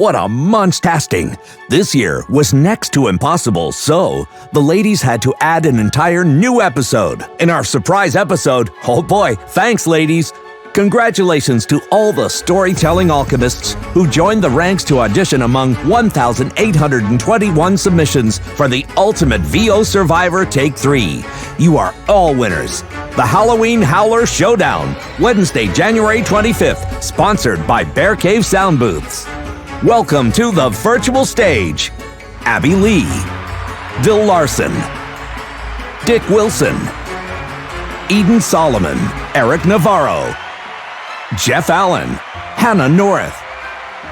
What a montastic! This year was next to impossible, so the ladies had to add an entire new episode. In our surprise episode, oh boy, thanks ladies! Congratulations to all the storytelling alchemists who joined the ranks to audition among 1,821 submissions for the Ultimate VO Survivor Take 3. You are all winners. The Halloween Howler Showdown, Wednesday, January 25th, sponsored by Bear Cave Sound Booths. Welcome to the virtual stage, Abby Lee, Dill Larson, Dick Wilson, Eden Solomon, Eric Navarro, Jeff Allen, Hannah North,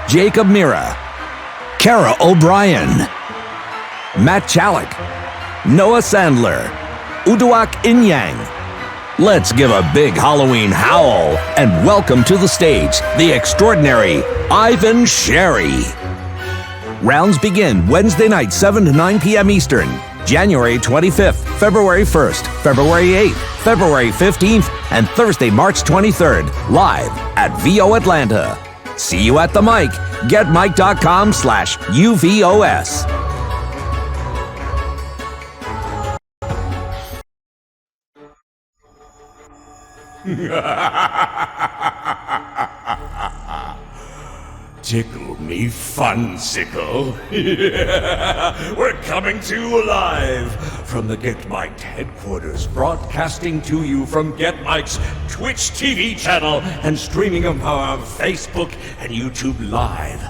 Jacob Mira, Kara O'Brien, Matt Chalik, Noah Sandler, Uduak Inyang. Let's give a big Halloween howl and welcome to the stage the extraordinary Ivan Sherry. Rounds begin Wednesday night, 7 to 9 p.m. Eastern, January 25th, February 1st, February 8th, February 15th, and Thursday, March 23rd, live at VO Atlanta. See you at the mic. GetMic.com/UVOS. Tickle me funsicle. We're coming to you live from the Get Mic'd headquarters, broadcasting to you from Get Mic's Twitch TV channel and streaming them on Facebook and YouTube Live.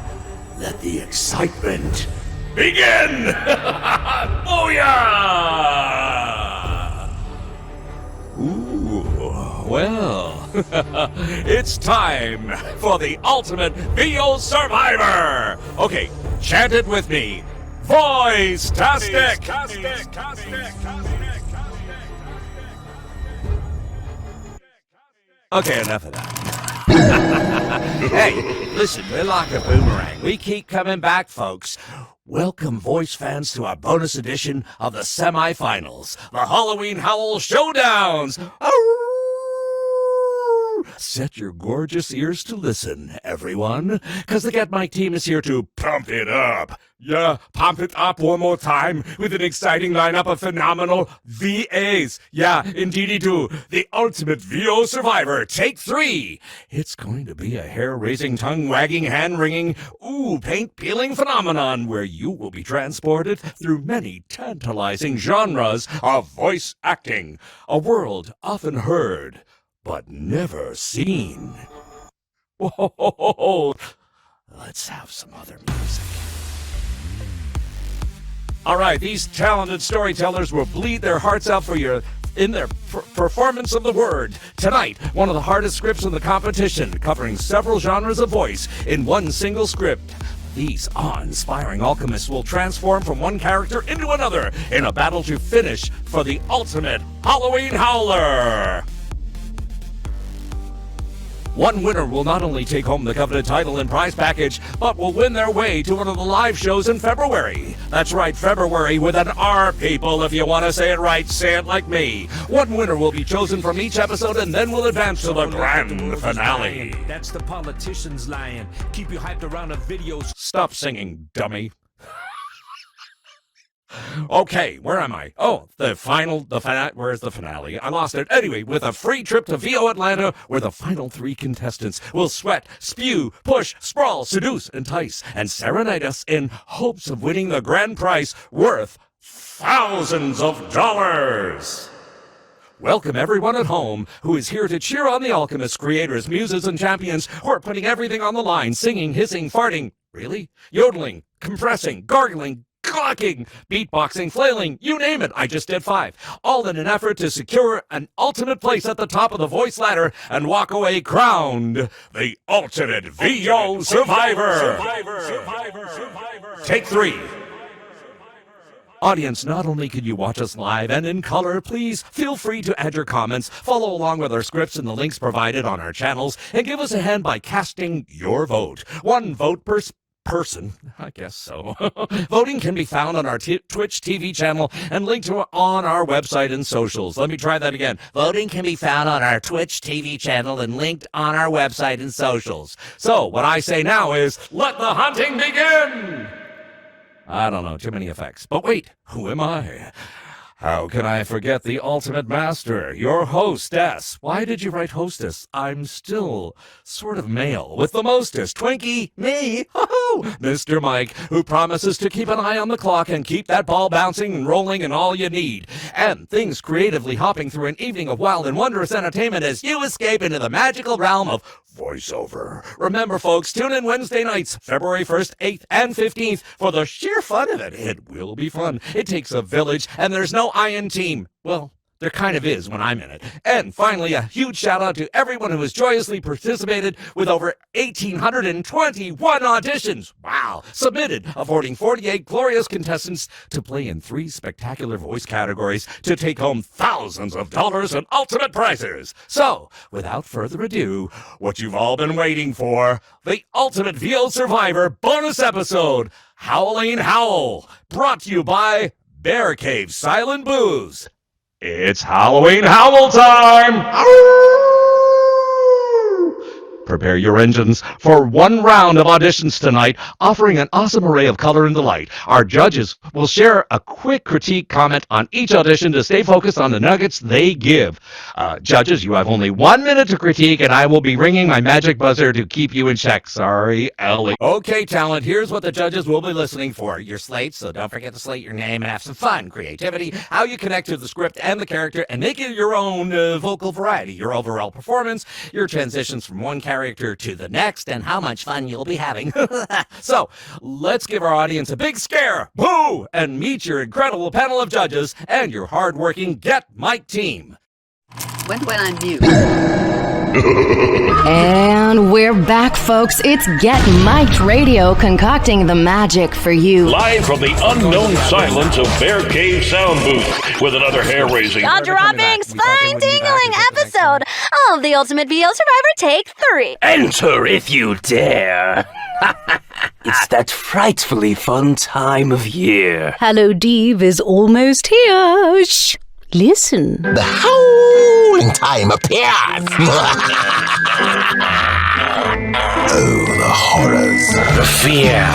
Let the excitement begin! Oh yeah! Ooh, well, it's time for the Ultimate VO Survivor! Okay, chant it with me. Voice-tastic! Okay, enough of that. Hey, listen, we're like a boomerang. We keep coming back, folks. Welcome, voice fans, to our bonus edition of the semifinals, the Halloween Howl Showdowns. Set your gorgeous ears to listen, everyone, because the Get Mike team is here to pump it up. Yeah, pump it up one more time with an exciting lineup of phenomenal VAs. Yeah, indeedy do. The Ultimate VO Survivor, Take 3. It's going to be a hair-raising, tongue-wagging, hand-wringing, paint-peeling phenomenon where you will be transported through many tantalizing genres of voice acting, a world often heard but never seen. Whoa, let's have some other music. All right, these talented storytellers will bleed their hearts out for you in their performance of the word. Tonight, one of the hardest scripts in the competition, covering several genres of voice in one single script. These awe-inspiring alchemists will transform from one character into another in a battle to finish for the ultimate Halloween Howler. One winner will not only take home the coveted title and prize package, but will win their way to one of the live shows in February. That's right, February with an R, people. If you want to say it right, say it like me. One winner will be chosen from each episode and then will advance to the grand finale. That's the politicians lying. Keep you hyped around a video. Stop singing, dummy. Okay, where am I? Oh, where's the finale? I lost it. Anyway, with a free trip to VO Atlanta, where the final 3 contestants will sweat, spew, push, sprawl, seduce, entice, and serenade us in hopes of winning the grand prize worth thousands of dollars. Welcome everyone at home who is here to cheer on the alchemists, creators, muses, and champions who are putting everything on the line, singing, hissing, farting, really? Yodeling, compressing, gargling, clucking, beatboxing, flailing, you name it. I just did 5. All in an effort to secure an ultimate place at the top of the voice ladder and walk away crowned the Ultimate VO Survivor. Take 3. Audience, not only can you watch us live and in color, please feel free to add your comments, follow along with our scripts and the links provided on our channels, and give us a hand by casting your vote. 1 vote per person. I guess so. Voting can be found on our Twitch TV channel and linked to on our website and socials. Let me try that again. Voting can be found on our Twitch TV channel and linked on our website and socials. So what I say now is, let the hunting begin! I don't know, too many effects. But wait, who am I? How can I forget the ultimate master, your hostess? Why did you write hostess? I'm still sort of male with the mostest. Twinkie, me, ho-ho, Mr. Mike, who promises to keep an eye on the clock and keep that ball bouncing and rolling and all you need. And things creatively hopping through an evening of wild and wondrous entertainment as you escape into the magical realm of voiceover. Remember, folks, tune in Wednesday nights, February 1st, 8th, and 15th for the sheer fun of it. It will be fun. It takes a village, and there's no I in team. Well, there kind of is when I'm in it. And finally, a huge shout out to everyone who has joyously participated with over 1,821 auditions. Wow! Submitted, affording 48 glorious contestants to play in 3 spectacular voice categories to take home thousands of dollars in ultimate prizes. So, without further ado, what you've all been waiting for, the Ultimate VO Survivor bonus episode, Howling Howl, brought to you by Bear Cave Silent Booze. It's Halloween Howl time! Prepare your engines for one round of auditions tonight, offering an awesome array of color and delight. Our judges will share a quick critique comment on each audition to stay focused on the nuggets they give. Judges, you have only 1 minute to critique, and I will be ringing my magic buzzer to keep you in check. Sorry, Ellie. Okay, talent, here's what the judges will be listening for. Your slates, so don't forget to slate your name and have some fun. Creativity, how you connect to the script and the character, and make it your own vocal variety. Your overall performance, your transitions from one character to the next, and how much fun you'll be having. So, let's give our audience a big scare, boo, and meet your incredible panel of judges and your hard-working Get Mike team. When I'm mute. And we're back, folks. It's Get Mic'd Radio, concocting the magic for you. Live from the unknown silence of Bear Cave Sound Booth with another hair-raising, jaw-dropping, spine-tingling episode of the Ultimate VO Survivor Take 3. Enter if you dare. It's that frightfully fun time of year. Hello, Dave is almost here. Shh. Listen. The howling time appears. Oh, the horrors. The fear.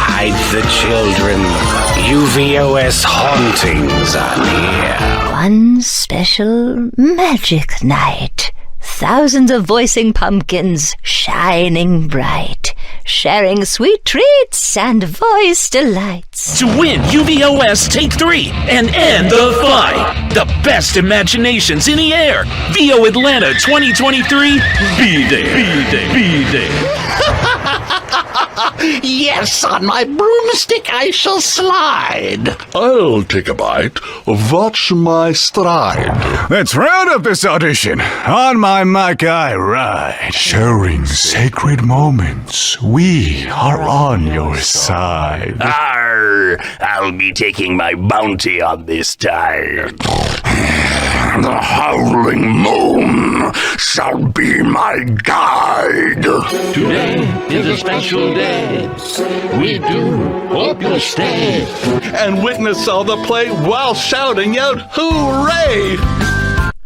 Hide the children. UVOS hauntings are near. One special magic night. Thousands of voicing pumpkins shining bright, sharing sweet treats and voice delights. To win UVOS Take 3 and end the fight. The best imaginations in the air. VO Atlanta 2023. Be there. Be there. Be there. Yes, on my broomstick I shall slide. I'll take a bite. Watch my stride. Let's round up this audition. On my mic I ride. Sharing sacred moments. We are on your side. Arr, I'll be taking my bounty on this time. The howling moon shall be my guide. Today is a special day. We do hope you'll stay And witness all the play while shouting out hooray!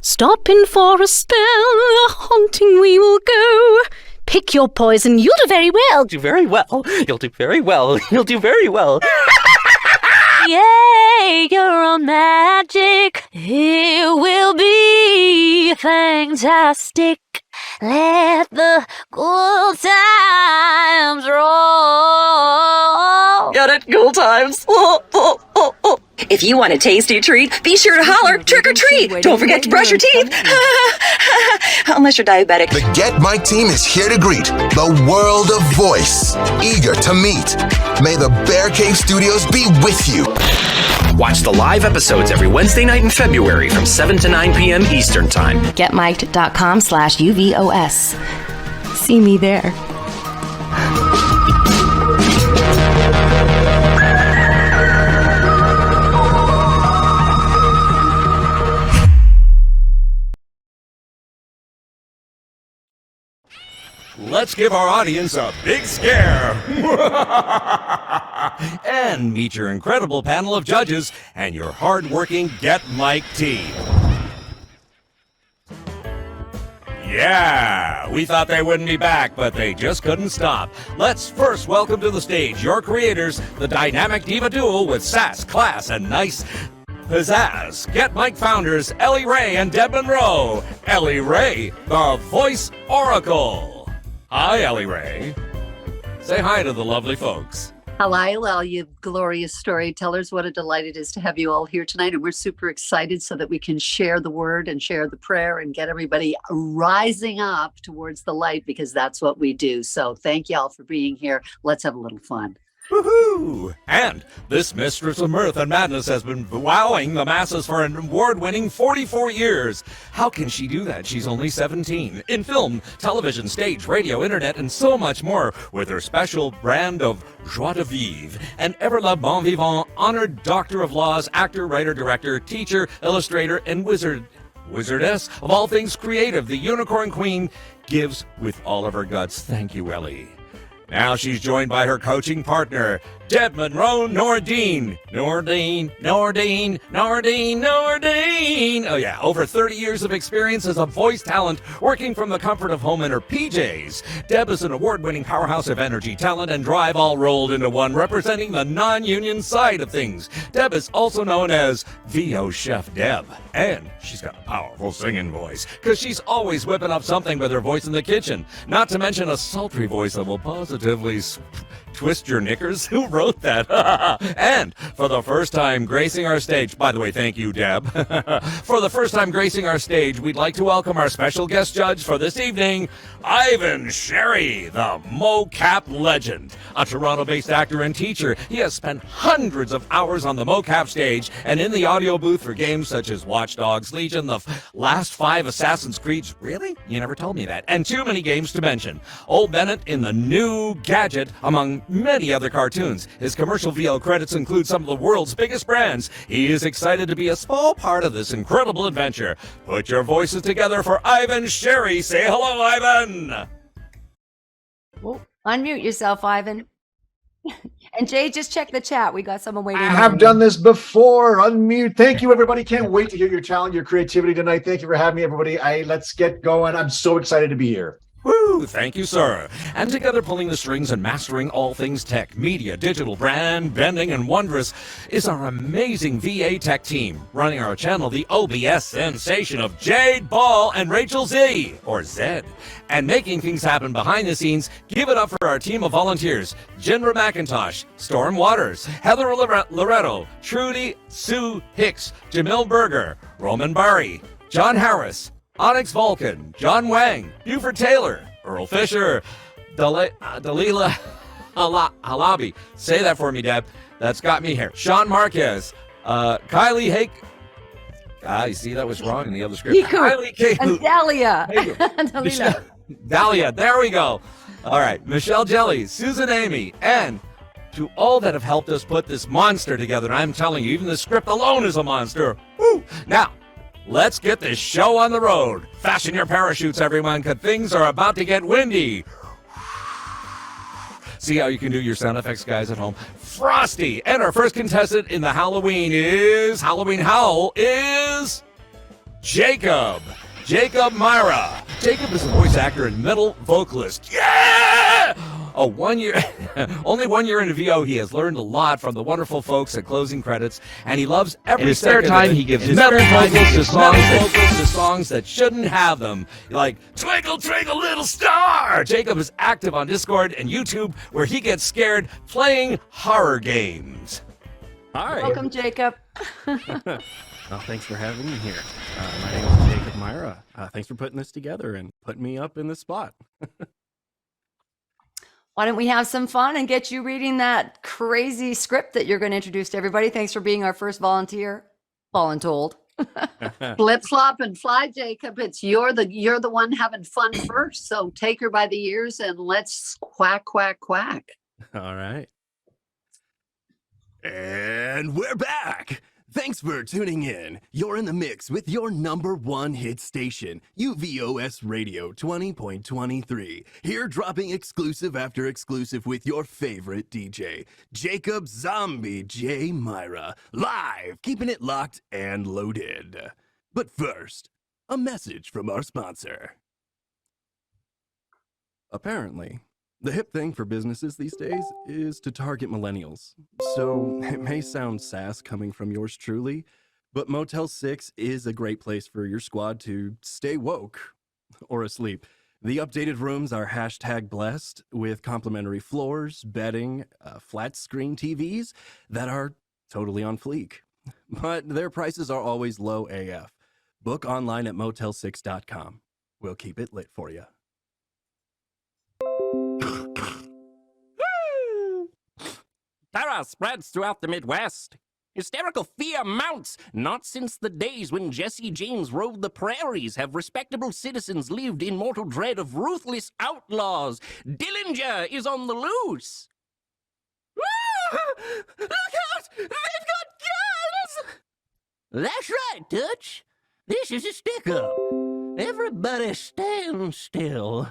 Stopping for a spell, haunting we will go. Pick your poison, you'll do very well. Do very well. You'll do very well. You'll do very well. Yay, your own magic. It will be fantastic. Let the good times roll. Got it, cool times. If you want a tasty treat, be sure to holler trick or treat. Don't forget to brush your teeth. Unless you're diabetic. The Get Mike team is here to greet the world of voice, eager to meet. May the Bear Cave Studios be with you. Watch the live episodes every Wednesday night in February from 7 to 9 p.m. Eastern Time. GetMiked.com/UVOS. See me there. let's give our audience a big scare. And meet your incredible panel of judges and your hard-working Get Mike team. Yeah, we thought they wouldn't be back, but they just couldn't stop. Let's first welcome to the stage your creators, the dynamic diva duo with sass, class, and nice pizzazz. Get Mike founders Ellie Ray and Deb Monroe. Ellie Ray, the voice oracle. Hi, Ellie Ray. Say hi to the lovely folks. Hello, you glorious storytellers. What a delight it is to have you all here tonight. And we're super excited so that we can share the word and share the prayer and get everybody rising up towards the light, because that's what we do. So thank you all for being here. Let's have a little fun. Woohoo! And this mistress of mirth and madness has been wowing the masses for an award-winning 44 years. How can she do that? She's only 17. In film, television, stage, radio, internet, and so much more, with her special brand of joie de vivre. An ever-loved bon vivant, honored doctor of laws, actor, writer, director, teacher, illustrator, and wizardess of all things creative, the Unicorn Queen gives with all of her guts. Thank you, Ellie. Now she's joined by her coaching partner, Deb Monroe Nordine. Nordine. Oh yeah, over 30 years of experience as a voice talent, working from the comfort of home in her PJs. Deb is an award-winning powerhouse of energy, talent, and drive all rolled into one, representing the non-union side of things. Deb is also known as VO Chef Deb. And she's got a powerful singing voice, because she's always whipping up something with her voice in the kitchen. Not to mention a sultry voice that will positively twist your knickers. Who wrote that? And for the first time gracing our stage, by the way, thank you, Deb. For the first time gracing our stage, we'd like to welcome our special guest judge for this evening, Ivan Sherry, the mocap legend. A Toronto-based actor and teacher, he has spent hundreds of hours on the mocap stage and in the audio booth for games such as Watch Dogs, Legion, the last 5 Assassin's Creeds. Really? You never told me that. And too many games to mention. Old Bennett in the new Gadget, among many other cartoons. His commercial VO credits include some of the world's biggest brands. He is excited to be a small part of this incredible adventure. Put your voices together for Ivan Sherry. Say hello, Ivan. Well, unmute yourself, Ivan. And Jay, just check the chat. We got someone waiting. I have done this before. Unmute. Thank you, everybody. Can't wait to hear your talent, your creativity tonight. Thank you for having me, everybody. Let's get going. I'm so excited to be here. Woo! Thank you, sir. And together pulling the strings and mastering all things tech, media, digital, brand, bending, and wondrous is our amazing VA tech team. Running our channel, the OBS sensation of Jade Ball and Rachel Z, or Zed. And making things happen behind the scenes, give it up for our team of volunteers. Jinra McIntosh, Storm Waters, Heather Loretto, Trudy Sue Hicks, Jamil Berger, Roman Bari, John Harris, Onyx Vulcan, John Wang, Buford Taylor, Earl Fisher, Dalila Halabi. Say that for me, Deb. That's got me here. Sean Marquez, Kylie Hake. You see, that was wrong in the other script. Kylie K. And Dahlia. Dahlia, there we go. All right, Michelle Jelly, Susan Amy, and to all that have helped us put this monster together. And I'm telling you, even the script alone is a monster. Woo! Now, let's get this show on the road. Fasten your parachutes, everyone, because things are about to get windy. See how you can do your sound effects, guys, at home? Frosty! And our first contestant in the Halloween Howl is Jacob. Jacob Myra. Jacob is a voice actor and metal vocalist. Yeah! Only 1 year into VO, he has learned a lot from the wonderful folks at Closing Credits, and he loves every In his spare time, he gives his metal vocals to songs that shouldn't have them, like Twinkle Twinkle Little Star. Jacob is active on Discord and YouTube, where he gets scared playing horror games. Hi. Welcome, Jacob. Well, thanks for having me here. My name is Jacob Myra. Thanks for putting this together and putting me up in this spot. Why don't we have some fun and get you reading that crazy script that you're going to introduce to everybody? Thanks for being our first volunteer. Voluntold. Flip flop and fly, Jacob. You're the one having fun first. So take her by the ears and let's quack, quack, quack. All right. And we're back. Thanks for tuning in. You're in the mix with your #1 hit station, UVOS Radio 20.23. Here dropping exclusive after exclusive with your favorite DJ, Jacob Zombie J. Myra. Live, keeping it locked and loaded. But first, a message from our sponsor. Apparently, the hip thing for businesses these days is to target millennials. So it may sound sass coming from yours truly, but Motel 6 is a great place for your squad to stay woke or asleep. The updated rooms are #blessed with complimentary floors, bedding, flat screen TVs that are totally on fleek. But their prices are always low AF. Book online at motel6.com. We'll keep it lit for you. Terror spreads throughout the Midwest. Hysterical fear mounts. Not since the days when Jesse James roamed the prairies have respectable citizens lived in mortal dread of ruthless outlaws. Dillinger is on the loose. Look out! They've got guns! That's right, Dutch. This is a stick-up. Everybody stand still.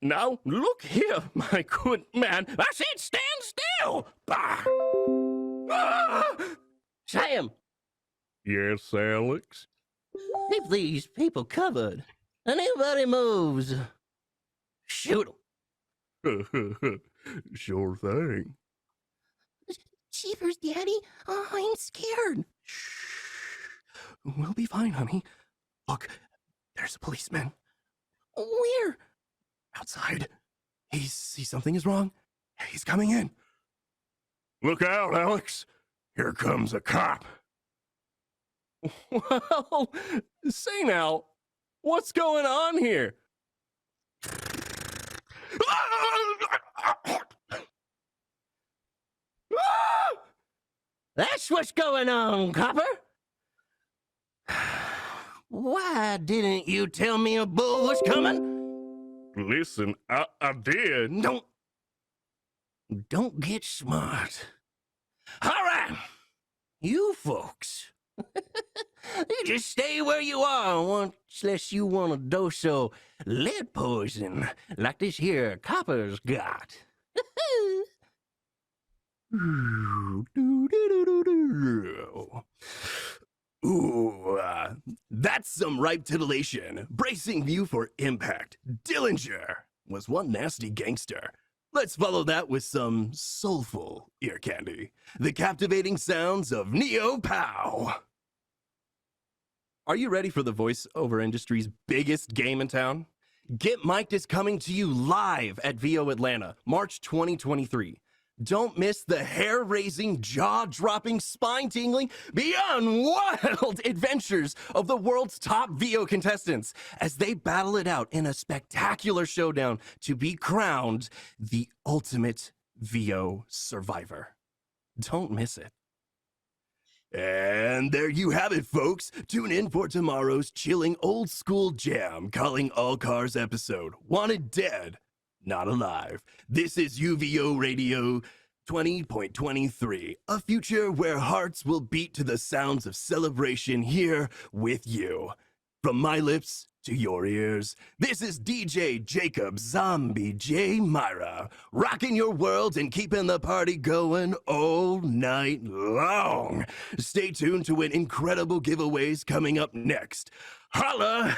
Now, look here, my good man. I said stand still! Bah! Ah! Sam, Yes, Alex? keep these people covered. Anybody moves, shoot 'em. Sure thing. Jeepers, Daddy. Oh, I'm scared. We'll be fine, honey. Look, there's a policeman. Where? Outside. He sees something is wrong. He's coming in. Look out, Alex. Here comes a cop. Well, say now, what's going on here? That's what's going on, copper. Why didn't you tell me a bull was coming? Listen, I did. Don't get smart. All right, you folks. You just stay where you are unless you want a dose of lead poison like this here copper's got. Ooh, that's some ripe titillation. Bracing you for impact. Dillinger was one nasty gangster. Let's follow that with some soulful ear candy. The captivating sounds of Neo Pow. Are you ready for the voiceover industry's biggest game in town? Get Mic'd is coming to you live at VO Atlanta, March 2023. Don't miss the hair-raising, jaw-dropping, spine-tingling, beyond wild adventures of the world's top VO contestants as they battle it out in a spectacular showdown to be crowned the ultimate VO survivor. Don't miss it. And there you have it, folks. Tune in for tomorrow's chilling old school jam, calling all cars episode, Wanted Dead, Not Alive. This is UVO Radio 20.23, a future where hearts will beat to the sounds of celebration here with you. From my lips to your ears, this is DJ Jacob Zombie J. Myra, rocking your world and keeping the party going all night long. Stay tuned to an incredible giveaways coming up next. Holla!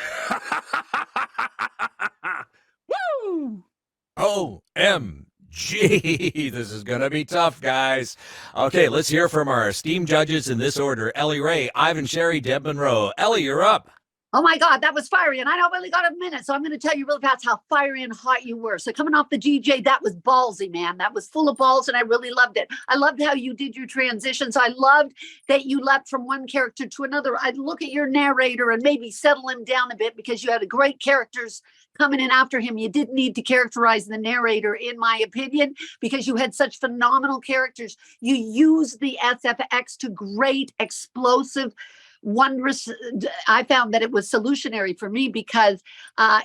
Woo! OMG! This is going to be tough, guys. Okay, let's hear from our esteemed judges in this order. Ellie Ray, Ivan Sherry, Deb Monroe. Ellie, you're up. Oh my God, that was fiery. And I know I only got a minute, so I'm going to tell you really fast how fiery and hot you were. So coming off the GJ, that was ballsy, man. That was full of balls, and I really loved it. I loved how you did your transitions. I loved that you leapt from one character to another. I'd look at your narrator and maybe settle him down a bit because you had great characters coming in after him. You didn't need to characterize the narrator, in my opinion, because you had such phenomenal characters. You used the SFX to great, explosive, wondrous. I found that it was solutionary for me because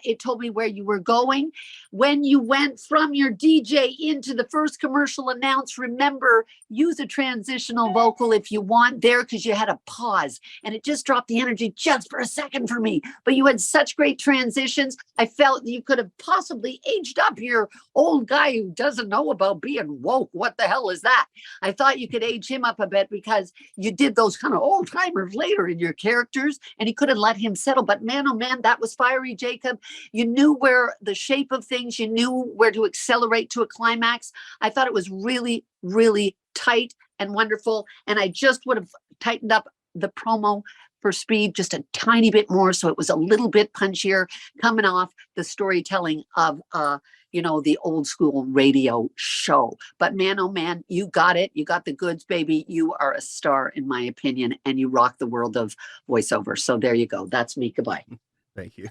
it told me where you were going. When you went from your DJ into the first commercial announce, remember, use a transitional vocal if you want there, because you had a pause and it just dropped the energy just for a second for me. But you had such great transitions. I felt you could have possibly aged up your old guy who doesn't know about being woke. What the hell is that? I thought you could age him up a bit because you did those kind of old timers later in your characters, and he could have let him settle. But man, oh man, that was fiery, Jacob. You knew where the shape of things, you knew where to accelerate to a climax. I thought it was really, really tight and wonderful. And I just would have tightened up the promo for speed just a tiny bit more, so it was a little bit punchier, coming off the storytelling of the old school radio show. But man, oh man, you got it. You got the goods, baby. You are a star, in my opinion, and you rock the world of voiceover. So there you go. That's me. Goodbye. Thank you.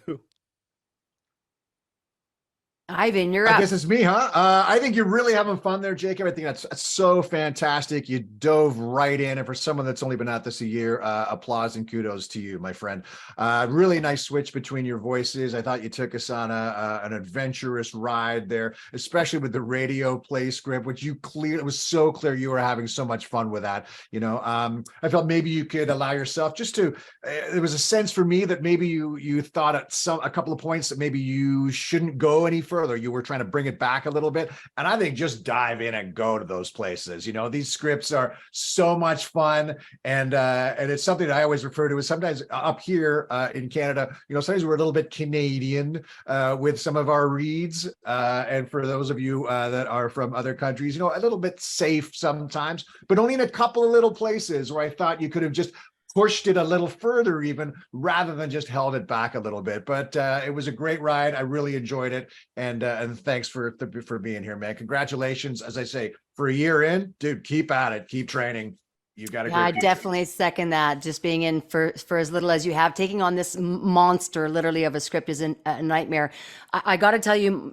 Ivan, you're I up. guess it's me, huh? I think you're really having fun there, Jacob. I think that's so fantastic. You dove right in. And for someone that's only been at this a year, applause and kudos to you, my friend. Really nice switch between your voices. I thought you took us on an adventurous ride there, especially with the radio play script, which it was so clear you were having so much fun with that. I felt maybe you could allow yourself just to, there was a sense for me that maybe you thought at a couple of points that maybe you shouldn't go any further. You were trying to bring it back a little bit. And I think just dive in and go to those places. These scripts are so much fun. And it's something that I always refer to as sometimes up here in Canada, sometimes we're a little bit Canadian with some of our reads. And for those of you that are from other countries, a little bit safe sometimes, but only in a couple of little places where I thought you could have just pushed it a little further even rather than just held it back a little bit. But it was a great ride. I really enjoyed it. And thanks for being here, man. Congratulations. As I say, for a year in, dude, keep at it. Keep training. You got to. Yeah, I definitely second that. Just being in for as little as you have, taking on this monster literally of a script is a nightmare. I got to tell you,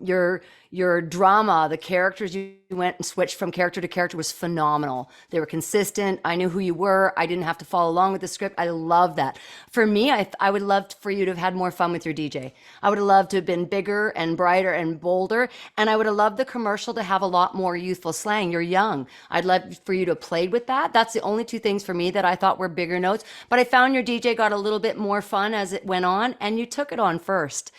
your drama, the characters you went and switched from character to character was phenomenal. They were consistent. I knew who you were. I didn't have to follow along with the script. I love that. For me, I would love for you to have had more fun with your DJ. I would have loved to have been bigger and brighter and bolder. And I would have loved the commercial to have a lot more youthful slang. You're young. I'd love for you to have played with that. That's the only two things for me that I thought were bigger notes. But I found your DJ got a little bit more fun as it went on, and you took it on first.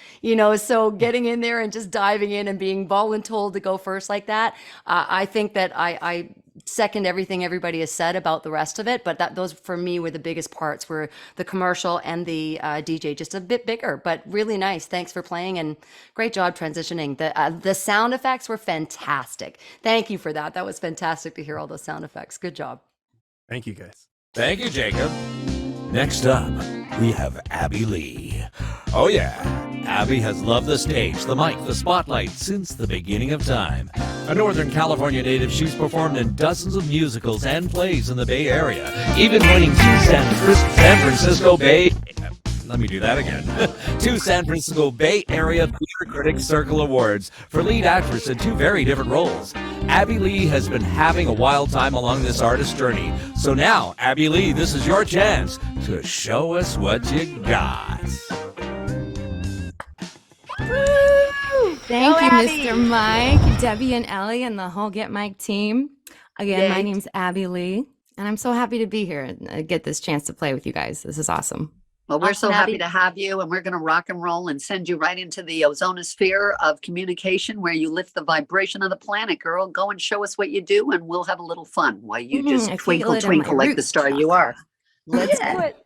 So getting in there and just diving in and being voluntold to go first like that, I think that I second everything everybody has said about the rest of it, but those for me were the biggest parts, were the commercial and the DJ, just a bit bigger, but really nice. Thanks for playing and great job transitioning. The sound effects were fantastic. Thank you for that. That was fantastic to hear all those sound effects. Good job. Thank you, guys. Thank you, Jacob. Next up, we have Abby Lee. Oh yeah, Abby has loved the stage, the mic, the spotlight since the beginning of time. A Northern California native, she's performed in dozens of musicals and plays in the Bay Area, even winning two San Francisco Bay... Let me do that again. 2 San Francisco Bay Area Theater Critics Circle Awards for lead actress in 2 very different roles. Abby Lee has been having a wild time along this artist journey. So now, Abby Lee, this is your chance to show us what you got. Thank you, Mr. Mike, Debbie and Ellie, and the whole Get Mike team. Again, my name's Abby Lee, and I'm so happy to be here and get this chance to play with you guys. This is awesome. Well, we're so happy to have you, and we're going to rock and roll and send you right into the ozonosphere of communication where you lift the vibration of the planet, girl. Go and show us what you do, and we'll have a little fun while you just twinkle, twinkle like the star you are. Let's do it.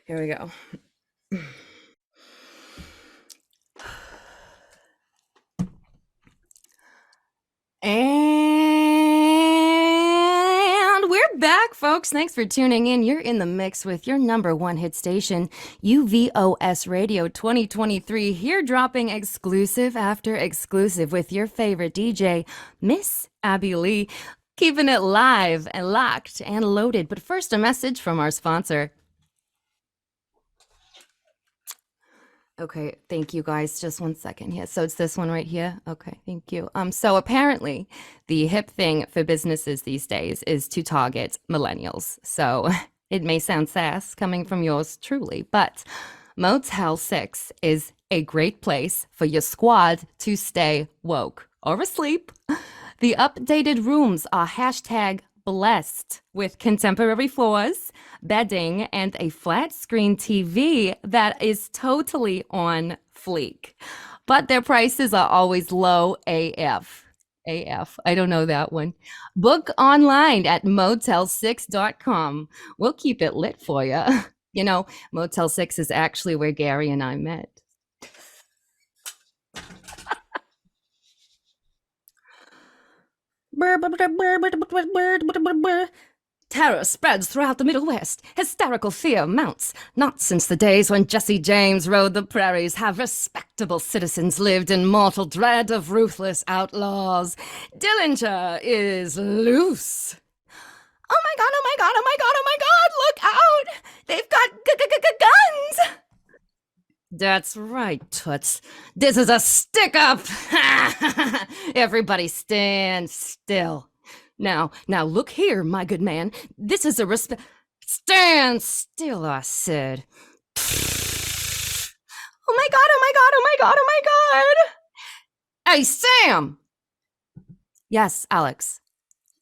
Here we go. And we're back, folks. Thanks for tuning in. You're in the mix with your #1 hit station, UVOS Radio 2023, here dropping exclusive after exclusive with your favorite DJ, Miss Abby Lee, keeping it live and locked and loaded. But first, a message from our sponsor. Okay, thank you guys. Just 1 second here. So it's this one right here. Okay, thank you. So apparently the hip thing for businesses these days is to target millennials. So It may sound sass coming from yours truly, but Motel 6 is a great place for your squad to stay woke or asleep. The updated rooms are #blessed with contemporary floors, bedding, and a flat screen TV that is totally on fleek. But their prices are always low AF. I don't know that one. Book online at motel6.com. We'll keep it lit for you. You know, Motel 6 is actually where Gary and I met. Terror spreads throughout the Middle West. Hysterical fear mounts. Not since the days when Jesse James rode the prairies have respectable citizens lived in mortal dread of ruthless outlaws. Dillinger is loose. Oh my god, oh my god, oh my god, oh my god, look out! They've got guns! That's right, Toots. This is a stick-up! Everybody stand still. Now, look here, my good man. This is a Stand still, I said. Oh my god, oh my god, oh my god, oh my god! Hey, Sam! Yes, Alex.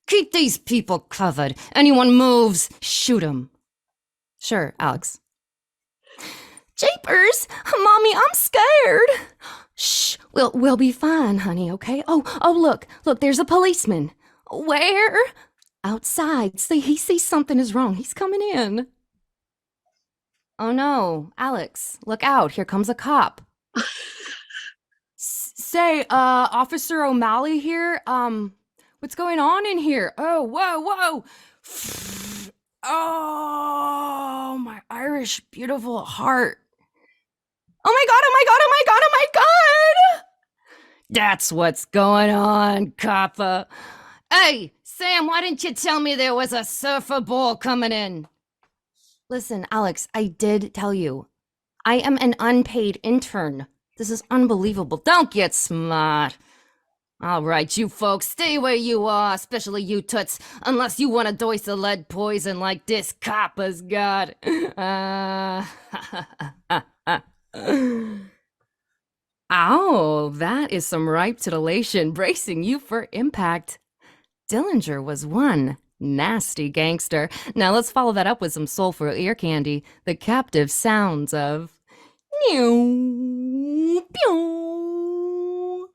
Keep these people covered. Anyone moves, shoot 'em. Sure, Alex. Japers! Mommy, I'm scared! Shh, we'll be fine, honey, okay? Oh, look, there's a policeman. Where? Outside. See, he sees something is wrong. He's coming in. Oh no, Alex, look out. Here comes a cop. Say, Officer O'Malley here. What's going on in here? Oh, whoa. Oh, my Irish beautiful heart. Oh my god, oh my god, oh my god, oh my god! That's what's going on, coppa. Hey, Sam, why didn't you tell me there was a surfer ball coming in? Listen, Alex, I did tell you. I am an unpaid intern. This is unbelievable. Don't get smart. All right, you folks, stay where you are, especially you Toots, unless you want to dose the lead poison like this coppa's got. Ow, that is some ripe titillation bracing you for impact. Dillinger was one nasty gangster. Now let's follow that up with some soulful ear candy. The captive sounds of... Meow, pew.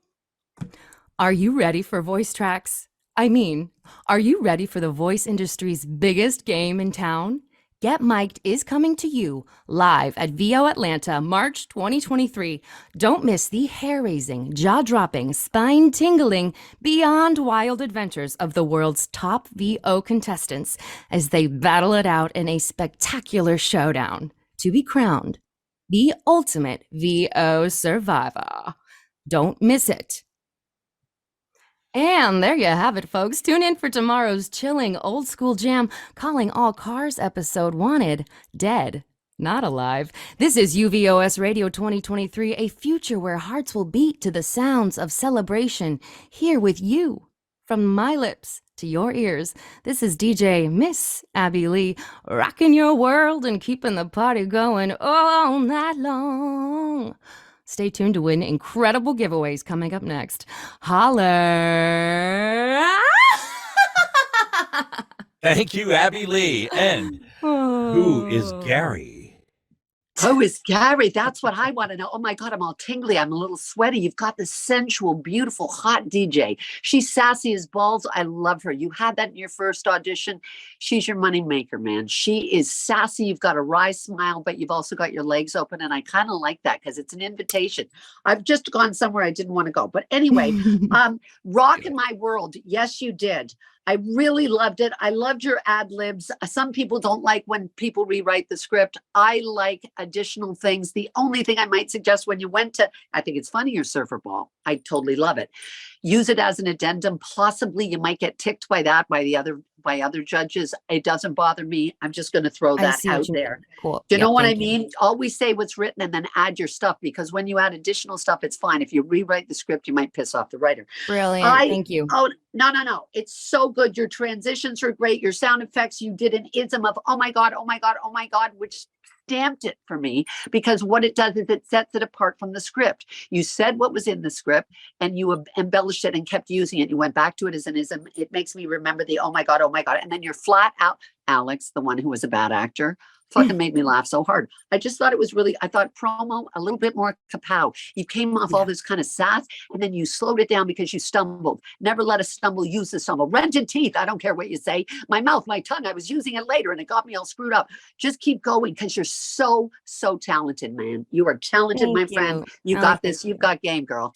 Are you ready for voice tracks? I mean, are you ready for the voice industry's biggest game in town? Get Mic'd is coming to you live at VO Atlanta, March 2023. Don't miss the hair-raising, jaw-dropping, spine-tingling, beyond wild adventures of the world's top VO contestants as they battle it out in a spectacular showdown to be crowned the ultimate VO survivor. Don't miss it. And there you have it, folks. Tune in for tomorrow's chilling old school jam, Calling All Cars episode wanted, dead, not alive. This is UVOS Radio 2023, a future where hearts will beat to the sounds of celebration, here with you, from my lips to your ears. This is DJ Miss Abby Lee, rocking your world and keeping the party going all night long. Stay tuned to win incredible giveaways coming up next. Holler! Thank you, Abby Lee. And who is Gary? Who is Gary? That's what I want to know. Oh my God, I'm all tingly. I'm a little sweaty. You've got this sensual, beautiful, hot DJ. She's sassy as balls. I love her. You had that in your first audition. She's your money maker, man. She is sassy. You've got a wry smile, but you've also got your legs open. And I kind of like that because it's an invitation. I've just gone somewhere I didn't want to go. But anyway, Rock in My World. Yes, you did. I really loved it. I loved your ad libs. Some people don't like when people rewrite the script. I like additional things. The only thing I might suggest when you went to, I think it's funny, your surfer ball. I totally love it. use it as an addendum. Possibly you might get ticked by that by other judges. It doesn't bother me. I'm just going to throw that out there. Cool. Do you know what I mean? Always say what's written and then add your stuff, because when you add additional stuff, it's fine. If you rewrite the script, you might piss off the writer. Brilliant. Thank you. Oh, no. It's so good. Your transitions are great. Your sound effects, you did an ism of, oh my God, which stamped it for me, because what it does is it sets it apart from the script. You said what was in the script and you embellished it and kept using it. You went back to it as an ism. It makes me remember the, oh my God. And then you're flat out, Alex, the one who was a bad actor, fucking made me laugh so hard. I just thought it was really, I thought promo, a little bit more kapow. You came off all this kind of sass and then you slowed it down because you stumbled. Never let us stumble, use the stumble. Rented teeth, I don't care what you say. My mouth, my tongue, I was using it later and it got me all screwed up. Just keep going because you're so talented, man. You are talented, my friend. You got this. You've got game, girl.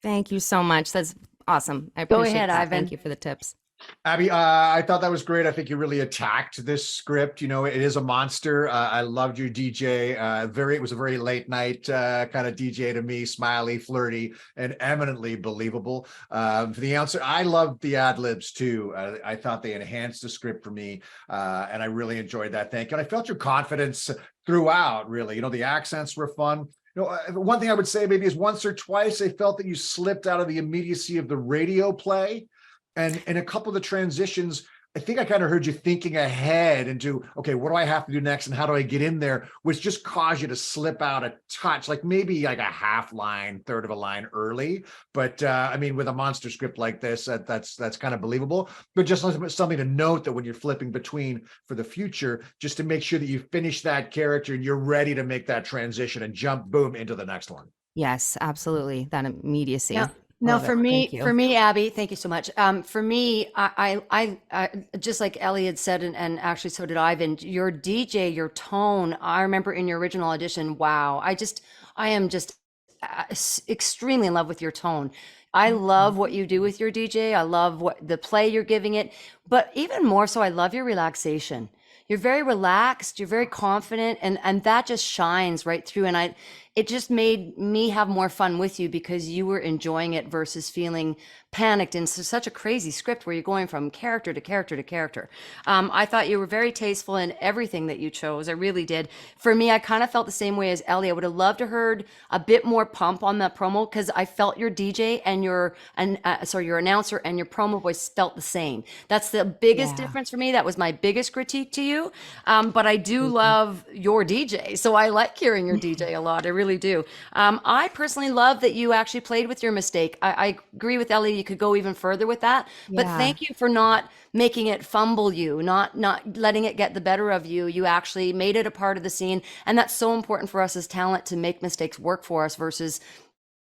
Thank you so much. That's awesome. I Go appreciate ahead, that. Ivan. Thank you for the tips. Abby, I thought that was great. I think you really attacked this script. You know, it is a monster. I loved your DJ. It was a very late night kind of DJ to me, smiley, flirty, and eminently believable. For the answer, I loved the ad libs too. I thought they enhanced the script for me, and I really enjoyed that. Thank you. And I felt your confidence throughout. Really, you know, the accents were fun. You know, one thing I would say maybe is once or twice I felt that you slipped out of the immediacy of the radio play. And in a couple of the transitions, I think I kind of heard you thinking ahead into, okay, what do I have to do next and how do I get in there, which just caused you to slip out a touch, like maybe like a half line, third of a line early. But I mean, with a monster script like this, that's kind of believable. But just something to note that when you're flipping between for the future, just to make sure that you finish that character and you're ready to make that transition and jump, boom, into the next one. Yes, absolutely. That immediacy. Yeah. No, Love for it. me, Thank you. Abby, thank you so much. For me, I just like Ellie had said, and actually so did Ivan, your DJ, your tone, I remember in your original audition, wow, I am just extremely in love with your tone. I love what you do with your DJ. I love what the play you're giving it, but even more so, I love your relaxation. You're very relaxed, you're very confident, and that just shines right through. And it just made me have more fun with you because you were enjoying it versus feeling panicked in such a crazy script where you're going from character to character to character. I thought you were very tasteful in everything that you chose. I really did. For me, I kind of felt the same way as Ellie. I would have loved to heard a bit more pump on that promo because I felt your DJ and your announcer and your promo voice felt the same. That's the biggest difference for me. That was my biggest critique to you. But I do love your DJ. So I like hearing your DJ a lot. I really do. I personally love that you actually played with your mistake. I agree with Ellie. You could go even further with that. But thank you for not making it fumble you, not letting it get the better of you. You actually made it a part of the scene. And that's so important for us as talent to make mistakes work for us versus,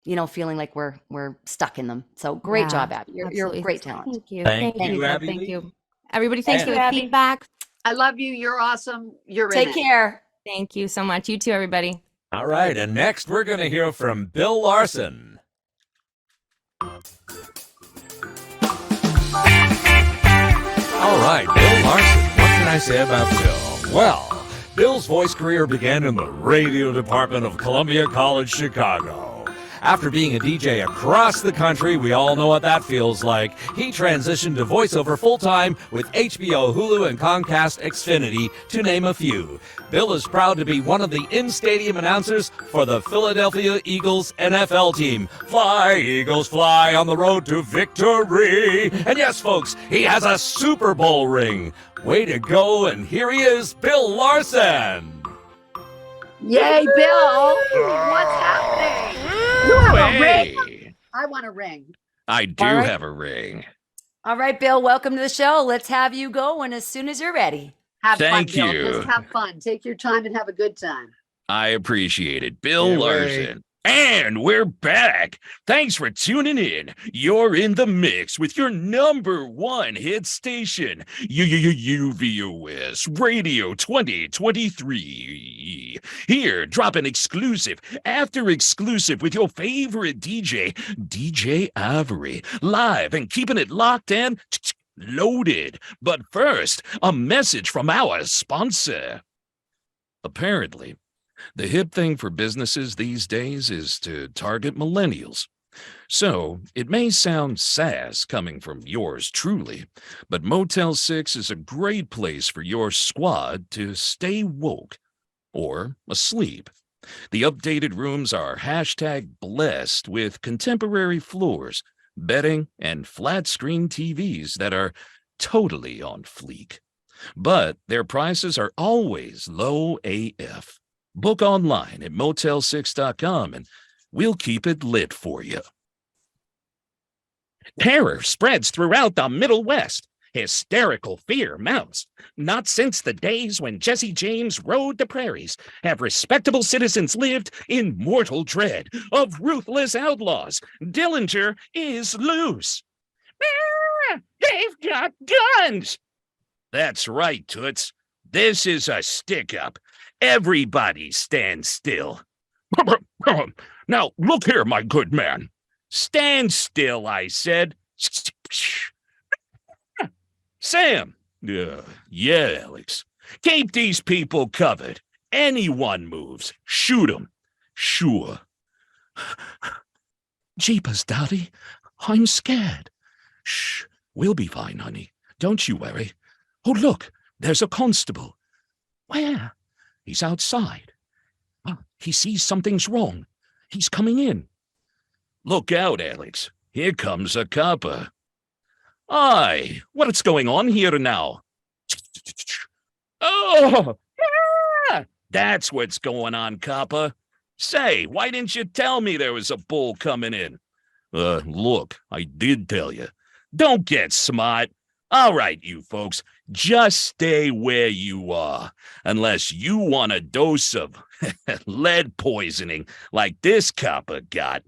you know, feeling like we're stuck in them. So great job, Abby. You're a great talent. Thank you. Thank you, Abby. Abby. Thank you. Everybody, thanks for the Abby. feedback. I love you. You're awesome. You're in Take it. care. Thank you so much. You too, everybody. All right, and next we're going to hear from Bill Larson. All right, Bill Larson. What can I say about Bill? Well, Bill's voice career began in the radio department of Columbia College, Chicago. After being a DJ across the country, we all know what that feels like. He transitioned to voiceover full-time with HBO, Hulu, and Comcast Xfinity, to name a few. Bill is proud to be one of the in-stadium announcers for the Philadelphia Eagles NFL team. Fly, Eagles, fly on the road to victory. And yes, folks, he has a Super Bowl ring. Way to go, and here he is, Bill Larson. Yay, Bill. What's happening? You have a ring. I want a ring. I do All right. have a ring. All right, Bill, welcome to the show. Let's have you going as soon as you're ready. Have Thank fun, Bill. you. Just have fun. Take your time and have a good time. I appreciate it. Bill Can't Larson. And we're back. Thanks for tuning in. You're in the mix with your #1 hit station, UVOS Radio 2023. Here, dropping exclusive after exclusive with your favorite DJ, DJ Ivory, live and keeping it locked and loaded. But first, a message from our sponsor. Apparently, the hip thing for businesses these days is to target millennials. So, it may sound sass coming from yours truly, but Motel 6 is a great place for your squad to stay woke or asleep. The updated rooms are hashtag blessed with contemporary floors, bedding, and flat screen TVs that are totally on fleek. But their prices are always low AF. Book online at motel6.com and we'll keep it lit for you. Terror spreads throughout the Middle West. Hysterical fear mounts. Not since the days when Jesse James rode the prairies have respectable citizens lived in mortal dread of ruthless outlaws. Dillinger is loose. They've got guns! That's right, Toots. This is a stick-up. Everybody stand still. Now, look here, my good man. Stand still, I said. Sam. Yeah, Alex. Keep these people covered. Anyone moves, shoot 'em. Sure. Jeepers, Daddy. I'm scared. Shh. We'll be fine, honey. Don't you worry. Oh, look. There's a constable. Where? He's outside. He sees something's wrong. He's coming in. Look out, Alex. Here comes a copper. Aye, what's going on here now? Oh! That's what's going on, copper. Say, why didn't you tell me there was a bull coming in? Look, I did tell you. Don't get smart. All right, you folks, just stay where you are, unless you want a dose of lead poisoning like this copper got.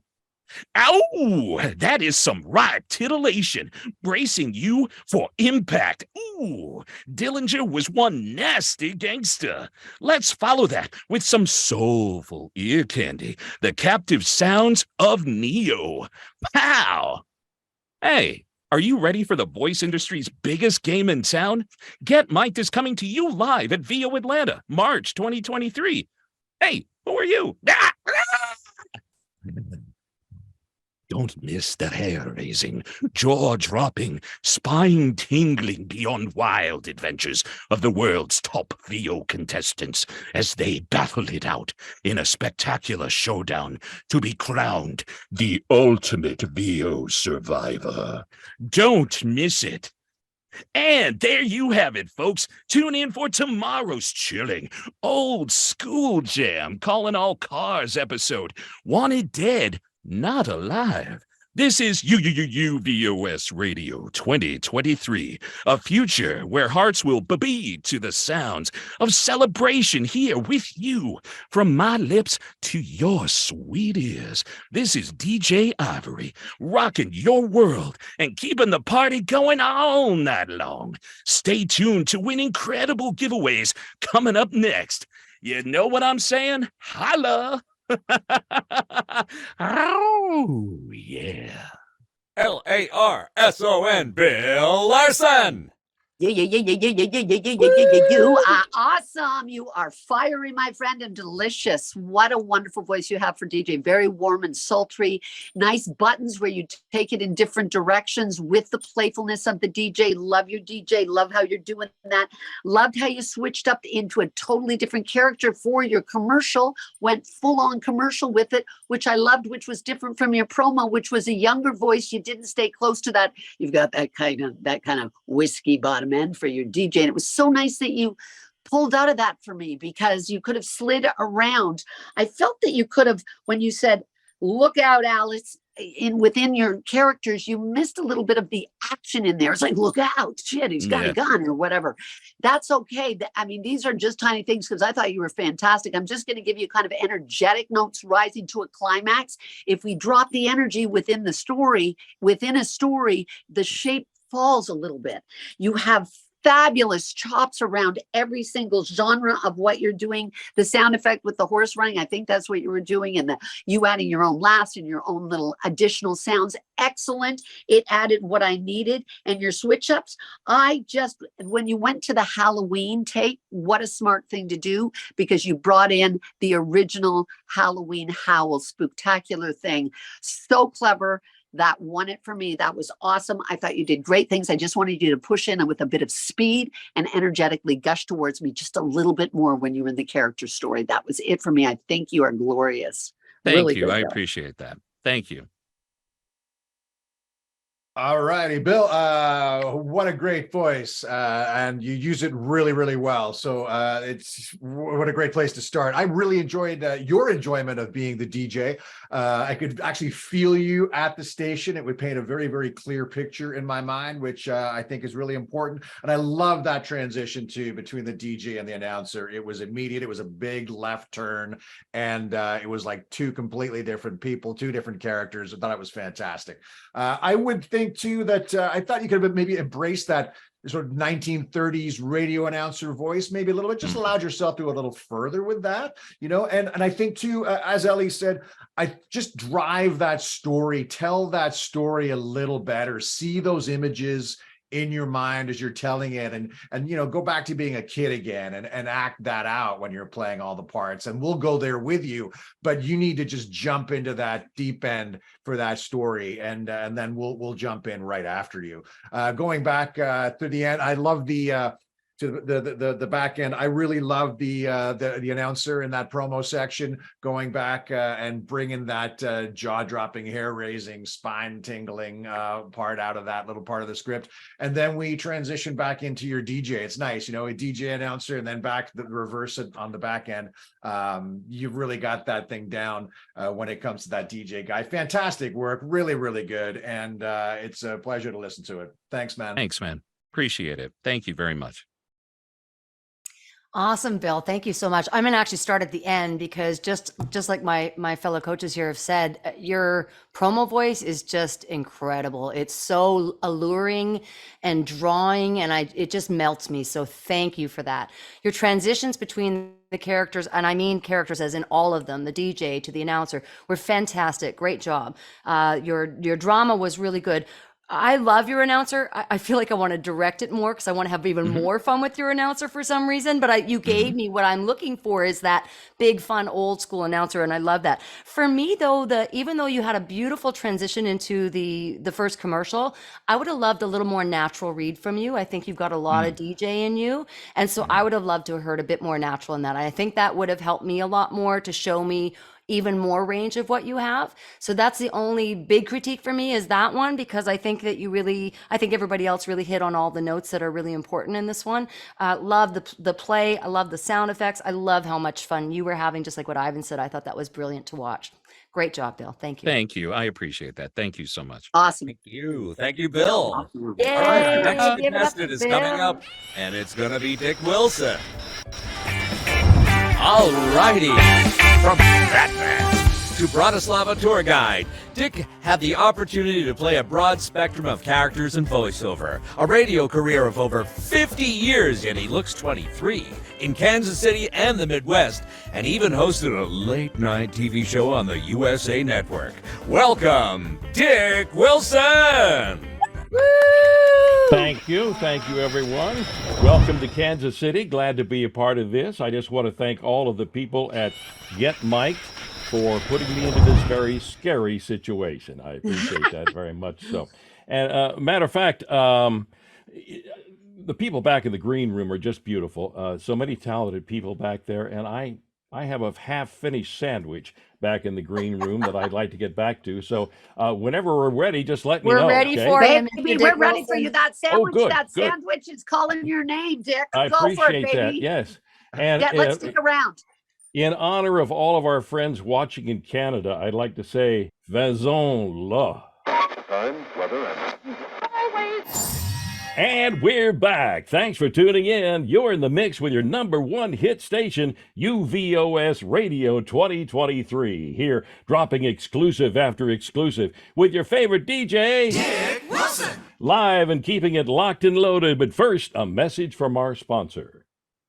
Ow! That is some right titillation, bracing you for impact. Ooh, Dillinger was one nasty gangster. Let's follow that with some soulful ear candy, the captive sounds of Neo. Pow! Hey, are you ready for the voice industry's biggest game in town? Get Mic'd is coming to you live at VO Atlanta, March 2023. Hey, who are you? Don't miss the hair-raising, jaw-dropping, spine-tingling beyond wild adventures of the world's top VO contestants as they battle it out in a spectacular showdown to be crowned the ultimate VO survivor. Don't miss it. And there you have it, folks. Tune in for tomorrow's chilling old school jam calling all cars episode. Wanted dead, not alive. This is UVOS Radio 2023, a future where hearts will beat to the sounds of celebration here with you, from my lips to your sweet ears. This is DJ Ivory, rocking your world and keeping the party going all night long. Stay tuned to win incredible giveaways coming up next. You know what I'm saying? Holla! Oh, yeah. Larson, Bill Larson. You are awesome. You are fiery, my friend, and delicious. What a wonderful voice you have for DJ. Very warm and sultry. Nice buttons where you take it in different directions with the playfulness of the DJ. Love your DJ. Love how you're doing that. Loved how you switched up into a totally different character for your commercial. Went full on commercial with it, which I loved, which was different from your promo, which was a younger voice. You didn't stay close to that. You've got that kind of whiskey bottom end for your DJ. And it was so nice that you pulled out of that for me, because you could have slid around. I felt that you could have, when you said, look out, Alice, within your characters, you missed a little bit of the action in there. It's like, look out, shit, he's got a gun or whatever. That's okay. I mean, these are just tiny things, because I thought you were fantastic. I'm just going to give you kind of energetic notes rising to a climax. If we drop the energy within a story, the shape falls a little bit. You have fabulous chops around every single genre of what you're doing. The sound effect with the horse running, I think that's what you were doing, and you adding your own laughs and your own little additional sounds. Excellent. It added what I needed. And your switch ups, when you went to the Halloween tape, what a smart thing to do, because you brought in the original Halloween Howl spooktacular thing. So clever. That won it for me. That was awesome. I thought you did great things. I just wanted you to push in with a bit of speed and energetically gush towards me just a little bit more when you were in the character story. That was it for me. I think you are glorious. Thank Really you. good I job. appreciate that. Thank you. All righty, Bill. What a great voice, and you use it really, really well. So what a great place to start. I really enjoyed your enjoyment of being the DJ. I could actually feel you at the station. It would paint a very, very clear picture in my mind, which I think is really important. And I love that transition too between the DJ and the announcer. It was immediate. It was a big left turn, and it was like two completely different people, two different characters. I thought it was fantastic. I would think too that I thought you could have maybe embraced that sort of 1930s radio announcer voice, maybe a little bit, just allowed yourself to go a little further with that, and I think too, as Ellie said, I just drive that story, tell that story a little better, see those images in your mind as you're telling it, and go back to being a kid again and act that out when you're playing all the parts, and we'll go there with you, but you need to just jump into that deep end for that story, and then we'll jump in right after you. Going back to the end, I love the back end. I really love the announcer in that promo section, going back and bringing that jaw-dropping, hair-raising, spine-tingling part out of that little part of the script. And then we transition back into your DJ. It's nice, a DJ announcer, and then back the reverse on the back end. You've really got that thing down when it comes to that DJ guy. Fantastic work, really, really good, and it's a pleasure to listen to it. Thanks, man. Thanks, man. Appreciate it. Thank you very much. Awesome, Bill. Thank you so much. I'm going to actually start at the end because just like my fellow coaches here have said, your promo voice is just incredible. It's so alluring and drawing, and it just melts me. So thank you for that. Your transitions between the characters, and I mean characters as in all of them, the DJ to the announcer, were fantastic. Great job. Your drama was really good. I love your announcer. I feel like I want to direct it more because I want to have even more fun with your announcer for some reason. But you gave me what I'm looking for is that big, fun, old school announcer, and I love that. For me, though, even though you had a beautiful transition into the first commercial, I would have loved a little more natural read from you. I think you've got a lot of DJ in you, and so I would have loved to have heard a bit more natural in that. I think that would have helped me a lot more to show me even more range of what you have. So that's the only big critique for me is that one, because I think that I think everybody else really hit on all the notes that are really important in this one. Love the play. I love the sound effects. I love how much fun you were having, just like what Ivan said. I thought that was brilliant to watch. Great job, Bill. Thank you. Thank you. I appreciate that. Thank you so much. Awesome. Thank you. Thank you, Bill. Awesome. Yay, All right, our next give it up contestant to is Bill. coming up, and it's going to be Dick Wilson. All righty. From Batman to Bratislava tour guide, Dick had the opportunity to play a broad spectrum of characters and voiceover. A radio career of over 50 years, yet he looks 23. In Kansas City and the Midwest, and even hosted a late-night TV show on the USA Network. Welcome, Dick Wilson! Thank you, everyone. Welcome to Kansas City. Glad to be a part of this. I just want to thank all of the people at Get Mike for putting me into this very scary situation. I appreciate that very much so. And matter of fact, the people back in the green room are just beautiful. So many talented people back there, and I have a half-finished sandwich back in the green room that I'd like to get back to. So whenever we're ready, just let me know. We're ready okay? for him. Baby, we're ready for you. That sandwich, good, that good. sandwich is calling your name, Dick. I Go for it, appreciate baby. that, yes. And Let's stick around. in honor of all of our friends watching in Canada, I'd like to say, Vaison la. Time, weather, and... And we're back. Thanks for tuning in. You're in the mix with your #1 hit station, UVOS Radio 2023. Here, dropping exclusive after exclusive with your favorite DJ, Dick Wilson. live and keeping it locked and loaded. But first, a message from our sponsor.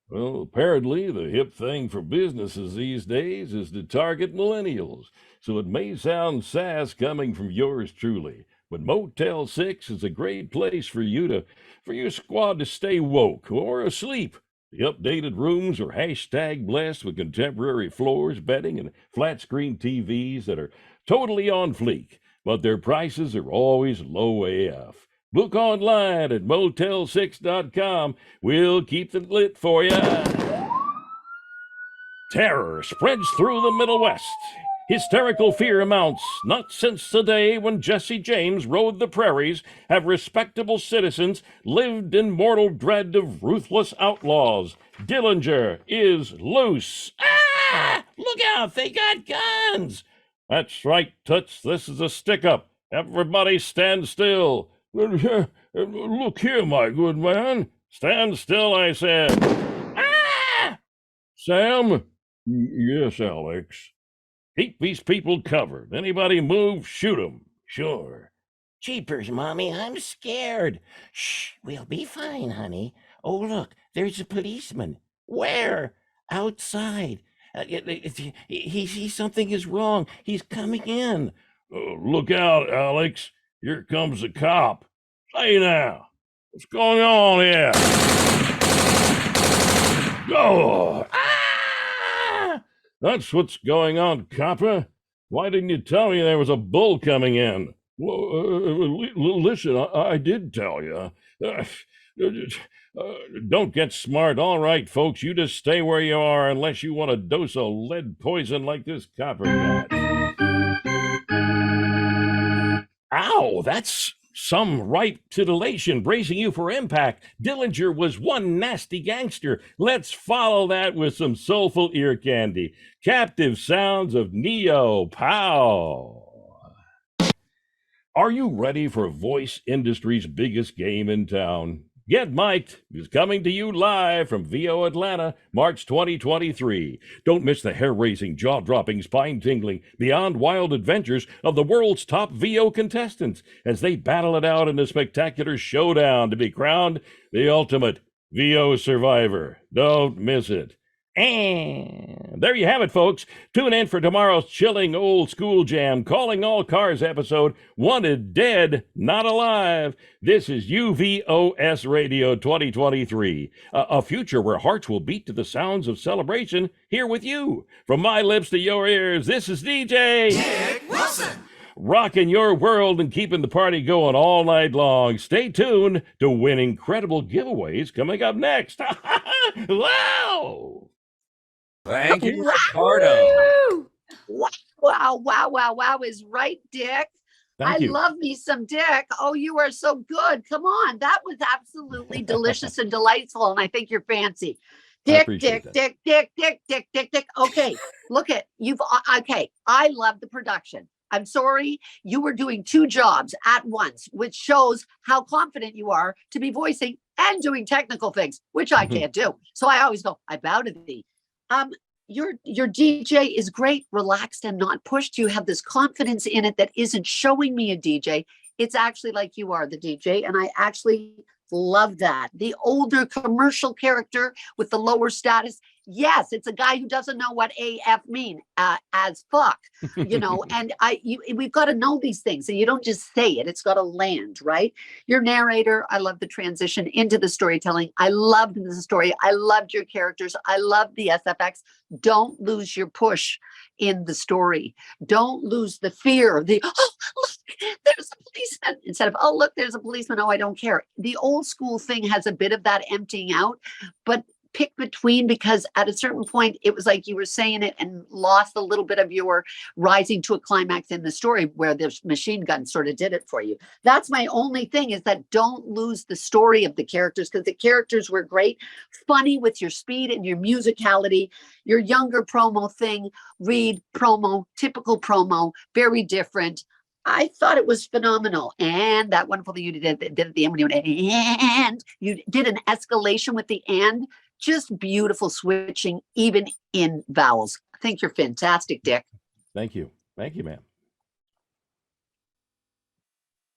Well, apparently, the hip thing for businesses these days is to target millennials. So it may sound sass coming from yours truly, but Motel 6 is a great place for your squad to stay woke or asleep. The updated rooms are hashtag blessed with contemporary floors, bedding, and flat screen TVs that are totally on fleek, but their prices are always low AF. Book online at motel6.com. We'll keep it lit for you. Terror spreads through the Middle West. Hysterical fear mounts. Not since the day when Jesse James rode the prairies have respectable citizens lived in mortal dread of ruthless outlaws. Dillinger is loose. Ah! Look out, they got guns! That's right, Toots, this is a stick-up. Everybody stand still. Look here, my good man. Stand still, I said. Ah! Sam? Yes, Alex. Keep these people covered. Anybody move, shoot 'em. Sure. Jeepers, Mommy, I'm scared. Shh, we'll be fine, honey. Oh, look, there's a policeman. Where? Outside. He sees something is wrong. He's coming in. Look out, Alex. Here comes a cop. Hey now, what's going on here? Oh! That's what's going on, copper. Why didn't you tell me there was a bull coming in? Well, listen, I did tell you. Don't get smart. All right, folks, you just stay where you are unless you want a dose of lead poison like this copper got. Ow, that's some ripe titillation bracing you for impact. Dillinger was one nasty gangster. Let's follow that with some soulful ear candy. Captive sounds of Neo Pow. Are you ready for voice industry's biggest game in town? Get Mic'd is coming to you live from VO Atlanta, March 2023. Don't miss the hair-raising, jaw-dropping, spine-tingling, beyond wild adventures of the world's top VO contestants as they battle it out in a spectacular showdown to be crowned the ultimate VO survivor. Don't miss it. And there you have it, folks. Tune in for tomorrow's chilling old school jam, Calling All Cars episode, Wanted Dead, Not Alive. This is UVOS Radio 2023, a future where hearts will beat to the sounds of celebration here with you. From my lips to your ears, this is DJ Dick Wilson. Rocking your world and keeping the party going all night long. Stay tuned to win incredible giveaways coming up next. Wow! Thank you, Ricardo. Wow is right, Dick. Thank you. Love me some Dick. Oh, you are so good. Come on. That was absolutely delicious and delightful. And I think you're fancy. Dick. Okay. Look at okay. I love the production. I'm sorry. You were doing two jobs at once, which shows how confident you are to be voicing and doing technical things, which I can't do. So I always go, I bow to thee. Your DJ is great, relaxed and not pushed. You have this confidence in it that isn't showing me a DJ. It's actually like you are the DJ. And I actually love that. The older commercial character with the lower status. Yes, it's a guy who doesn't know what AF mean as fuck, you know, and we've got to know these things. And you don't just say it. It's got to land, right? Your narrator, I love the transition into the storytelling. I loved the story. I loved your characters. I loved the SFX. Don't lose your push in the story. Don't lose the fear. Oh, look, there's a policeman. Instead of, oh, look, there's a policeman. Oh, I don't care. The old school thing has a bit of that emptying out, but pick between, because at a certain point it was like you were saying it and lost a little bit of your rising to a climax in the story where the machine gun sort of did it for you. That's my only thing, is that don't lose the story of the characters, because the characters were great, funny with your speed and your musicality. Your younger promo thing, Reed promo, typical promo, very different. I thought it was phenomenal. And that wonderful thing you did at the end when you went, and you did an escalation with the and. Just beautiful switching, even in vowels. I think you're fantastic, Dick. Thank you. Thank you, ma'am.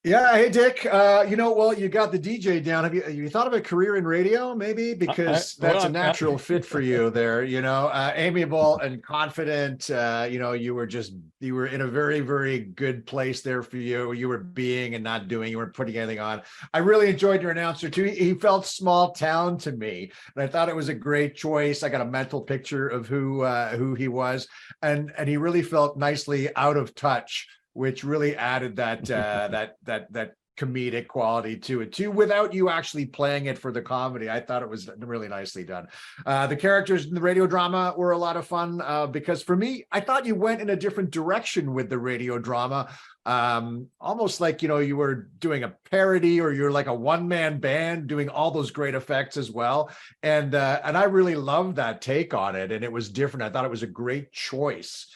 Yeah, hey Dick. Well, you got the DJ down. Have you thought of a career in radio, maybe? Because that's a natural fit for you there. Amiable and confident. You were in a very, very good place there for you. You were being and not doing. You weren't putting anything on. I really enjoyed your announcer too. He felt small town to me, and I thought it was a great choice. I got a mental picture of who he was, and he really felt nicely out of touch, which really added that that comedic quality to it too, without you actually playing it for the comedy. I thought it was really nicely done. The characters in the radio drama were a lot of fun because for me, I thought you went in a different direction with the radio drama. Almost like, you were doing a parody, or you're like a one-man band doing all those great effects as well. And I really loved that take on it. And it was different. I thought it was a great choice.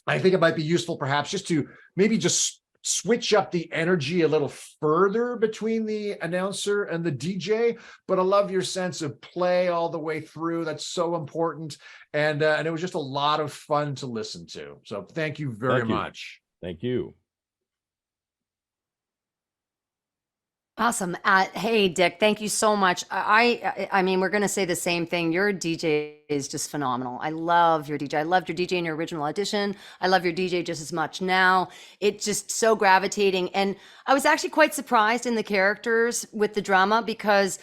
I think it might be useful perhaps just to maybe just switch up the energy a little further between the announcer and the DJ, but I love your sense of play all the way through. That's so important. And it was just a lot of fun to listen to. So thank you very much. Thank you. Awesome. Hey, Dick, thank you so much. I mean, we're going to say the same thing. Your DJ is just phenomenal. I love your DJ. I loved your DJ in your original audition. I love your DJ just as much now. It's just so gravitating. And I was actually quite surprised in the characters with the drama, because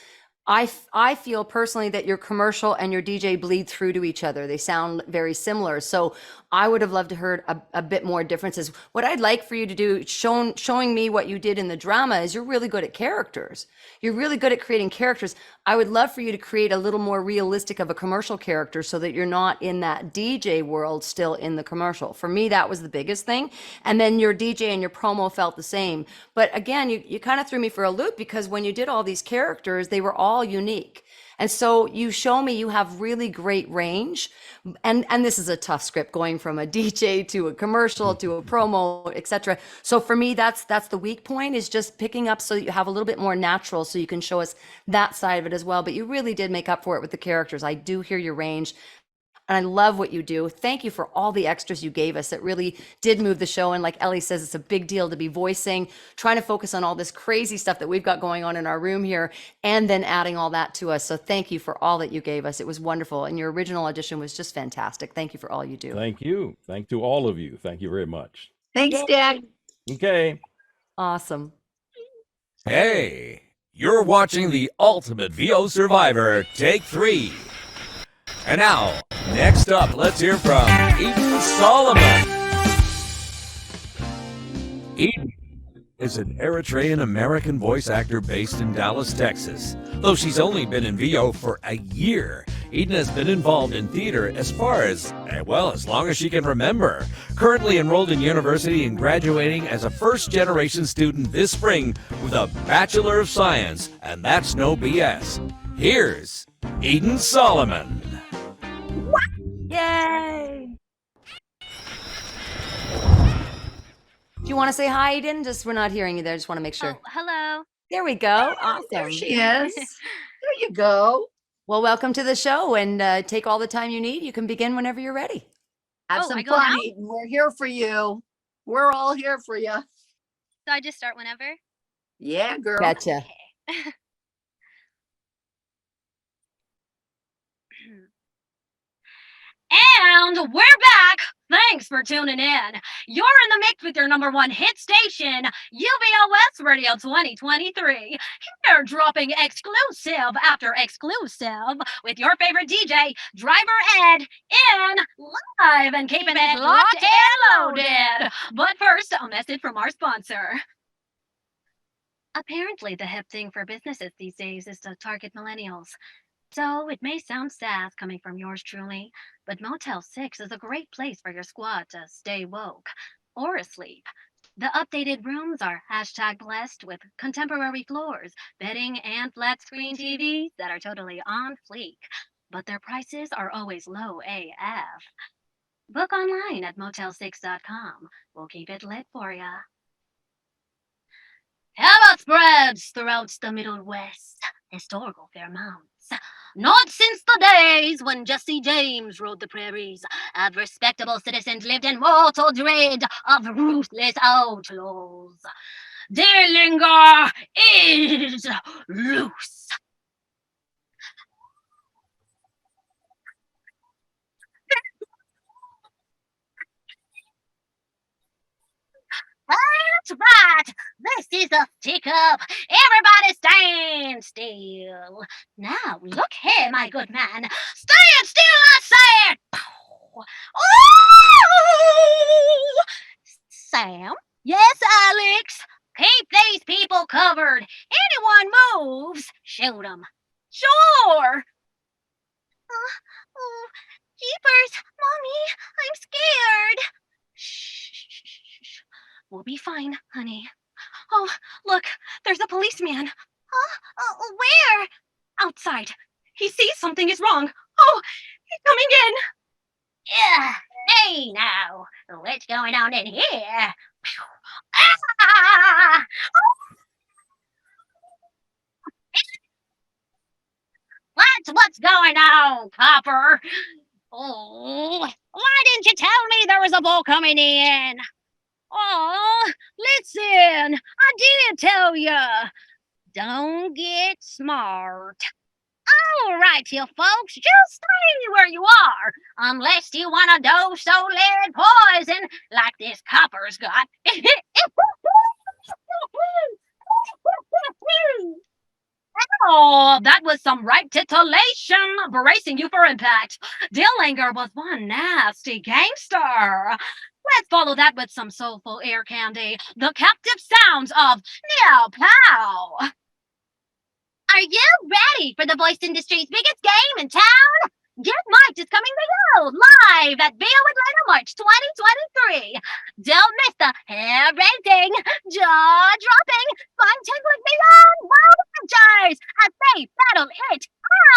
I feel personally that your commercial and your DJ bleed through to each other. They sound very similar. So I would have loved to heard a bit more differences. What I'd like for you to do, showing me what you did in the drama, is you're really good at characters. You're really good at creating characters. I would love for you to create a little more realistic of a commercial character so that you're not in that DJ world still in the commercial. For me, that was the biggest thing. And then your DJ and your promo felt the same. But again, you kind of threw me for a loop, because when you did all these characters, they were all unique. And so you show me you have really great range. And this is a tough script, going from a DJ to a commercial to a promo, etc. So for me, that's the weak point, is just picking up so that you have a little bit more natural, so you can show us that side of it as well. But you really did make up for it with the characters. I do hear your range. And I love what you do. Thank you for all the extras you gave us. It really did move the show. And like Ellie says, it's a big deal to be voicing, trying to focus on all this crazy stuff that we've got going on in our room here, and then adding all that to us. So thank you for all that you gave us. It was wonderful. And your original audition was just fantastic. Thank you for all you do. Thank you. Thank to all of you. Thank you very much. Thanks, Dad. Okay. Awesome. Hey, you're watching the Ultimate VO Survivor, Take 3. And now, next up, let's hear from Eden Solomon. Eden is an Eritrean-American voice actor based in Dallas, Texas. Though she's only been in VO for a year, Eden has been involved in theater as far as, as long as she can remember. Currently enrolled in university and graduating as a first-generation student this spring with a Bachelor of Science, and that's no BS. Here's Eden Solomon. Yay! Do you want to say hi, Eden? We're not hearing you there. Just want to make sure. Oh, hello. There we go. Awesome. There she is. There you go. Well, welcome to the show, and take all the time you need. You can begin whenever you're ready. Have some fun, Eden. We're here for you. We're all here for you. So I just start whenever? Yeah, girl. Gotcha. Okay. And we're back. Thanks for tuning in. You're in the mix with your #1 hit station, UVOS Radio 2023. Here dropping exclusive after exclusive with your favorite DJ, Driver Ed, in live and keeping it locked and loaded. But first, a message from our sponsor. Apparently, the hip thing for businesses these days is to target millennials. So it may sound sass coming from yours truly, but Motel 6 is a great place for your squad to stay woke or asleep. The updated rooms are #blessed with contemporary floors, bedding, and flat screen TVs that are totally on fleek. But their prices are always low AF. Book online at motel6.com. We'll keep it lit for ya. How about spreads throughout the Middle West? Historical Fairmounts. Not since the days when Jesse James rode the prairies, and respectable citizens lived in mortal dread of ruthless outlaws. Dillinger is loose. That's right. This is a stick-up. Everybody stand still. Now, look here, my good man. Stand still, I said! Oh! Sam? Yes, Alex? Keep these people covered. Anyone moves, shoot 'em. Sure. Oh, jeepers, Mommy, I'm scared. Shh. We'll be fine, honey. Oh, look, there's a policeman. Huh? Where? Outside. He sees something is wrong. Oh, he's coming in. Yeah. Hey now, what's going on in here? Ah! What's going on, copper? Oh, why didn't you tell me there was a bull coming in? Oh, listen, I did tell ya. Don't get smart. All right, you folks, just stay where you are, unless you want a dose of lead poison like this copper's got. Oh, that was some right titillation, bracing you for impact. Dillinger was one nasty gangster. Let's follow that with some soulful ear candy. The captive sounds of Meow Pow. Are you ready for the voice industry's biggest game in town? Get Mic'd is coming to you live at VO Atlanta March 2023. Don't miss the hair-raising, jaw-dropping, fun-tickling beyond world adventures as they battle it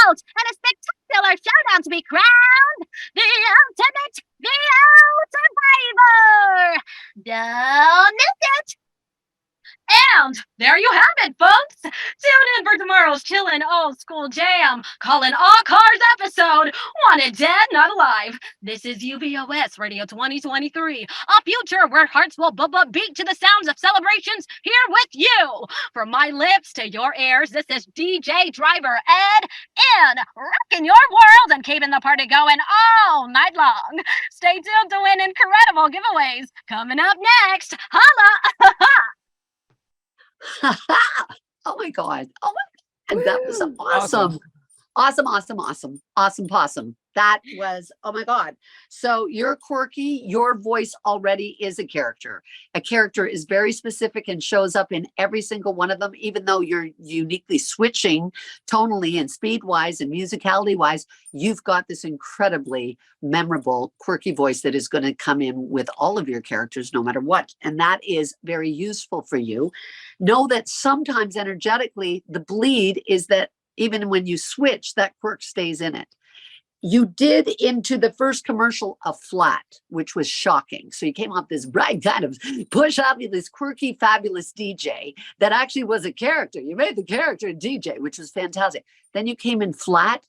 out and a spectacular showdown to be crowned the ultimate VO survivor. Don't miss it. And there you have it, folks. Tune in for tomorrow's chillin' old school jam, calling all cars episode Wanted Dead, Not Alive. This is UVOS Radio 2023, a future where hearts will beat to the sounds of celebrations here with you. From my lips to your ears, this is DJ Driver Ed in rocking your world and keeping the party going all night long. Stay tuned to win incredible giveaways. Coming up next, holla! Oh my God. Oh my God. That was awesome. Awesome possum. That was, oh my God. So you're quirky. Your voice already is a character. A character is very specific and shows up in every single one of them, even though you're uniquely switching tonally and speed wise and musicality wise. You've got this incredibly memorable, quirky voice that is going to come in with all of your characters, no matter what. And that is very useful for you. Know that sometimes energetically, the bleed is that even when you switch, that quirk stays in it. You did into the first commercial a flat, which was shocking. So you came off this bright kind of push up this quirky, fabulous DJ that actually was a character. You made the character a DJ, which was fantastic. Then you came in flat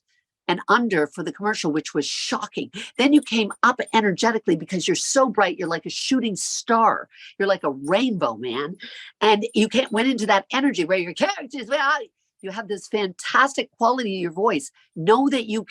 and under for the commercial, which was shocking. Then you came up energetically because you're so bright. You're like a shooting star. You're like a rainbow, man. And you went into that energy where your characters, you have this fantastic quality of your voice. Know that you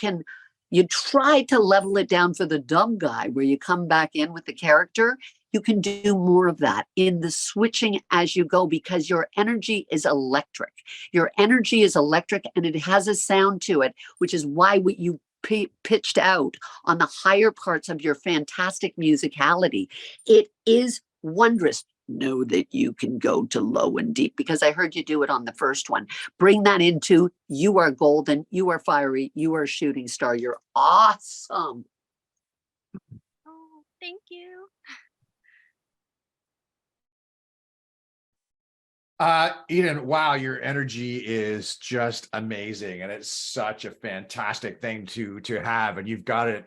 try to level it down for the dumb guy where you come back in with the character. You can do more of that in the switching as you go because your energy is electric. Your energy is electric and it has a sound to it, which is why you pitched out on the higher parts of your fantastic musicality. It is wondrous. Know that you can go to low and deep because I heard you do it on the first one. Bring that into you are golden, you are fiery, you are a shooting star. You're awesome. Oh, thank you. Eden, wow, your energy is just amazing, and it's such a fantastic thing to have, and you've got it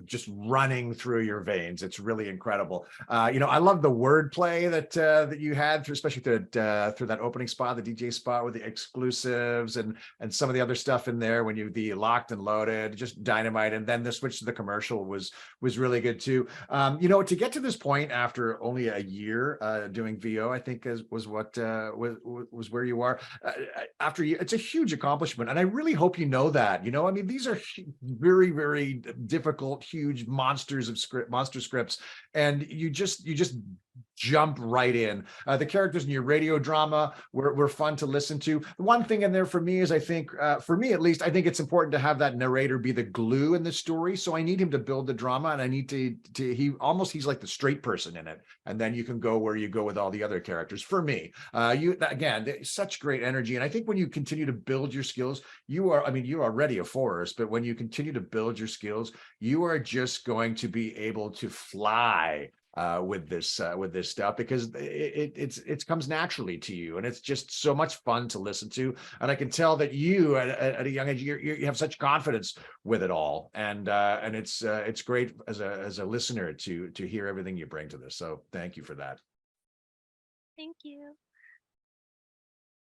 just running through your veins. It's really incredible. I love the wordplay that you had, especially through that opening spot, the DJ spot with the exclusives and some of the other stuff in there when the locked and loaded, just dynamite, and then the switch to the commercial was really good too. To get to this point after only a year doing VO, I think was was where you are after you. It's a huge accomplishment, and I really hope you know that. I mean, these are very, very difficult, huge monster scripts, and you just jump right in. The characters in your radio drama were fun to listen to. The one thing in there for me is, I think, for me at least, I think it's important to have that narrator be the glue in the story. So I need him to build the drama, and I need he's like the straight person in it. And then you can go where you go with all the other characters. For me, such great energy. And I think when you continue to build your skills, you're already a force, but when you continue to build your skills, you are just going to be able to fly with this stuff, because it comes naturally to you, and it's just so much fun to listen to. And I can tell that you at a young age, you have such confidence with it all, and it's great as a listener to hear everything you bring to this. So thank you for that. Thank you.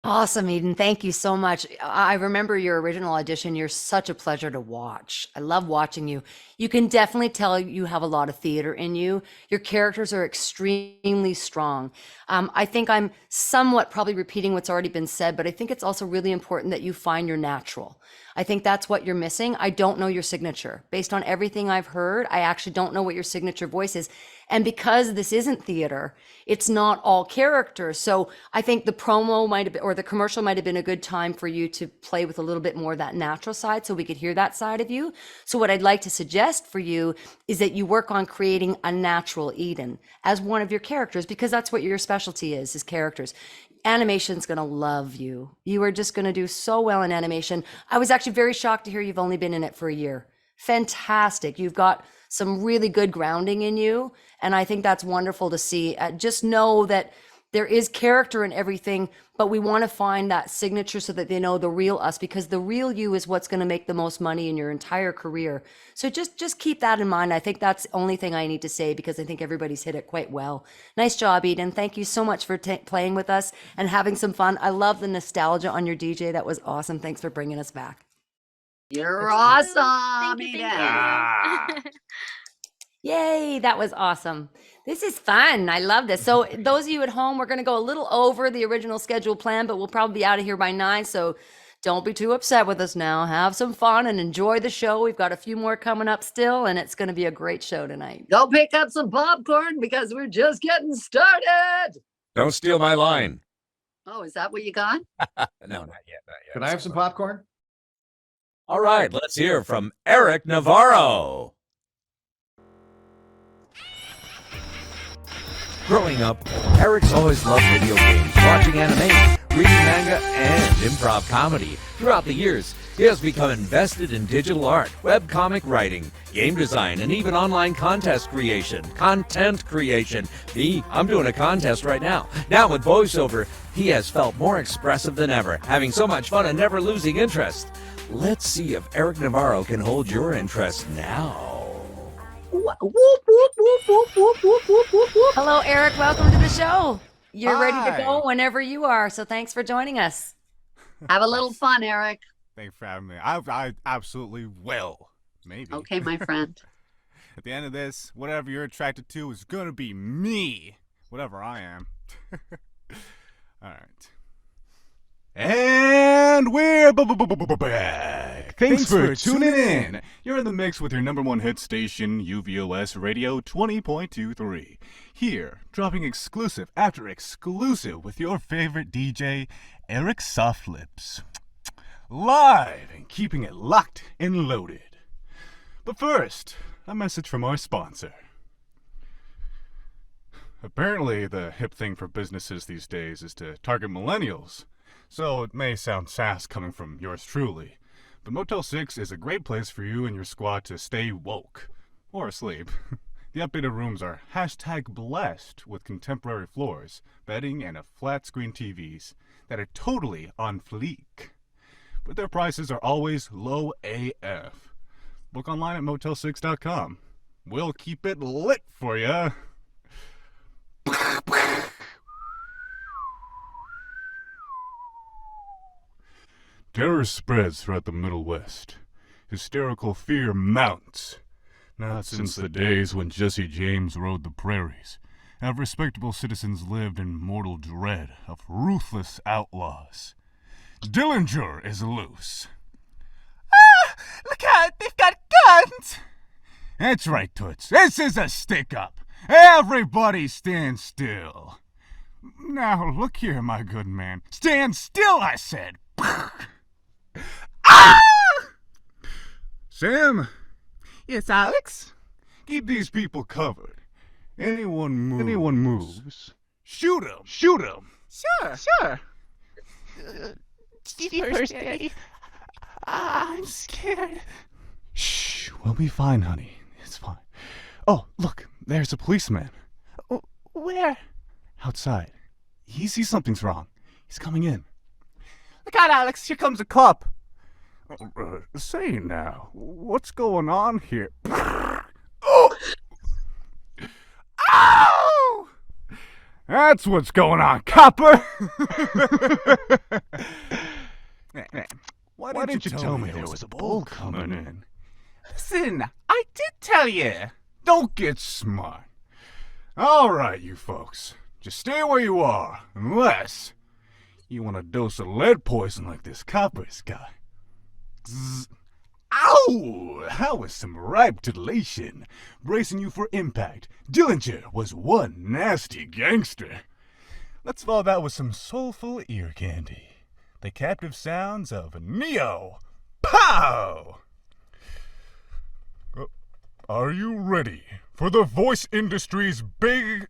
Awesome, Eden. Thank you so much. I remember your original audition. You're such a pleasure to watch. I love watching you. You can definitely tell you have a lot of theater in you. Your characters are extremely strong. I think I'm somewhat probably repeating what's already been said, but I think it's also really important that you find your natural. I think that's what you're missing. I don't know your signature. Based on everything I've heard, I actually don't know what your signature voice is. And because this isn't theater, it's not all characters. So I think the promo might have been, or the commercial might have been a good time for you to play with a little bit more of that natural side, so we could hear that side of you. So what I'd like to suggest for you is that you work on creating a natural Eden as one of your characters, because that's what your specialty is characters. Animation's going to love you. You are just going to do so well in animation. I was actually very shocked to hear you've only been in it for a year. Fantastic. You've got some really good grounding in you, and I think that's wonderful to see. Just know that there is character in everything, but we want to find that signature so that they know the real us, because the real you is what's going to make the most money in your entire career. So just keep that in mind. I think that's the only thing I need to say, because I think everybody's hit it quite well. Nice job, Eden. Thank you so much for playing with us and having some fun. I love the nostalgia on your DJ. That was awesome. Thanks for bringing us back. You're awesome, Eden. Yay, that was awesome. This is fun. I love this. So those of you at home, we're going to go a little over the original schedule plan, but we'll probably be out of here by 9. So don't be too upset with us now. Have some fun and enjoy the show. We've got a few more coming up still, and it's going to be a great show tonight. Go pick up some popcorn, because we're just getting started. Don't steal my line. Oh, is that what you got? No, not yet. Can I have some popcorn? All right, let's hear from Eric Navarro. Growing up, Eric's always loved video games, watching anime, reading manga, and improv comedy. Throughout the years, he has become invested in digital art, webcomic writing, game design, and even online content creation. I'm doing a contest right now. Now with voiceover, he has felt more expressive than ever, having so much fun and never losing interest. Let's see if Eric Navarro can hold your interest now. Hello, Eric. Welcome to the show. You're ready to go whenever you are. So thanks for joining us. Have a little fun, Eric. Thanks for having me. I absolutely will. Maybe. Okay, my friend. At the end of this, whatever you're attracted to is going to be me. Whatever I am. All right. And we're back. Thanks for tuning in. You're in the mix with your number one hit station, UVOS Radio 20.23. Here, dropping exclusive after exclusive with your favorite DJ, Eric Softlips. Live and keeping it locked and loaded. But first, a message from our sponsor. Apparently, the hip thing for businesses these days is to target millennials. So it may sound sass coming from yours truly, but Motel 6 is a great place for you and your squad to stay woke. Or asleep. The updated rooms are #blessed with contemporary floors, bedding, and flat-screen TVs that are totally on fleek. But their prices are always low AF. Book online at motel6.com. We'll keep it lit for ya. Terror spreads throughout the Middle West. Hysterical fear mounts. Not since the days when Jesse James rode the prairies have respectable citizens lived in mortal dread of ruthless outlaws. Dillinger is loose. Ah! Look out! They've got guns! That's right, Toots. This is a stick-up. Everybody stand still. Now, look here, my good man. Stand still, I said. Ah! Sam? Yes, Alex? Keep these people covered. Anyone moves. Shoot 'em! Shoot 'em! Sure. Steve first, Daddy. I'm scared. Shh, we'll be fine, honey. It's fine. Oh, look, there's a policeman. Where? Outside. He sees something's wrong. He's coming in. Look out, Alex. Here comes a cop. Say now, what's going on here? Oh! Ow! That's what's going on, copper! Why didn't you tell me there was a bull coming in? Listen, I did tell you. Don't get smart. All right, you folks. Just stay where you are, unless you want a dose of lead poison like this copper's got. Zzz. Ow! That was some ripe titillation. Bracing you for impact. Dillinger was one nasty gangster. Let's follow that with some soulful ear candy. The captive sounds of Neo. Pow! Are you ready for the voice industry's big...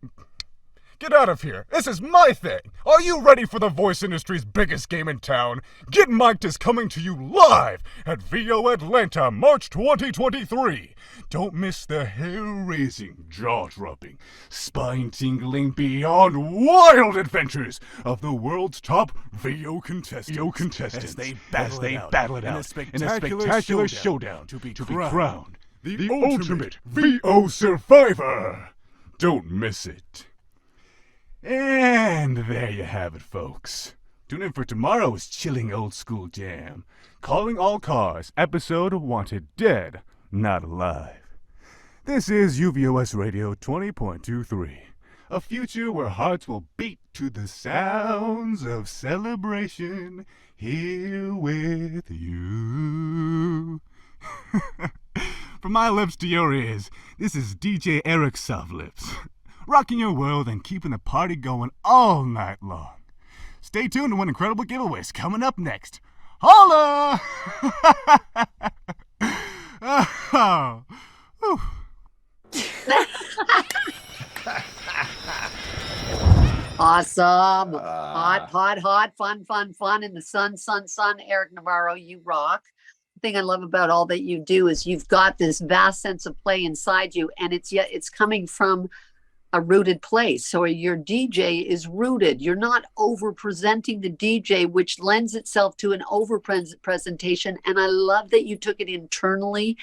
Get out of here. This is my thing. Are you ready for the voice industry's biggest game in town? Get Mic'd is coming to you live at VO Atlanta, March 2023. Don't miss the hair-raising, jaw-dropping, spine-tingling, beyond wild adventures of the world's top VO contestants. As they battle it out in a spectacular showdown to be crowned the ultimate VO survivor. Don't miss it. And there you have it, folks. Tune in for tomorrow's chilling old school jam. Calling All Cars, episode Wanted Dead, Not Alive. This is UVOS Radio 20.23. A future where hearts will beat to the sounds of celebration here with you. From my lips to your ears, this is DJ Eric Softlips. Rocking your world and keeping the party going all night long. Stay tuned to win incredible giveaways coming up next. Holla! Awesome. Hot, fun in the sun. Eric Navarro, you rock. The thing I love about all that you do is you've got this vast sense of play inside you, and it's coming from a rooted place. So your DJ is rooted. You're not over presenting the DJ, which lends itself to an over presentation. And I love that you took it internally.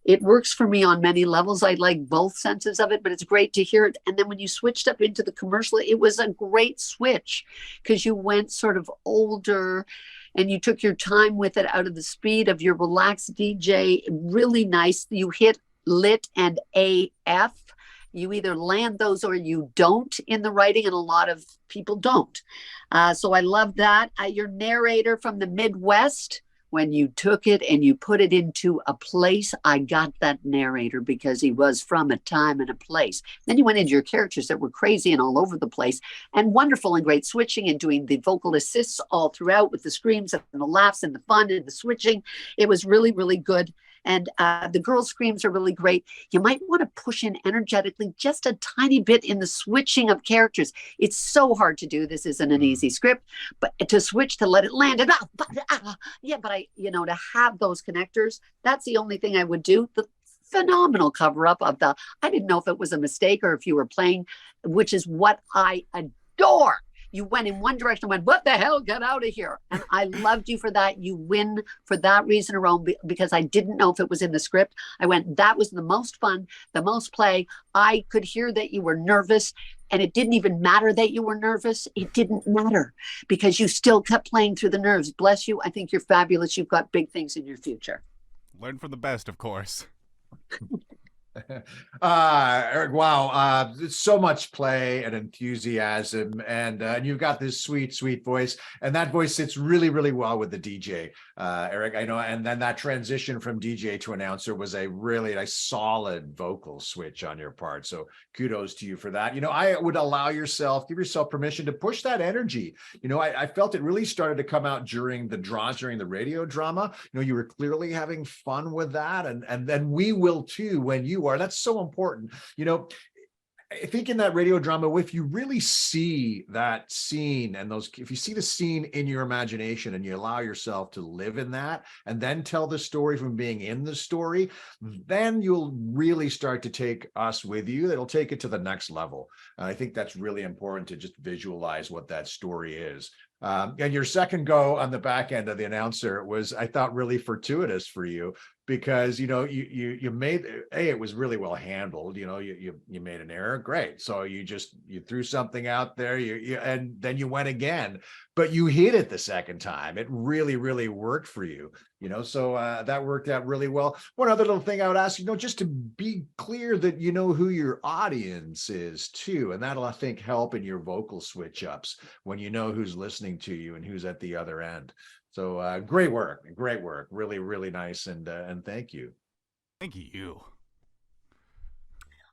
It works for me on many levels. I like both senses of it, but it's great to hear it. And then when you switched up into the commercial, it was a great switch because you went sort of older and you took your time with it out of the speed of your relaxed DJ. Really nice. You hit lit and AF. You either land those or you don't in the writing, and a lot of people don't. So I love that. Your narrator from the Midwest, when you took it and you put it into a place, I got that narrator because he was from a time and a place. Then you went into your characters that were crazy and all over the place and wonderful and great switching and doing the vocal assists all throughout with the screams and the laughs and the fun and the switching. It was really, really good. And the girl screams are really great. You might want to push in energetically just a tiny bit in the switching of characters. It's so hard to do. This isn't an easy script, but to switch, to let it land. And to have those connectors, that's the only thing I would do. The phenomenal cover up of the, I didn't know if it was a mistake or if you were playing, which is what I adore. You went in one direction and went, what the hell, get out of here. And I loved you for that. You win for that reason alone, because I didn't know if it was in the script. I went, that was the most fun, the most play. I could hear that you were nervous, and it didn't even matter that you were nervous. It didn't matter because you still kept playing through the nerves. Bless you. I think you're fabulous. You've got big things in your future. Learn from the best, of course. Eric, wow, so much play and enthusiasm, and you've got this sweet voice, and that voice sits really well with the DJ, Eric. I know, and then that transition from DJ to announcer was a really nice, solid vocal switch on your part. So kudos to you for that. You know, I would give yourself permission to push that energy. You know, I felt it really started to come out during the radio drama. You know, you were clearly having fun with that, and then we will too when you are. That's so important. You know, I think in that radio drama, if you really see that scene and if you see the scene in your imagination and you allow yourself to live in that and then tell the story from being in the story, then you'll really start to take us with you. It'll take it to the next level. And I think that's really important to just visualize what that story is. And your second go on the back end of the announcer was, I thought, really fortuitous for you, because, you know, you made, it was really well handled. You know, you made an error. Great. So you threw something out there, and then you went again, but you hit it the second time. It really worked for you, you know, so that worked out really well. One other little thing I would ask, you know, just to be clear that you know who your audience is too. And that'll, I think, help in your vocal switch ups when you know who's listening to you and who's at the other end. So great work, really nice, and thank you. Thank you.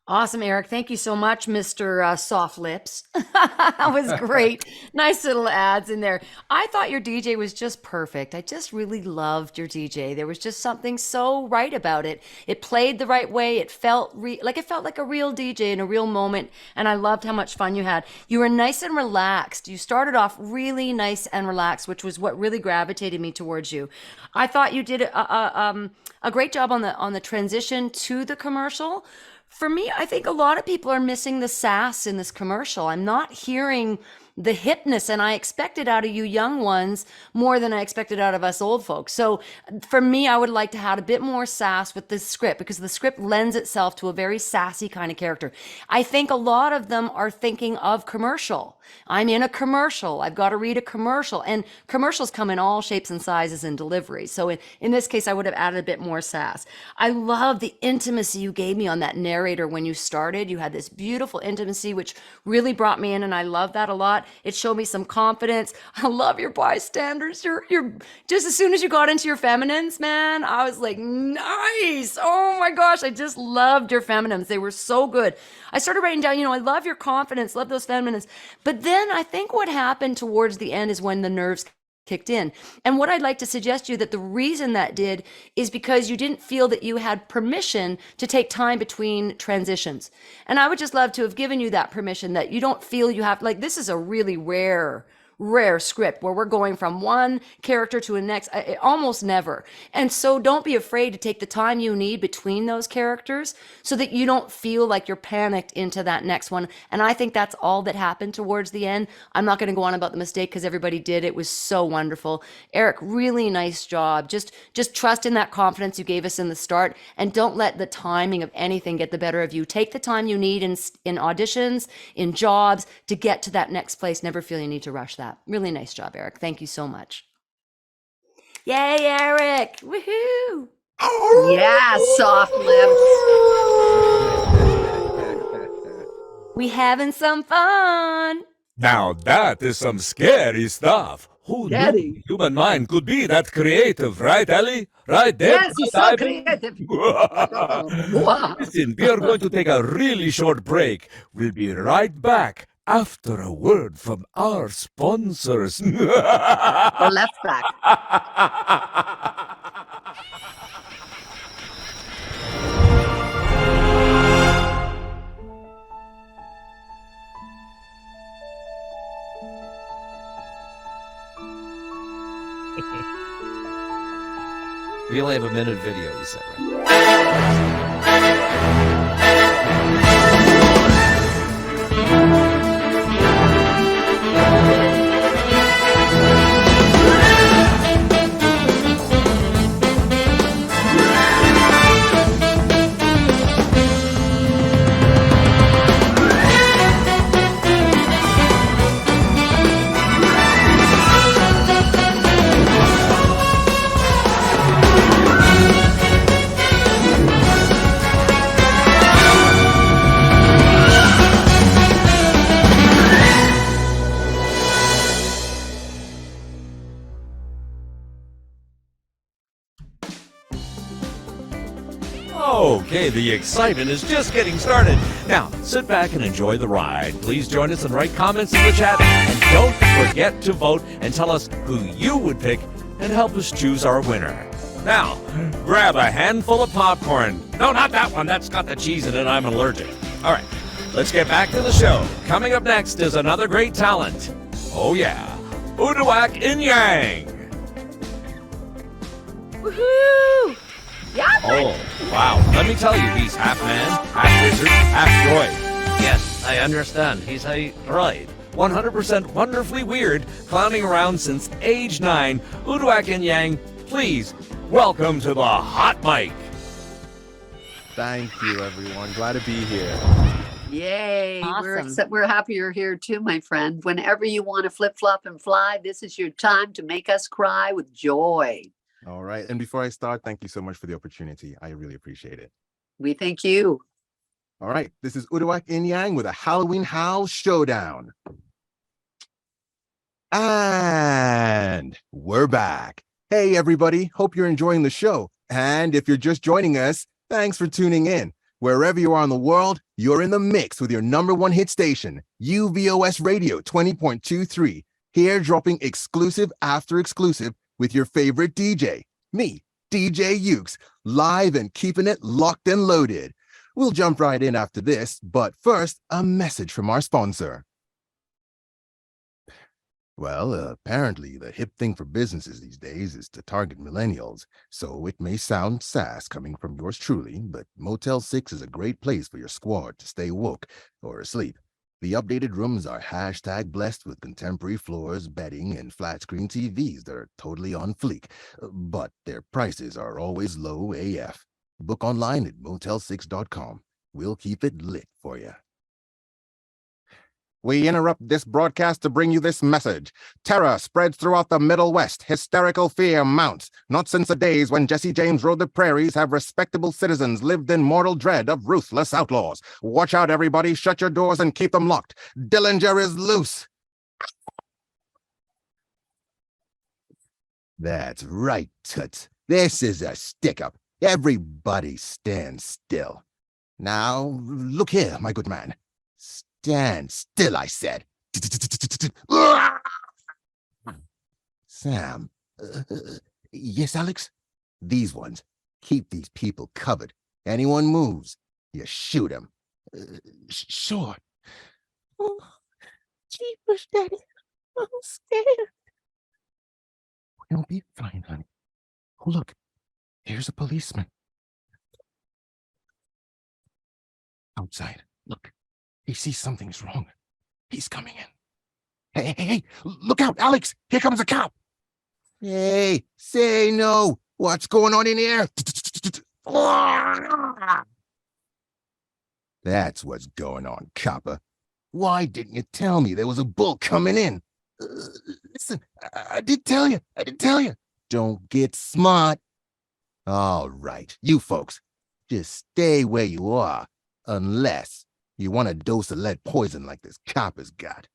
Awesome, Eric. Thank you so much, Mr. Soft Lips. That was great. Nice little ads in there. I thought your DJ was just perfect. I just really loved your DJ. There was just something so right about it. It played the right way. It felt like a real DJ in a real moment, and I loved how much fun you had. You were nice and relaxed. You started off really nice and relaxed, which was what really gravitated me towards you. I thought you did a great job on the transition to the commercial. For me, I think a lot of people are missing the sass in this commercial. I'm not hearing the hipness, and I expected out of you young ones more than I expected out of us old folks. So for me, I would like to have a bit more sass with this script, because the script lends itself to a very sassy kind of character. I think a lot of them are thinking of commercial. I'm in a commercial. I've got to read a commercial, and commercials come in all shapes and sizes and deliveries. So in this case, I would have added a bit more sass. I love the intimacy you gave me on that narrator when you started. You had this beautiful intimacy, which really brought me in, and I love that a lot. It showed me some confidence. I love your bystanders. You're just, as soon as you got into your feminines, man, I was like, nice. Oh my gosh, I just loved your feminines. They were so good. I started writing down, I love your confidence, love those feminines. But then I think what happened towards the end is when the nerves kicked in. And what I'd like to suggest to you that the reason that did is because you didn't feel that you had permission to take time between transitions. And I would just love to have given you that permission, that you don't feel you have, like, this is a really rare script where we're going from one character to a next, almost never. And so don't be afraid to take the time you need between those characters so that you don't feel like you're panicked into that next one. And I think that's all that happened towards the end. I'm not going to go on about the mistake because everybody did. It was so wonderful. Eric, really nice job. Just trust in that confidence you gave us in the start, and don't let the timing of anything get the better of you. Take the time you need in auditions, in jobs, to get to that next place. Never feel you need to rush that. Really nice job, Eric. Thank you so much. Yay, Eric. Woohoo. Yeah, soft lips. We having some fun. Now that is some scary stuff. Who knew the human mind could be that creative, right, Ellie? Right there? Yes, he's so creative. Listen, we are going to take a really short break. We'll be right back after a word from our sponsors. Or left back. We only have a minute video, you said, right? Okay, the excitement is just getting started. Now, sit back and enjoy the ride. Please join us and write comments in the chat. And don't forget to vote and tell us who you would pick and help us choose our winner. Now, grab a handful of popcorn. No, not that one. That's got the cheese in it. I'm allergic. All right, let's get back to the show. Coming up next is another great talent. Oh, yeah. Uduak In Yang. Woohoo! Yeah. Oh, wow. Let me tell you, he's half man, half wizard, half droid. Yes, I understand. He's a droid. 100% wonderfully weird, clowning around since age 9. Uduak In Yang, please, welcome to the Hot Mic. Thank you, everyone. Glad to be here. Yay. Awesome. We're happy you're here too, my friend. Whenever you want to flip, flop, and fly, this is your time to make us cry with joy. All right. And before I start, thank you so much for the opportunity. I really appreciate it. We thank you. All right. This is Uduak In Yang with a Halloween Howl Showdown. And we're back. Hey, everybody. Hope you're enjoying the show. And if you're just joining us, thanks for tuning in. Wherever you are in the world, you're in the mix with your #1 hit station, UVOS Radio 20.23. Here dropping exclusive after exclusive with your favorite DJ, me, DJ Ukes, live and keeping it locked and loaded. We'll jump right in after this, but first, a message from our sponsor. Well, apparently the hip thing for businesses these days is to target millennials, so it may sound sass coming from yours truly, but Motel 6 is a great place for your squad to stay woke or asleep. The updated rooms are #blessed with contemporary floors, bedding, and flat-screen TVs that are totally on fleek, but their prices are always low AF. Book online at motel6.com. We'll keep it lit for you. We interrupt this broadcast to bring you this message. Terror spreads throughout the Middle West. Hysterical fear mounts. Not since the days when Jesse James rode the prairies have respectable citizens lived in mortal dread of ruthless outlaws. Watch out, everybody. Shut your doors and keep them locked. Dillinger is loose. That's right, Toots. This is a stick-up. Everybody stand still. Now, look here, my good man. Stand still, I said. Sam. Yes, Alex? These ones. Keep these people covered. Anyone moves, you shoot them. Sure. Oh, jeepers, Daddy. I'm scared. We'll be fine, honey. Oh, look. Here's a policeman. Outside. Look. He sees something's wrong. He's coming in. Hey, look out, Alex! Here comes a cop! Hey, say no! What's going on in here? That's what's going on, copper. Why didn't you tell me there was a bull coming in? Listen, I did tell you. Don't get smart. All right, you folks, just stay where you are, unless you want a dose of lead poison like this copper's got.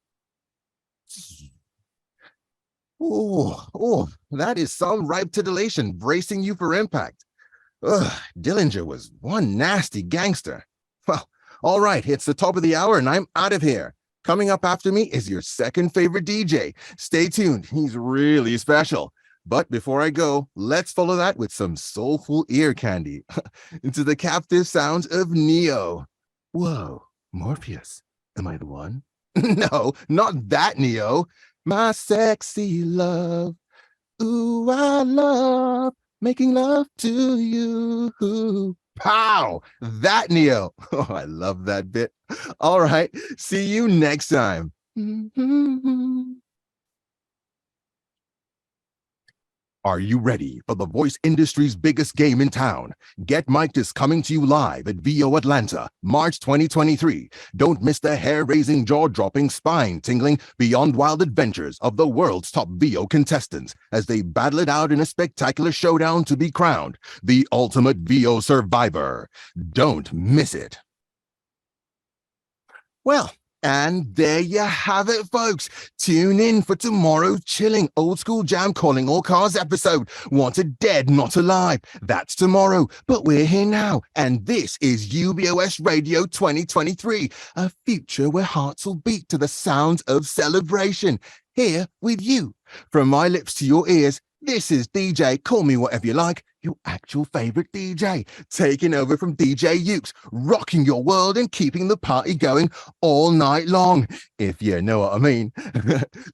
Oh, that is some ripe titillation bracing you for impact. Dillinger was one nasty gangster. Well, all right, it's the top of the hour and I'm out of here. Coming up after me is your second favorite DJ. Stay tuned, he's really special. But before I go, let's follow that with some soulful ear candy into the captive sounds of Neo. Whoa. Morpheus, am I the one? No, not that Neo. My sexy love. Ooh, I love making love to you. Pow! That Neo. Oh, I love that bit. All right, see you next time. Are you ready for the voice industry's biggest game in town? Get Mic'd is coming to you live at VO Atlanta, March 2023. Don't miss the hair-raising, jaw-dropping, spine-tingling, beyond wild adventures of the world's top VO contestants as they battle it out in a spectacular showdown to be crowned the ultimate VO survivor. Don't miss it. Well, And there you have it, folks. Tune in for tomorrow's chilling old school jam calling all cars episode. Wanted dead, not alive. That's tomorrow, but we're here now. And this is UVOS Radio 2023, a future where hearts will beat to the sounds of celebration. Here with you. From my lips to your ears, this is DJ, call me whatever you like, your actual favorite DJ, taking over from DJ Ukes, rocking your world and keeping the party going all night long, if you know what I mean.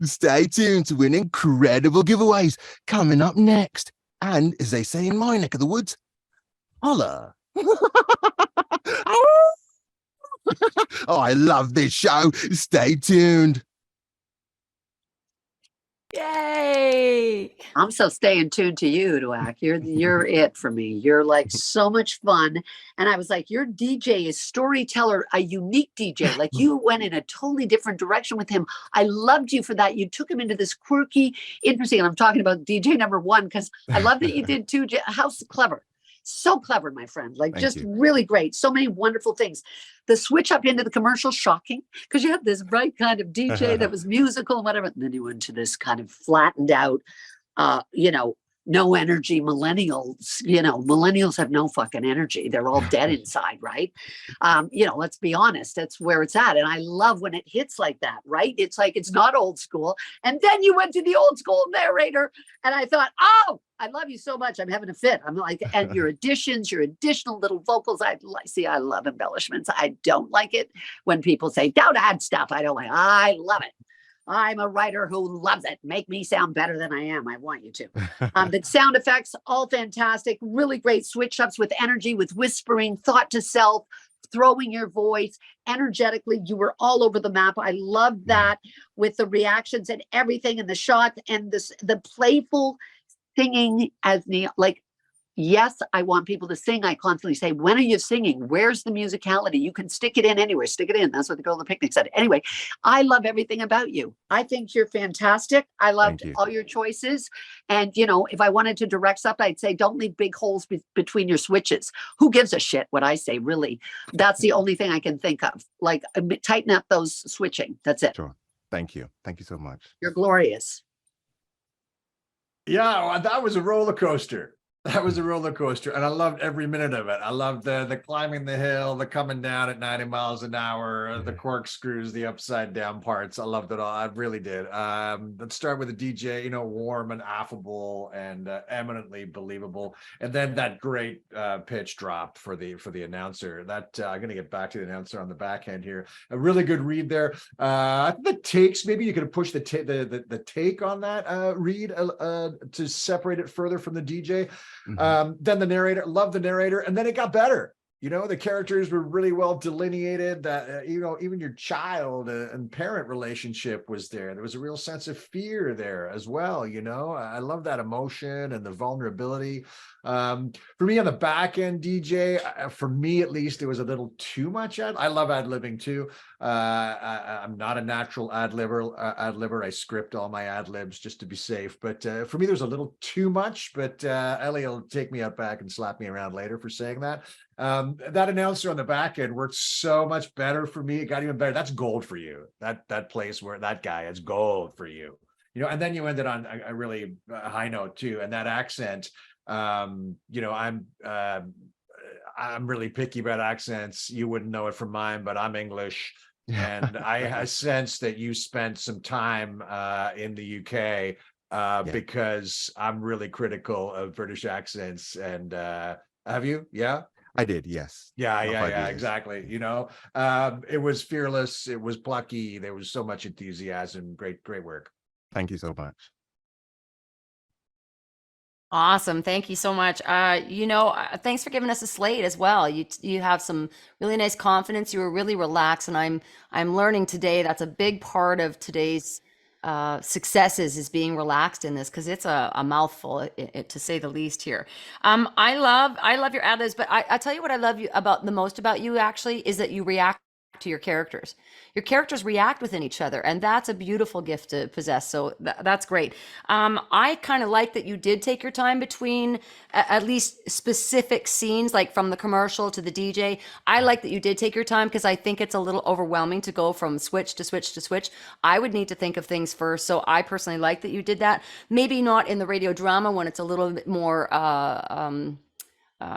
Stay tuned to win incredible giveaways coming up next. And as they say in my neck of the woods, holla. Oh, I love this show. Stay tuned. Yay! I'm so staying tuned to you, Dwack. You're it for me. You're like so much fun. And I was like, your DJ is storyteller, a unique DJ. Like you went in a totally different direction with him. I loved you for that. You took him into this quirky, interesting, and I'm talking about DJ number one, because I love that you did too. How clever. So clever, my friend. Like, just really great. So many wonderful things. The switch up into the commercial, shocking, because you had this bright kind of DJ that was musical and whatever. And then you went to this kind of flattened out, no energy millennials. Millennials have no fucking energy. They're all dead inside, right? Let's be honest. That's where it's at. And I love when it hits like that, right? It's like, it's not old school. And then you went to the old school narrator. And I thought, oh, I love you so much. I'm having a fit. I'm like, and your additions, your additional little vocals. I love embellishments. I don't like it when people say, don't add stuff. I don't like, I love it. I'm a writer who loves it. Make me sound better than I am. I want you to. The sound effects, all fantastic. Really great switch ups with energy, with whispering, thought to self, throwing your voice energetically. You were all over the map. I loved that with the reactions and everything and the shots and the playful singing as Neil. Like, yes, I want people to sing. I constantly say, when are you singing? Where's the musicality? You can stick it in anywhere. Stick it in. That's what the girl at the picnic said. Anyway, I love everything about you. I think you're fantastic. I loved all your choices. And, if I wanted to direct stuff, I'd say, don't leave big holes between your switches. Who gives a shit what I say, really? That's the only thing I can think of. Like, tighten up those switching. That's it. Sure. Thank you. Thank you so much. You're glorious. Yeah, that was a roller coaster. That was a roller coaster, and I loved every minute of it. I loved the climbing the hill, the coming down at 90 miles an hour, the corkscrews, the upside down parts. I loved it all. I really did. Let's start with the DJ, warm and affable and eminently believable, and then that great pitch drop for the announcer. That I'm going to get back to the announcer on the back end here. A really good read there. The takes, maybe you could have pushed the take on that read to separate it further from the DJ. Then the narrator, love the narrator, and then it got better. The characters were really well delineated. That even your child and parent relationship was there. There was a real sense of fear there as well. I love that emotion and the vulnerability. For me on the back end, DJ, for me at least, it was a little too much. I love ad-libbing too. I'm not a natural ad-libber. I script all my ad-libs just to be safe. But for me, there's a little too much. But Ellie will take me out back and slap me around later for saying that. That announcer on the back end worked so much better for me. It got even better. That's gold for you. That place where that guy is gold for you. And then you ended on a really high note too. And that accent, I'm really picky about accents. You wouldn't know it from mine, but I'm English. And I sense that you spent some time in the UK because I'm really critical of British accents. And have you? Yeah. I did, yes. Yeah, exactly. It was fearless. It was plucky. There was so much enthusiasm. Great work. Thank you so much. Awesome. Thank you so much. Thanks for giving us a slate as well. You have some really nice confidence. You were really relaxed, and I'm learning today that's a big part of today's successes is being relaxed in this, because it's a mouthful to say the least here. I love your ad libs, but I tell you what I love you about the most about you actually is that you react to your characters. Your characters react within each other, and that's a beautiful gift to possess. So that's great. I kind of like that you did take your time between at least specific scenes, like from the commercial to the DJ. I like that you did take your time because I think it's a little overwhelming to go from switch to switch to switch. I would need to think of things first. So I personally like that you did that. Maybe not in the radio drama when it's a little bit more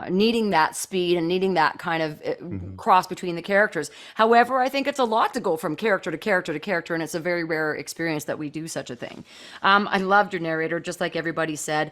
needing that speed and needing that kind of cross between the characters. However, I think it's a lot to go from character to character to character, and it's a very rare experience that we do such a thing. I loved your narrator, just like everybody said.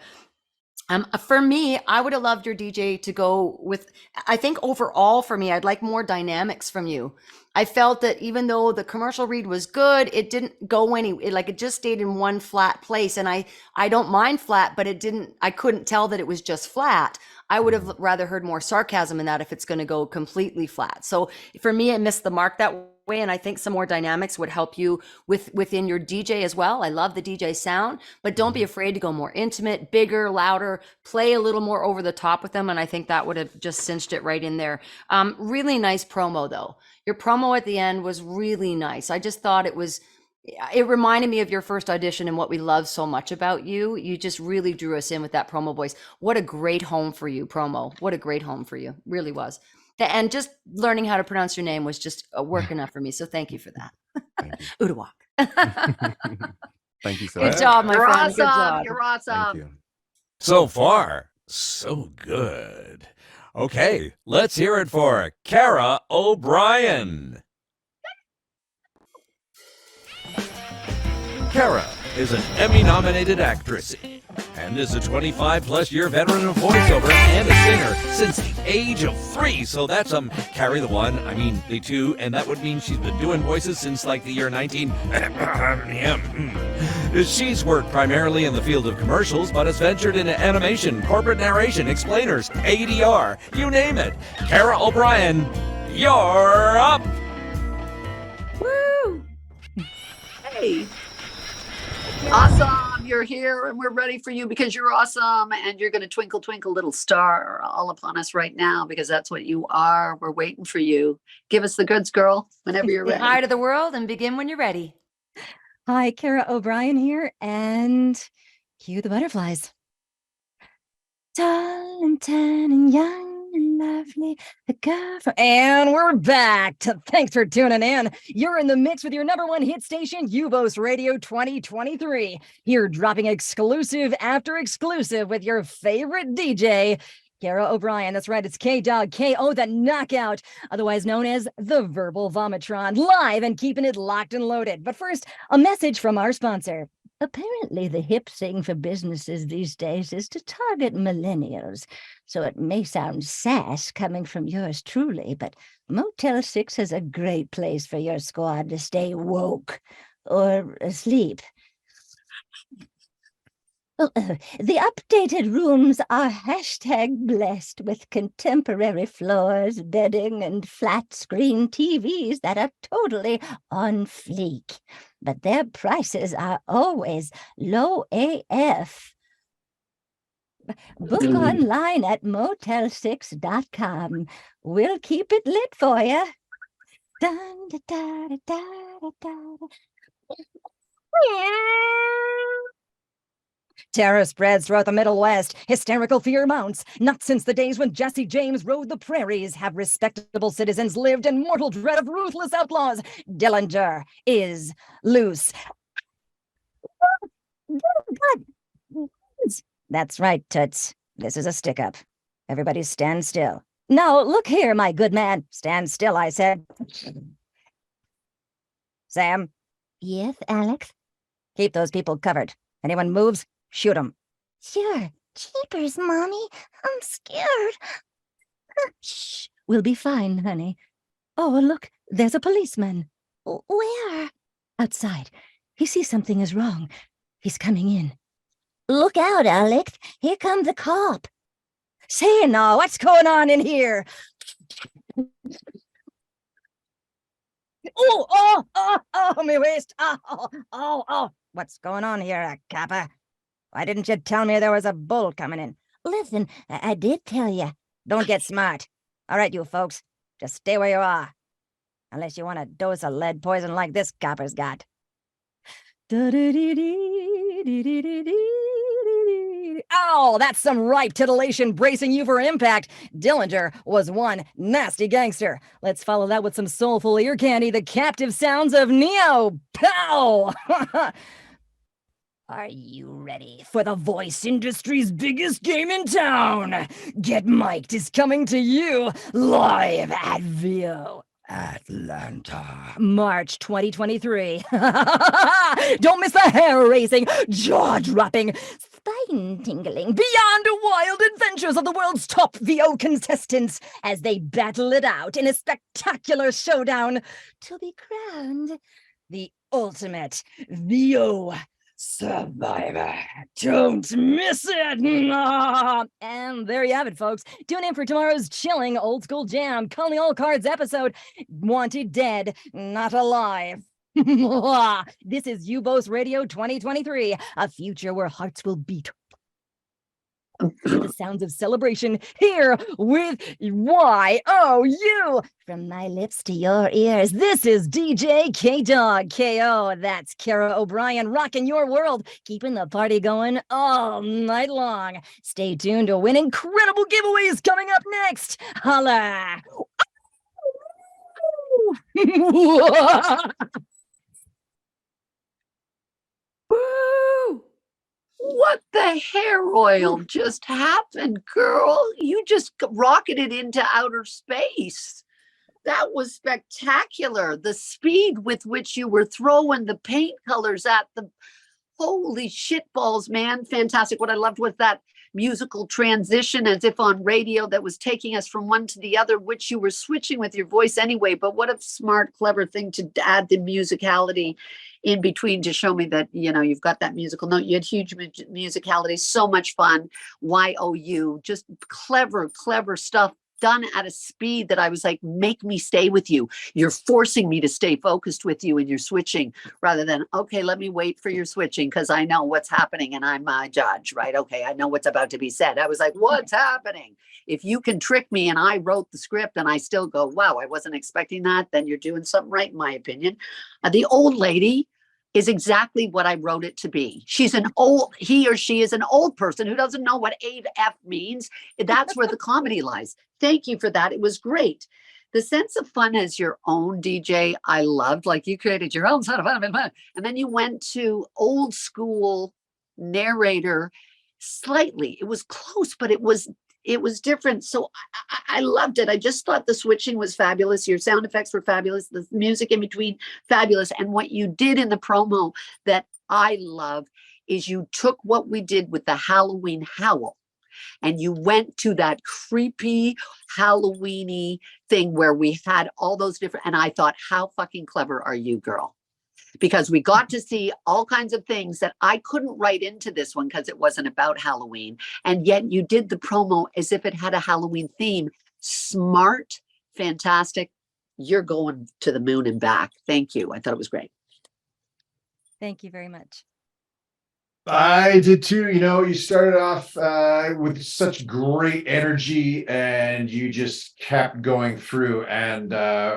For me, I would have loved your DJ to go with, I think overall for me, I'd like more dynamics from you. I felt that even though the commercial read was good, it didn't go it just stayed in one flat place. And I don't mind flat, but I couldn't tell that it was just flat. I would have rather heard more sarcasm in that if it's going to go completely flat. So for me, it missed the mark that way. And I think some more dynamics would help you within your DJ as well. I love the DJ sound, but don't be afraid to go more intimate, bigger, louder, play a little more over the top with them. And I think that would have just cinched it right in there. Really nice promo though. Your promo at the end was really nice. I just thought it reminded me of your first audition and what we love so much about you. You just really drew us in with that promo voice. What a great home for you, promo. What a great home for you. Really was. And just learning how to pronounce your name was just a work enough for me. So thank you for that. Udawak. Thank you so much. Good job, my friend. Good job. You're awesome. Thank you. So far, so good. Okay, let's hear it for Kara O'Brien. Kara is an Emmy-nominated actress and is a 25-plus-year veteran of voiceover and a singer since the age of 3. So that's Carrie the 2, and that would mean she's been doing voices since like the year 19. She's worked primarily in the field of commercials, but has ventured into animation, corporate narration, explainers, ADR, you name it. Kara O'Brien, you're up. Woo! Hey. Awesome. You're here and we're ready for you because you're awesome and you're going to twinkle, twinkle, little star all upon us right now because that's what you are. We're waiting for you. Give us the goods, girl, whenever you're ready. Say hi to the world and begin when you're ready. Hi, Kara O'Brien here, and cue the butterflies. Tall and tan and young and lovely, the girl from... And we're back. Thanks for tuning in. You're in the mix with your #1 hit station, UVOS Radio 2023. Here dropping exclusive after exclusive with your favorite DJ, Kara O'Brien. That's right, it's K-Dog, K-O, the knockout, otherwise known as the verbal vomitron, live and keeping it locked and loaded. But first, a message from our sponsor. Apparently, the hip thing for businesses these days is to target millennials. So it may sound sass coming from yours truly, but Motel 6 is a great place for your squad to stay woke or asleep. The updated rooms are #blessed with contemporary floors, bedding, and flat-screen TVs that are totally on fleek. But their prices are always low AF. Book online at motel6.com. We'll keep it lit for you. Dun, da, da, da, da, da, da. Terror spreads throughout the Middle West. Hysterical fear mounts. Not since the days when Jesse James rode the prairies have respectable citizens lived in mortal dread of ruthless outlaws. Dillinger is loose. That's right, Toots. This is a stick-up. Everybody stand still. Now, look here, my good man. Stand still, I said. Sam? Yes, Alex? Keep those people covered. Anyone moves, shoot them. Sure. Jeepers, Mommy. I'm scared. Shh. We'll be fine, honey. Oh, look. There's a policeman. Where? Outside. He sees something is wrong. He's coming in. Look out, Alex. Here comes the cop. Say now, what's going on in here? Oh, me waist. Oh. What's going on here, Kappa? Why didn't you tell me there was a bull coming in? Listen, I did tell you. Don't get smart. All right, you folks, just stay where you are. Unless you want a dose of lead poison like this copper's got. Oh, that's some ripe titillation bracing you for impact. Dillinger was one nasty gangster. Let's follow that with some soulful ear candy, the captive sounds of Neo. Pow! Are you ready for the voice industry's biggest game in town? Get Mic'd is coming to you live at VO Atlanta, March 2023. Don't miss the hair-raising, jaw-dropping, spine-tingling, beyond wild adventures of the world's top VO contestants as they battle it out in a spectacular showdown to be crowned the ultimate VO Survivor. Don't miss it. And there you have it, folks. Tune in for tomorrow's chilling old school jam. Call the All Cards episode, Wanted Dead, Not Alive. This is UVOS Radio 2023, a future where hearts will beat. The sounds of celebration here with YOU. From my lips to your ears, this is DJ K-Dog KO. That's Kara O'Brien rocking your world, keeping the party going all night long. Stay tuned to win incredible giveaways coming up next. Holla! Woo! What the hair oil just happened, girl? You just rocketed into outer space. That was spectacular. The speed with which you were throwing the paint colors at the holy shitballs, man. Fantastic. What I loved was that musical transition as if on radio that was taking us from one to the other, which you were switching with your voice anyway. But what a smart, clever thing to add the musicality in between to show me that, you know, you've got that musical note. You had huge musicality, so much fun. YOU, just clever, clever stuff done at a speed that I was like, make me stay with you. You're forcing me to stay focused with you and you're switching rather than, okay, let me wait for your switching because I know what's happening and I'm a judge, right? Okay, I know what's about to be said. I was like, what's happening? If you can trick me and I wrote the script and I still go, wow, I wasn't expecting that, then you're doing something right, in my opinion. The old lady is exactly what I wrote it to be. She's an old, he or she is an old person who doesn't know what AF means. That's where the comedy lies. Thank you for that. It was great. The sense of fun as your own DJ, I loved. Like you created your own sort of fun. And then you went to old school narrator slightly. It was close, but it was different. So I loved it. I just thought the switching was fabulous. Your sound effects were fabulous. The music in between, fabulous. And what you did in the promo that I love is you took what we did with the Halloween Howl and you went to that creepy Halloweeny thing where we had all those different, and I thought, how fucking clever are you, girl? Because we got to see all kinds of things that I couldn't write into this one because it wasn't about Halloween. And yet you did the promo as if it had a Halloween theme. Smart, fantastic. You're going to the moon and back. Thank you. I thought it was great. Thank you very much. I did too. You know, you started off with such great energy and you just kept going through. And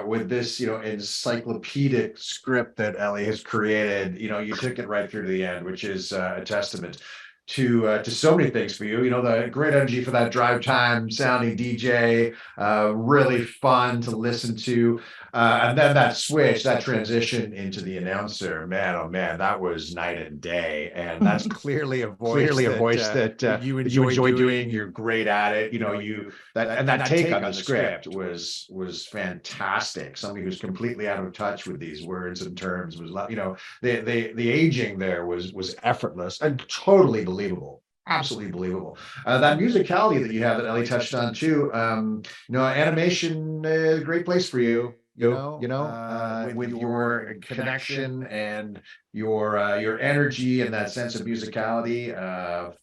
with this, you know, encyclopedic script that Ellie has created, you know, you took it right through to the end, which is a testament to so many things for you. You know, the great energy for that drive time sounding DJ, really fun to listen to. And then that switch, that transition into the announcer, man, oh man, that was night and day. And that's clearly a voice that you enjoy doing. You're great at it. You know, that take on the script was fantastic. Somebody who's completely out of touch with these words and terms was, you know, the aging there was effortless and totally believable. Absolutely believable. That musicality that you have that Ellie touched on too. You know, animation, great place for you. With your connection and your energy and that sense of musicality,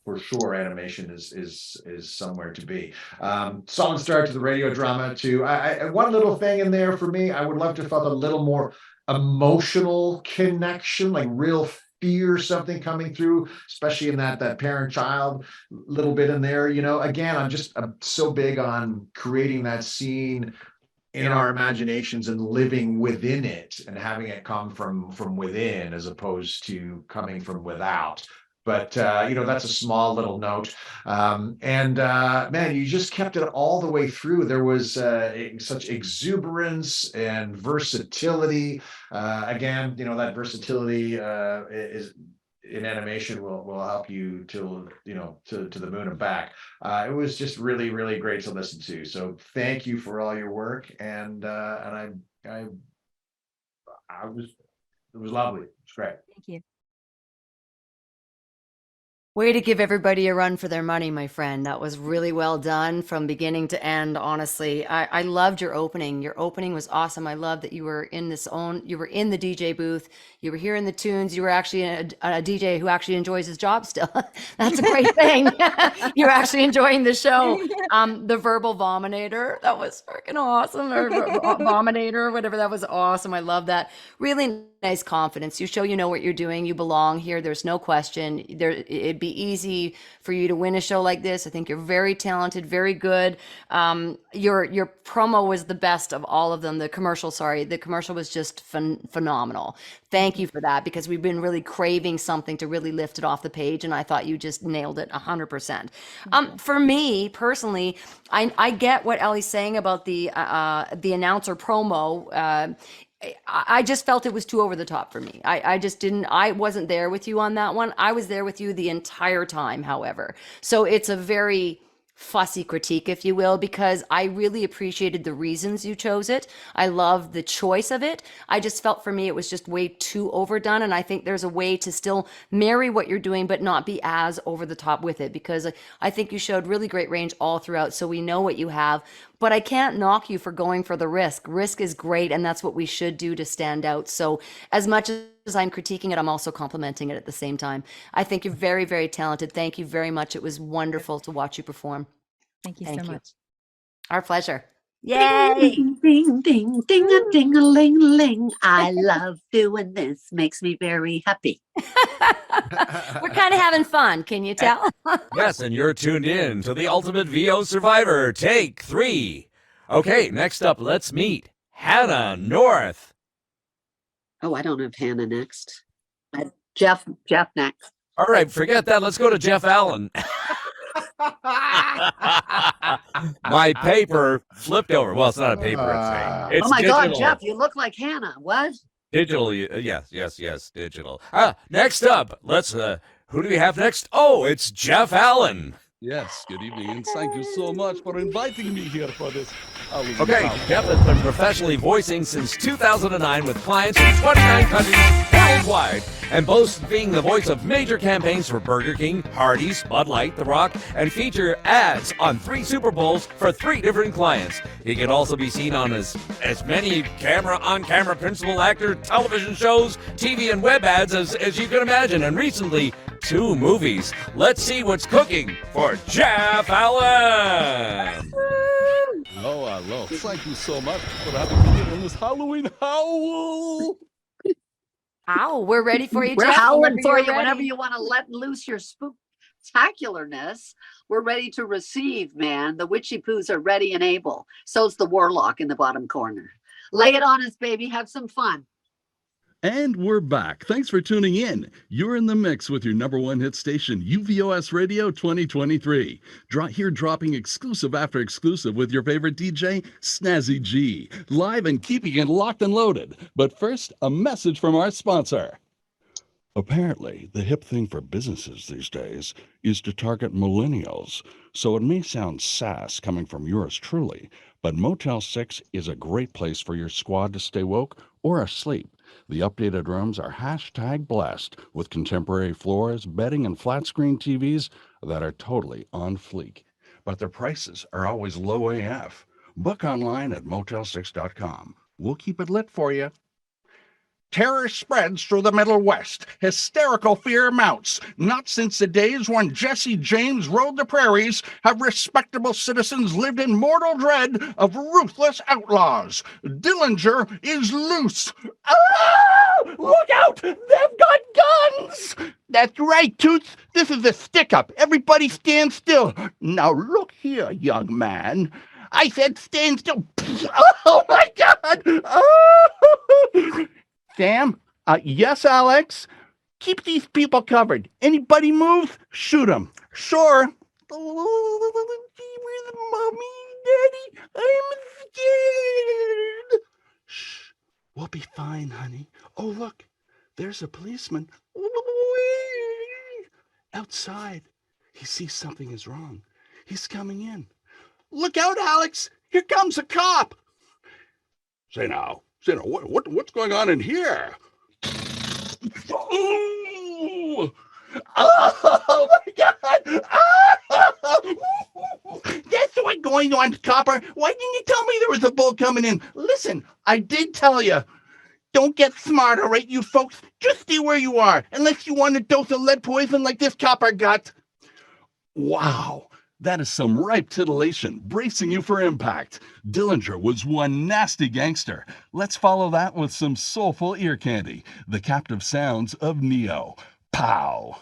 for sure, animation is somewhere to be. Solid start to the radio drama too. One little thing in there for me, I would love to have felt a little more emotional connection, like real fear, something coming through, especially in that parent-child little bit in there. You know, again, I'm so big on creating that scene in our imaginations and living within it and having it come from within as opposed to coming from without. But that's a small little note. Man, you just kept it all the way through. There was such exuberance and versatility. Again, that versatility is in animation will help you to the moon and back. It was just really, really great to listen to. So thank you for all your work, and I was it was lovely. It was great. Thank you. Way to give everybody a run for their money, my friend. That was really well done from beginning to end, honestly. I loved your opening. Your opening was awesome. I love that you were in the DJ booth. You were hearing the tunes. You were actually a DJ who actually enjoys his job still. That's a great thing. You're actually enjoying the show. The verbal vominator, that was freaking awesome. Or vominator, whatever, that was awesome. I love that. Really nice confidence. You show you know what you're doing. You belong here. There's no question. It'd be easy for you to win a show like this. I think you're very talented, very good. Your promo was the best of all of them. The commercial was just phenomenal. Thank you for that, because we've been really craving something to really lift it off the page, and I thought you just nailed it 100%. For me personally, I get what Ellie's saying about the announcer promo. I just felt it was too over the top for me. I wasn't there with you on that one. I was there with you the entire time, however. So it's a very fussy critique, if you will, because I really appreciated the reasons you chose it. I love the choice of it. I just felt for me it was just way too overdone, and I think there's a way to still marry what you're doing but not be as over the top with it, because I think you showed really great range all throughout, so we know what you have. But I can't knock you for going for the risk. Risk is great, and that's what we should do to stand out. So as much as I'm critiquing it, I'm also complimenting it at the same time. I think you're very, very talented. Thank you very much. It was wonderful to watch you perform. Thank you so much. Our pleasure. Yay! Ding, ding, ding, ding, a ding, a ling, ling. I love doing this. Makes me very happy. We're kind of having fun, can you tell? Yes, and you're tuned in to the Ultimate VO Survivor, Take 3. Okay, next up, let's meet Hannah North. Oh, I don't have Hannah next. Jeff next. All right, forget that. Let's go to Jeff Allen. My paper flipped over. Well, it's not a paper. It's oh my digital. God, Jeff, you look like Hannah. What? Digital, yes, digital. Next up, let's, who do we have next? Oh, it's Jeff Allen. Yes, good evening, and thank you so much for inviting me here for this. Okay, Jeff has been professionally voicing since 2009 with clients in 29 countries worldwide, and boasts being the voice of major campaigns for Burger King, Hardee's, Bud Light, The Rock, and feature ads on 3 Super Bowls for 3 different clients. He can also be seen on as many on-camera principal actor television shows, TV and web ads as you can imagine, and recently 2 movies. Let's see what's cooking for Jeff Allen. Hello. Thank you so much for having me here on this Halloween Howl. Ow, we're ready for you, We're Jeff. howling for you ready. whenever you want to let loose your spooktacularness. We're ready to receive, man. The witchy poos are ready and able. So's the warlock in the bottom corner. Lay it on us, baby. Have some fun. And we're back. Thanks for tuning in. You're in the mix with your #1 hit station, UVOS Radio 2023. Here dropping exclusive after exclusive with your favorite DJ, Snazzy G. Live and keeping it locked and loaded. But first, a message from our sponsor. Apparently, the hip thing for businesses these days is to target millennials. So it may sound sass coming from yours truly, but Motel 6 is a great place for your squad to stay woke or asleep. The updated rooms are #blessed with contemporary floors, bedding, and flat screen TVs that are totally on fleek. But their prices are always low AF. Book online at motel6.com. We'll keep it lit for you. Terror spreads through the Middle West. Hysterical fear mounts. Not since the days when Jesse James rode the prairies have respectable citizens lived in mortal dread of ruthless outlaws. Dillinger is loose. Ah! Look out! They've got guns! That's right, Toots. This is a stick-up. Everybody stand still. Now look here, young man. I said stand still. Oh my God. Oh. Sam? Yes, Alex? Keep these people covered. Anybody moves, shoot them. Sure. Where's Mommy, Daddy? I'm scared. Shh. We'll be fine, honey. Oh, look. There's a policeman. Outside. He sees something is wrong. He's coming in. Look out, Alex. Here comes a cop. Say now, what's going on in here? Oh, oh my God! Oh, that's what's going on, copper. Why didn't you tell me there was a bull coming in? Listen, I did tell you. Don't get smart, all right, you folks? Just stay where you are, unless you want a dose of lead poison like this copper got. Wow, that is some ripe titillation, bracing you for impact. Dillinger was one nasty gangster. Let's follow that with some soulful ear candy, the captive sounds of Neo. Pow!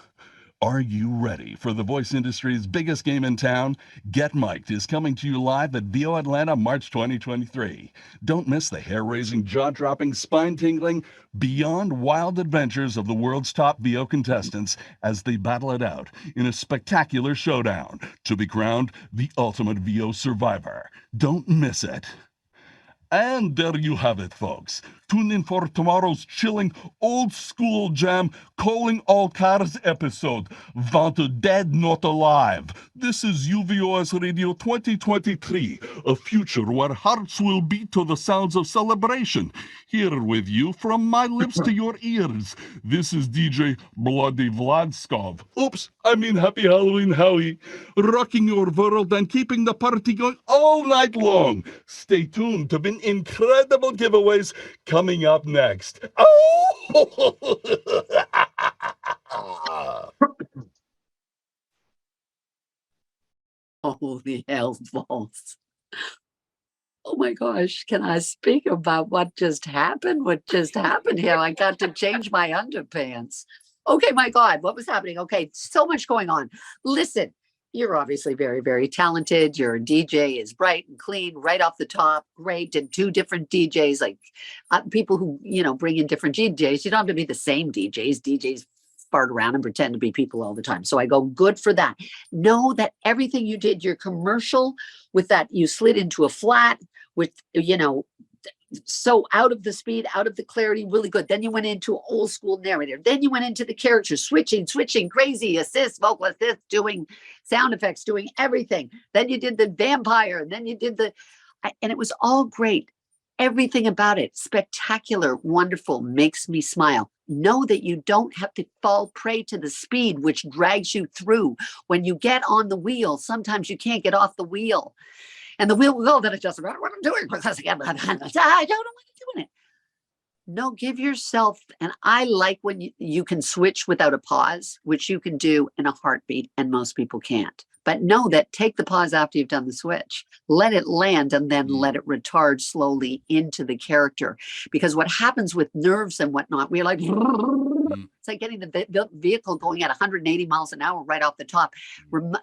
Are you ready for the voice industry's biggest game in town? Get Mic'd is coming to you live at VO Atlanta, March 2023. Don't miss the hair-raising, jaw-dropping, spine-tingling, beyond wild adventures of the world's top VO contestants as they battle it out in a spectacular showdown to be crowned the ultimate VO survivor. Don't miss it. And there you have it, folks. Tune in for tomorrow's chilling old school jam Calling All Cars episode, Wanted Dead Not Alive. This is UVOS Radio 2023, a future where hearts will beat to the sounds of celebration. Here with you from my lips to your ears. This is DJ Bloody Vladskov. Oops, I mean Happy Halloween Howie. Rocking your world and keeping the party going all night long. Stay tuned to win incredible giveaways coming up next. Oh! Holy hell balls. Oh my gosh, can I speak about what just happened? What just happened here? I got to change my underpants. Okay, my God, what was happening? Okay, so much going on. Listen, you're obviously very, very talented. Your DJ is bright and clean, right off the top. Great. Did 2 different DJs, like people who, bring in different DJs. You don't have to be the same DJs. DJs fart around and pretend to be people all the time. So I go, good for that. Know that everything you did, your commercial with that, you slid into a flat with, so out of the speed, out of the clarity, really good. Then you went into old school narrative. Then you went into the characters, switching, crazy, assist, vocal assist, doing sound effects, doing everything. Then you did the vampire, and then you did and it was all great. Everything about it, spectacular, wonderful, makes me smile. Know that you don't have to fall prey to the speed, which drags you through. When you get on the wheel, sometimes you can't get off the wheel. And the wheel will go, then it just, what I'm doing, because again, I don't know what I'm doing it. No, give yourself, and I like when you can switch without a pause, which you can do in a heartbeat, and most people can't. But know that take the pause after you've done the switch, let it land, and then let it retard slowly into the character. Because what happens with nerves and whatnot, we're like, it's like getting the vehicle going at 180 miles an hour right off the top.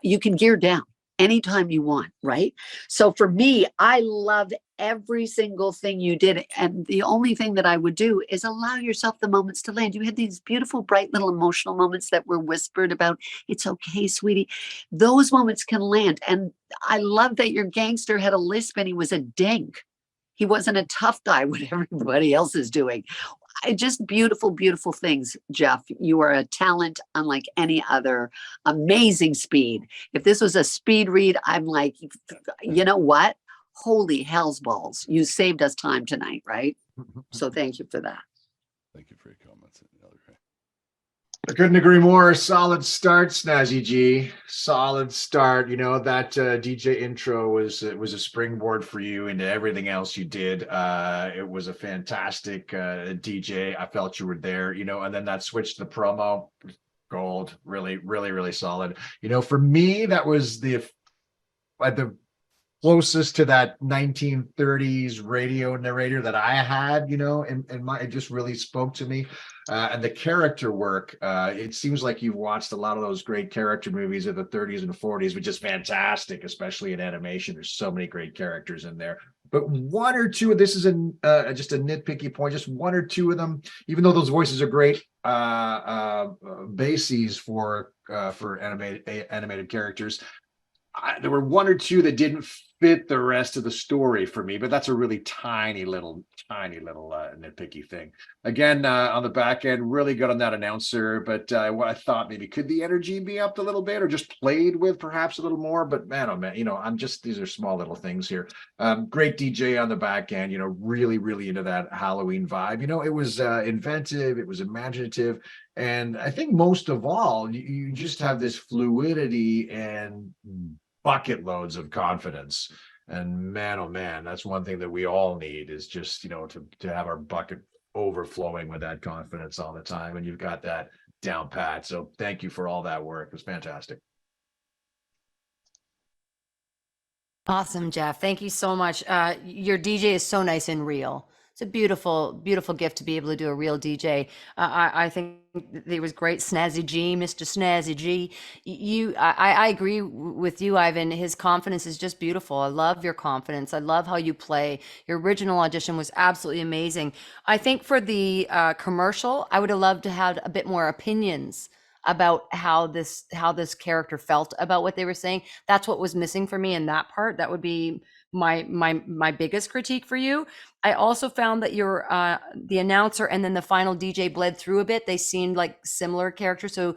You can gear down anytime you want, right? So for me, I love every single thing you did. And the only thing that I would do is allow yourself the moments to land. You had these beautiful, bright little emotional moments that were whispered about. It's okay, sweetie. Those moments can land. And I love that your gangster had a lisp and he was a dink. He wasn't a tough guy, what everybody else is doing. Just beautiful, beautiful things, Jeff. You are a talent unlike any other. Amazing speed. If this was a speed read, I'm like, you know what? Holy hell's balls. You saved us time tonight, right? So thank you for that. Thank you for your comments. I couldn't agree more. Solid start, Snazzy G. Solid start. That DJ intro was a springboard for you into everything else you did. It was a fantastic DJ. I felt you were there, and then that switch to the promo, gold. Really, really, really solid. For me, that was the closest to that 1930s radio narrator that I had, and it just really spoke to me. And the character work, it seems like you've watched a lot of those great character movies of the 30s and 40s, which is fantastic, especially in animation. There's so many great characters in there. But one or two, this is just a nitpicky point, just one or two of them, even though those voices are great, bases for animated characters, there were one or two that didn't fit the rest of the story for me, but that's a really tiny little nitpicky thing. Again, on the back end, really good on that announcer, but what I thought maybe could the energy be upped a little bit or just played with perhaps a little more, but man, oh man, these are small little things here. Great DJ on the back end, really into that Halloween vibe. It was inventive, it was imaginative, and I think most of all, you just have this fluidity and bucket loads of confidence. And man, oh man, that's one thing that we all need is just, to have our bucket overflowing with that confidence all the time. And you've got that down pat. So thank you for all that work. It was fantastic. Awesome, Jeff. Thank you so much. Your DJ is so nice and real. It's a beautiful, beautiful gift to be able to do a real DJ. I think it was great. Snazzy G, Mr. Snazzy G. I agree with you, Ivan. His confidence is just beautiful. I love your confidence. I love how you play. Your original audition was absolutely amazing. I think for the commercial, I would have loved to have a bit more opinions about how this character felt about what they were saying. That's what was missing for me in that part. That would be my biggest critique for you. I also found that your the announcer and then the final DJ bled through a bit. They seemed like similar characters. So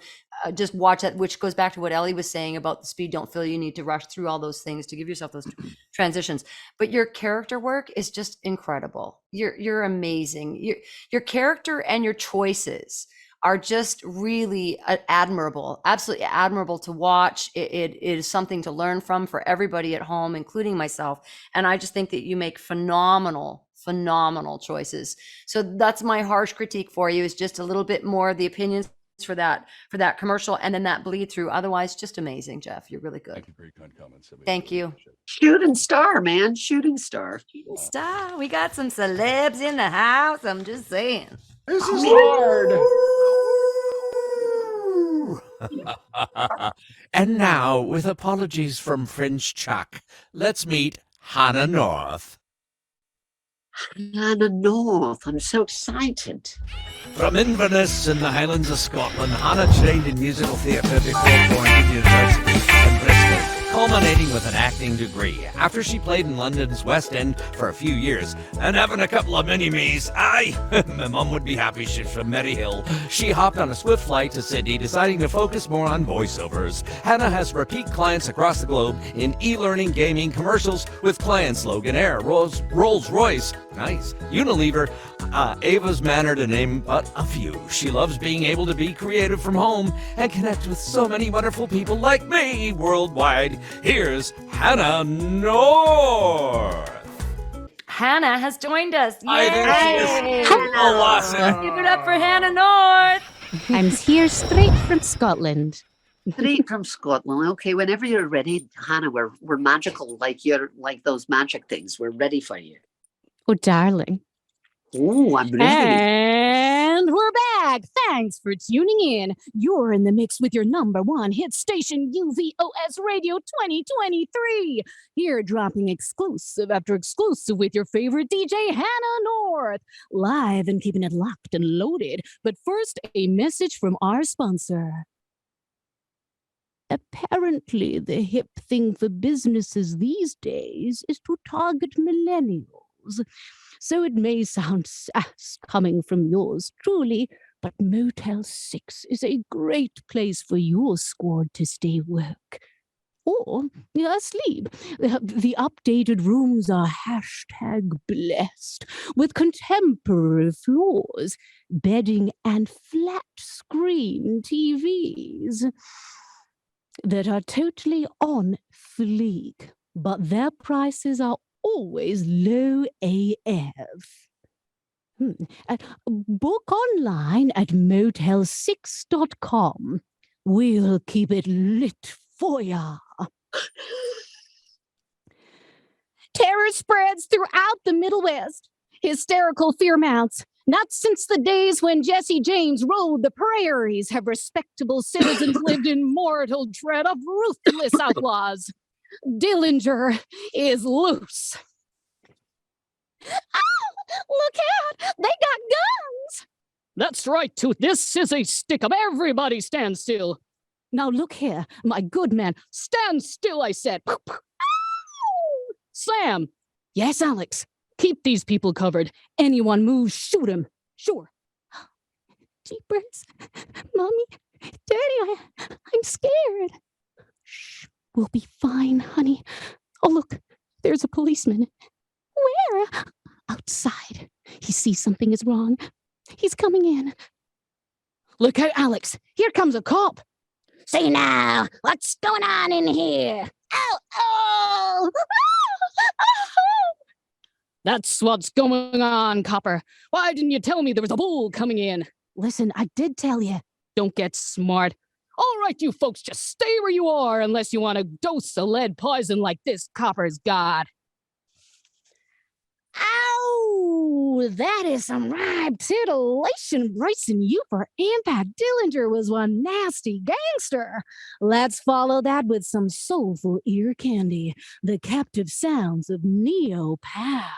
just watch that, which goes back to what Ellie was saying about the speed. Don't feel you need to rush through all those things to give yourself those transitions. But your character work is just incredible. You're amazing. Your character and your choices are just really admirable, absolutely admirable to watch. It is something to learn from for everybody at home, including myself. And I just think that you make phenomenal choices. So that's my harsh critique for you, is just a little bit more of the opinions for that commercial, and then that bleed through. Otherwise, just amazing, Jeff. You're really good. Thank you for your kind comments. Thank you. Shooting star, man. Shooting star. Shooting star. We got some celebs in the house. I'm just saying. This is hard. And now, with apologies from French Chuck, let's meet Hannah North. Hannah North. I'm so excited. From Inverness in the Highlands of Scotland, Hannah trained in musical theatre before going to university in Bristol, culminating with an acting degree. After she played in London's West End for a few years, and having a couple of mini-me's, my mum would be happy she's from Maryhill, she hopped on a swift flight to Sydney, deciding to focus more on voiceovers. Hannah has repeat clients across the globe in e-learning, gaming, commercials with clients Loganair, Rolls-Royce, nice, Unilever, Ava's Manor, to name but a few. She loves being able to be creative from home and connect with so many wonderful people like me worldwide. Here's Hannah North. Hannah has joined us. Hi, there she is. Hello, Lawson. Give it up for Hannah North. I'm here straight from Scotland. Straight from Scotland. Okay, whenever you're ready, Hannah, we're magical, like those magic things. We're ready for you. Oh, darling. Oh, I'm ready. And we're back. Thanks for tuning in. You're in the mix with your #1 hit station, UVOS Radio 2023. Here, dropping exclusive after exclusive with your favorite DJ, Hannah North. Live and keeping it locked and loaded. But first, a message from our sponsor. Apparently, the hip thing for businesses these days is to target millennials. So it may sound sass coming from yours truly, but Motel 6 is a great place for your squad to stay woke. Or asleep. The updated rooms are #blessed with contemporary floors, bedding, and flat-screen TVs that are totally on fleek, but their prices are always low AF. Book online at motel6.com. We'll keep it lit for ya. Terror spreads throughout the Middle West. Hysterical fear mounts. Not since the days when Jesse James rode the prairies have respectable citizens lived in mortal dread of ruthless outlaws. Dillinger is loose. Oh, look out! They got guns! That's right, Tooth. This is a stick-up. Everybody stand still. Now look here, my good man. Stand still, I said. Ow! Sam. Yes, Alex. Keep these people covered. Anyone moves, shoot him. Sure. Jeepers. Mommy, Daddy, I'm scared. Shh. We'll be fine, honey. Oh, look. There's a policeman. Where? Outside. He sees something is wrong. He's coming in. Look out, Alex. Here comes a cop. Say now, what's going on in here? Oh, oh! That's what's going on, Copper. Why didn't you tell me there was a bull coming in? Listen, I did tell you. Don't get smart. All right, you folks, just stay where you are unless you want a dose of lead poison like this Copper's got. Ow! That is some rhyme titillation bracing you for impact. Dillinger was one nasty gangster. Let's follow that with some soulful ear candy. The captive sounds of Neo Pow.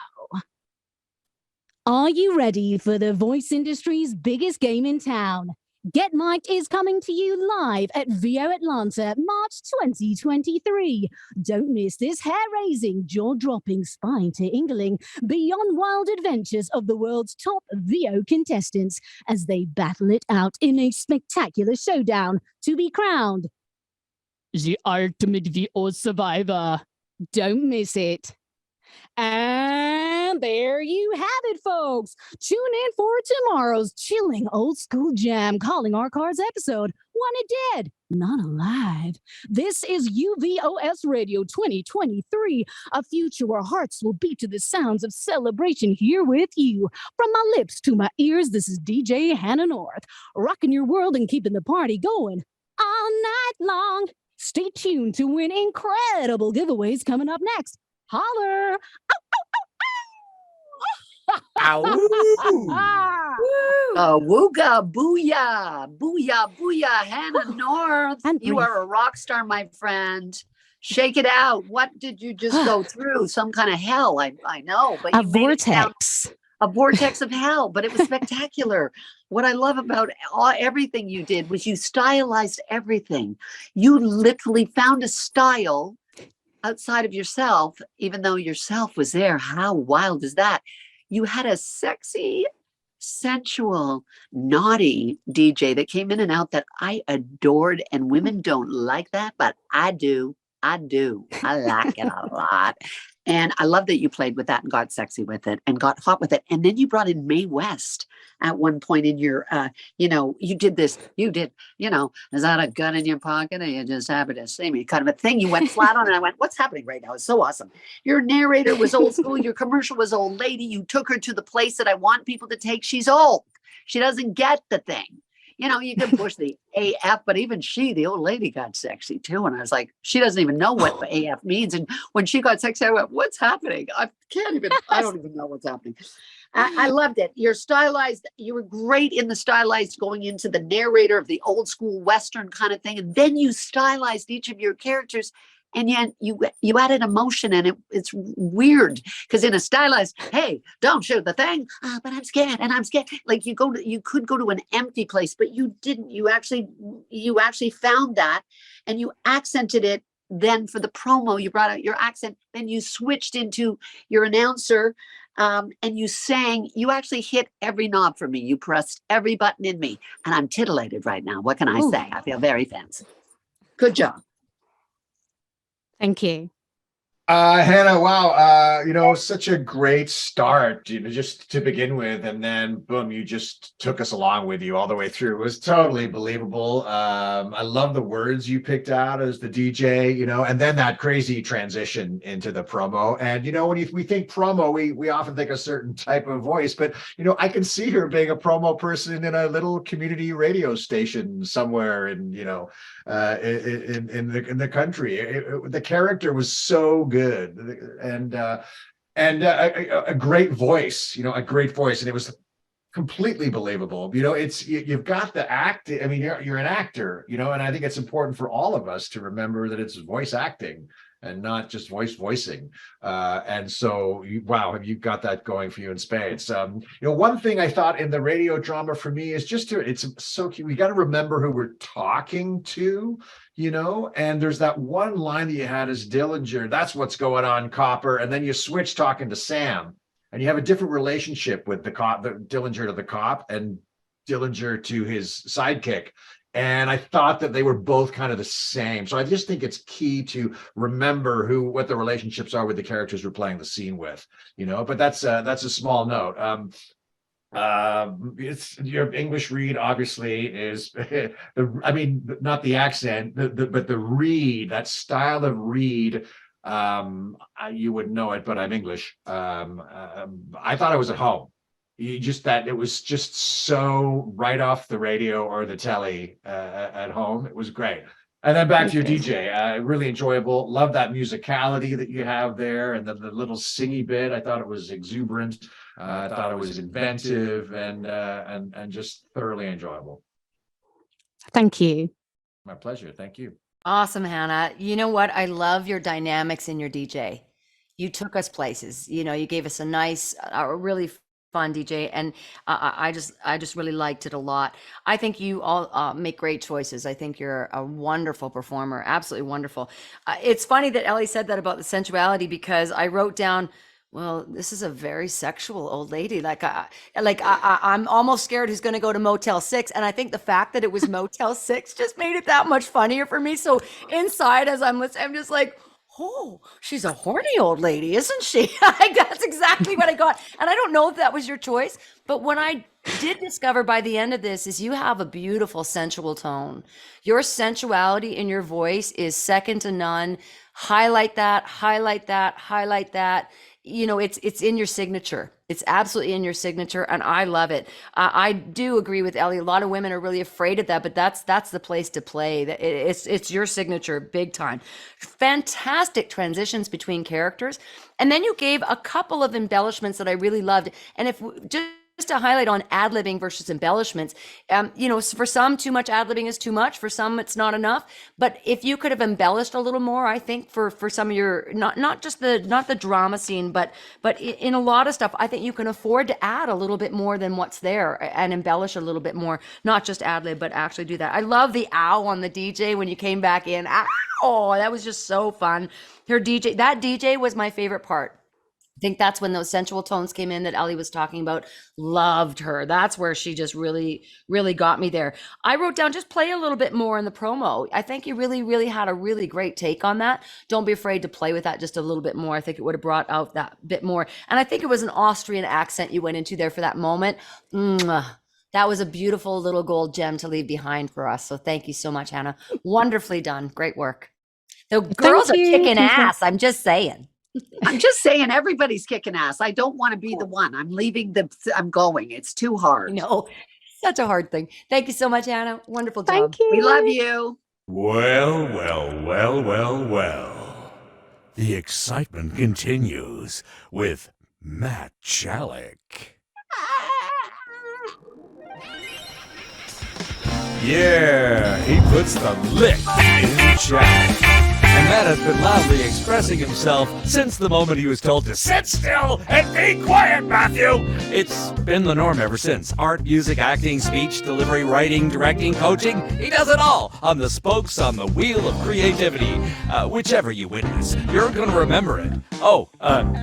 Are you ready for the voice industry's biggest game in town? Get Mic'd is coming to you live at VO Atlanta, March 2023. Don't miss this hair-raising, jaw-dropping, spine-tingling, beyond wild adventures of the world's top VO contestants as they battle it out in a spectacular showdown to be crowned the ultimate VO survivor. Don't miss it. And there you have it, folks. Tune in for tomorrow's chilling old school jam calling our cards episode, Wanted Dead, Not Alive. This is UVOS Radio 2023, a future where hearts will beat to the sounds of celebration here with you. From my lips to my ears, this is DJ Hannah North, rocking your world and keeping the party going all night long. Stay tuned to win incredible giveaways coming up next. Holler! Wooga, booyah, booyah, booyah, Hannah North. You are a rock star, my friend. Shake it out. What did you just go through? Some kind of hell, I know. But a vortex. A vortex of hell, but it was spectacular. What I love about everything you did was you stylized everything. You literally found a style outside of yourself, even though yourself was there. How wild is that? You had a sexy, sensual, naughty DJ that came in and out that I adored, and women don't like that, but I do. I like it a lot. And I love that you played with that and got sexy with it and got hot with it. And then you brought in Mae West at one point in your, you did, is that a gun in your pocket or you just happy to see me kind of a thing. You went flat on and I went, what's happening right now? It's so awesome. Your narrator was old school. Your commercial was old lady. You took her to the place that I want people to take. She's old. She doesn't get the thing. You can push the AF, but even the old lady got sexy too. And I was like, she doesn't even know what the AF means. And when she got sexy, I went, what's happening? I don't even know what's happening. I loved it. You're stylized. You were great in the stylized going into the narrator of the old school Western kind of thing. And then you stylized each of your characters. And yet you added emotion, and it's weird because in a stylized, hey, don't shoot the thing, but I'm scared, and I'm scared. Like you could go to an empty place, but you didn't. You actually found that, and you accented it. Then for the promo, you brought out your accent. Then you switched into your announcer, and you sang. You actually hit every knob for me. You pressed every button in me, and I'm titillated right now. What can I say? I feel very fancy. Good job. Thank you. Hannah, wow, such a great start, just to begin with, and then boom, you just took us along with you all the way through. It was totally believable. I love the words you picked out as the DJ, and then that crazy transition into the promo. And when we think promo, we often think a certain type of voice, but I can see her being a promo person in a little community radio station somewhere in the country. The character was so good. good, and a great voice, a great voice, and it was completely believable. You've got the act. I mean, you're an actor, and I think it's important for all of us to remember that it's voice acting and not just voicing. And so, wow, have you got that going for you in spades? One thing I thought in the radio drama for me is it's so cute. We got to remember who we're talking to, and there's that one line that you had as Dillinger, that's what's going on, Copper. And then you switch talking to Sam and you have a different relationship with the cop, the Dillinger to the cop and Dillinger to his sidekick. And I thought that they were both kind of the same. So I just think it's key to remember what the relationships are with the characters we're playing the scene with, but that's a small note. It's your English read obviously is, not the accent, but the read, that style of read. You wouldn't know it, but I'm English. I thought I was at home. That it was just so right off the radio or the telly at home. It was great. And then back to your DJ, really enjoyable. Love that musicality that you have there, and the little singy bit. I thought it was exuberant. I thought it was inventive and just thoroughly enjoyable. Thank you. My pleasure. Thank you. Awesome, Hannah. You know what? I love your dynamics in your DJ. You took us places. You gave us a really fun DJ, and I just really liked it a lot. I think you all make great choices. I think you're a wonderful performer, absolutely wonderful. It's funny that Ellie said that about the sensuality, because I wrote down, well, this is a very sexual old lady. I'm almost scared who's going to go to Motel 6, and I think the fact that it was Motel 6 just made it that much funnier for me. So inside, as I'm listening, I'm just like, oh, she's a horny old lady, isn't she? That's exactly what I got. And I don't know if that was your choice, but what I did discover by the end of this is you have a beautiful sensual tone. Your sensuality in your voice is second to none. Highlight that, highlight that, highlight that. It's in your signature. It's absolutely in your signature, and I love it. I do agree with Ellie. A lot of women are really afraid of that, but that's the place to play. It's your signature, big time. Fantastic transitions between characters, and then you gave a couple of embellishments that I really loved. And if just to highlight on ad-libbing versus embellishments, for some, too much ad-libbing is too much. For some, it's not enough. But if you could have embellished a little more, I think for some of your, not the drama scene, but in a lot of stuff, I think you can afford to add a little bit more than what's there and embellish a little bit more, not just ad-lib, but actually do that. I love the ow on the DJ when you came back in. Ow, that was just so fun. That DJ was my favorite part. I think that's when those sensual tones came in that Ellie was talking about. Loved her. That's where she just really, really got me there. I wrote down, just play a little bit more in the promo. I think you really, really had a really great take on that. Don't be afraid to play with that just a little bit more. I think it would have brought out that bit more. And I think it was an Austrian accent you went into there for that moment. That was a beautiful little gold gem to leave behind for us. So thank you so much, Hannah. Wonderfully done. Great work. The girls are kicking ass. I'm just saying. Everybody's kicking ass. I don't want to be the one. I'm going. It's too hard. No, such a hard thing. Thank you so much, Anna. Wonderful job. Thank you. We love you. Well. The excitement continues with Matt Chalik. Yeah, he puts the lick in Chalik. And Matt has been loudly expressing himself since the moment he was told to sit still and be quiet, Matthew. It's been the norm ever since. Art, music, acting, speech, delivery, writing, directing, coaching. He does it all on the spokes on the wheel of creativity. Whichever you witness, you're going to remember it.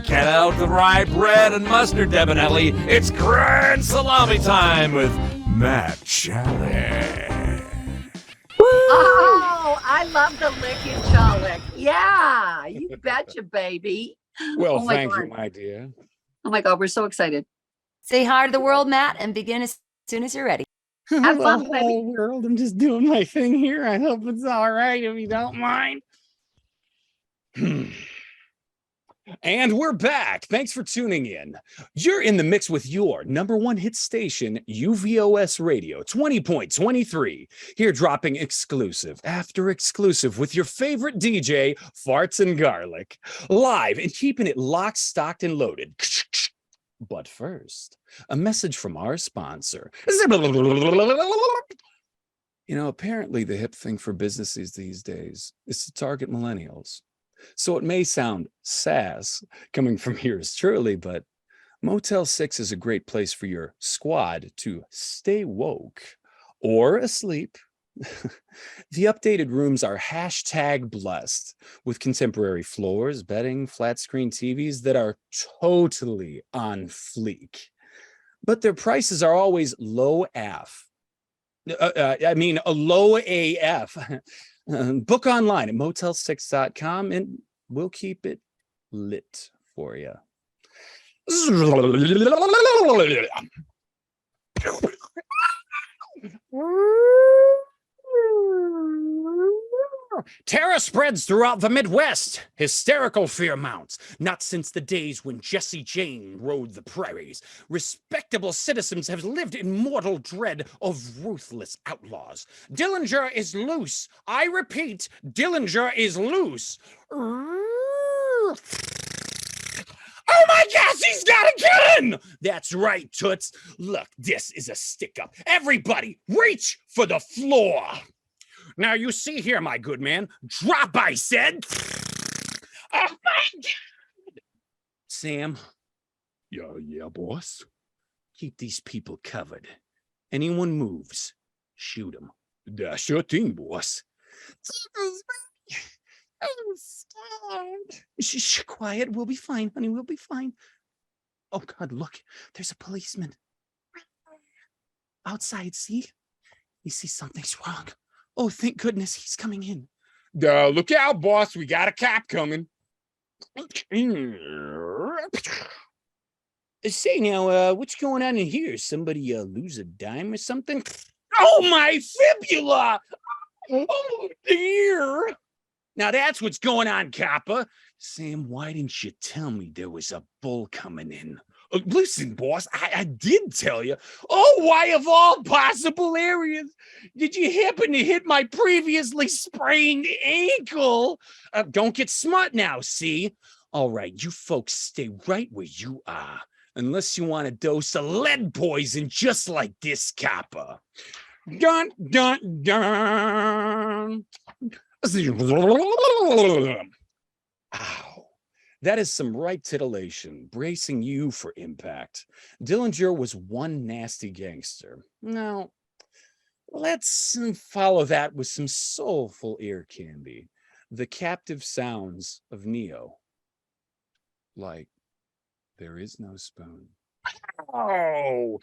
Get out the rye bread and mustard, Deb and Ellie. It's grand salami time with Matt Chalik. Oh, I love the lick and chalik. Yeah, you betcha, baby. Well, Oh my thank you, God. my dear. Oh my God, we're so excited. Say hi to the world, Matt, and begin as soon as you're ready. Have fun, Hello, baby. whole world. I'm just doing my thing here. I hope it's all right if you don't mind. And we're back. Thanks for tuning in. You're in the mix with your number one hit station, UVOS Radio 20.23. Here dropping exclusive after exclusive with your favorite DJ, Farts and Garlic. Live and keeping it locked, stocked, and loaded. But first, a message from our sponsor. Apparently the hip thing for businesses these days is to target millennials. So it may sound sass coming from yours truly, but Motel 6 is a great place for your squad to stay woke or asleep. The updated rooms are #blessed with contemporary floors, bedding, flat screen TVs that are totally on fleek. But their prices are always low AF. Low AF. Book online at motel6.com and we'll keep it lit for you. Terror spreads throughout the Midwest. Hysterical fear mounts. Not since the days when Jesse Jane rode the prairies. Respectable citizens have lived in mortal dread of ruthless outlaws. Dillinger is loose. I repeat, Dillinger is loose. Oh my gosh, he's got a gun! That's right, Toots. Look, this is a stick-up. Everybody, reach for the floor. Now, you see here, my good man. Drop, I said. Oh, my God. Sam. Yeah, boss. Keep these people covered. Anyone moves, shoot them. Sure thing, boss. I'm scared. Shh, quiet. We'll be fine, honey. We'll be fine. Oh, God, look. There's a policeman. Outside, see? He sees something's wrong. Oh, thank goodness he's coming in. Look out, boss. We got a cop coming. Say now, what's going on in here? Somebody lose a dime or something? Oh, my fibula! Oh, dear. Now that's what's going on, copper. Sam, why didn't you tell me there was a bull coming in? Listen, boss, I did tell you. Oh, why of all possible areas did you happen to hit my previously sprained ankle? Don't get smart now, see? All right, you folks stay right where you are, unless you want a dose of lead poison just like this copper. Dun, dun, dun. Ow. That is some right titillation, bracing you for impact. Dillinger was one nasty gangster. Now, let's follow that with some soulful ear candy. The captive sounds of Neo. Like, there is no spoon. Oh.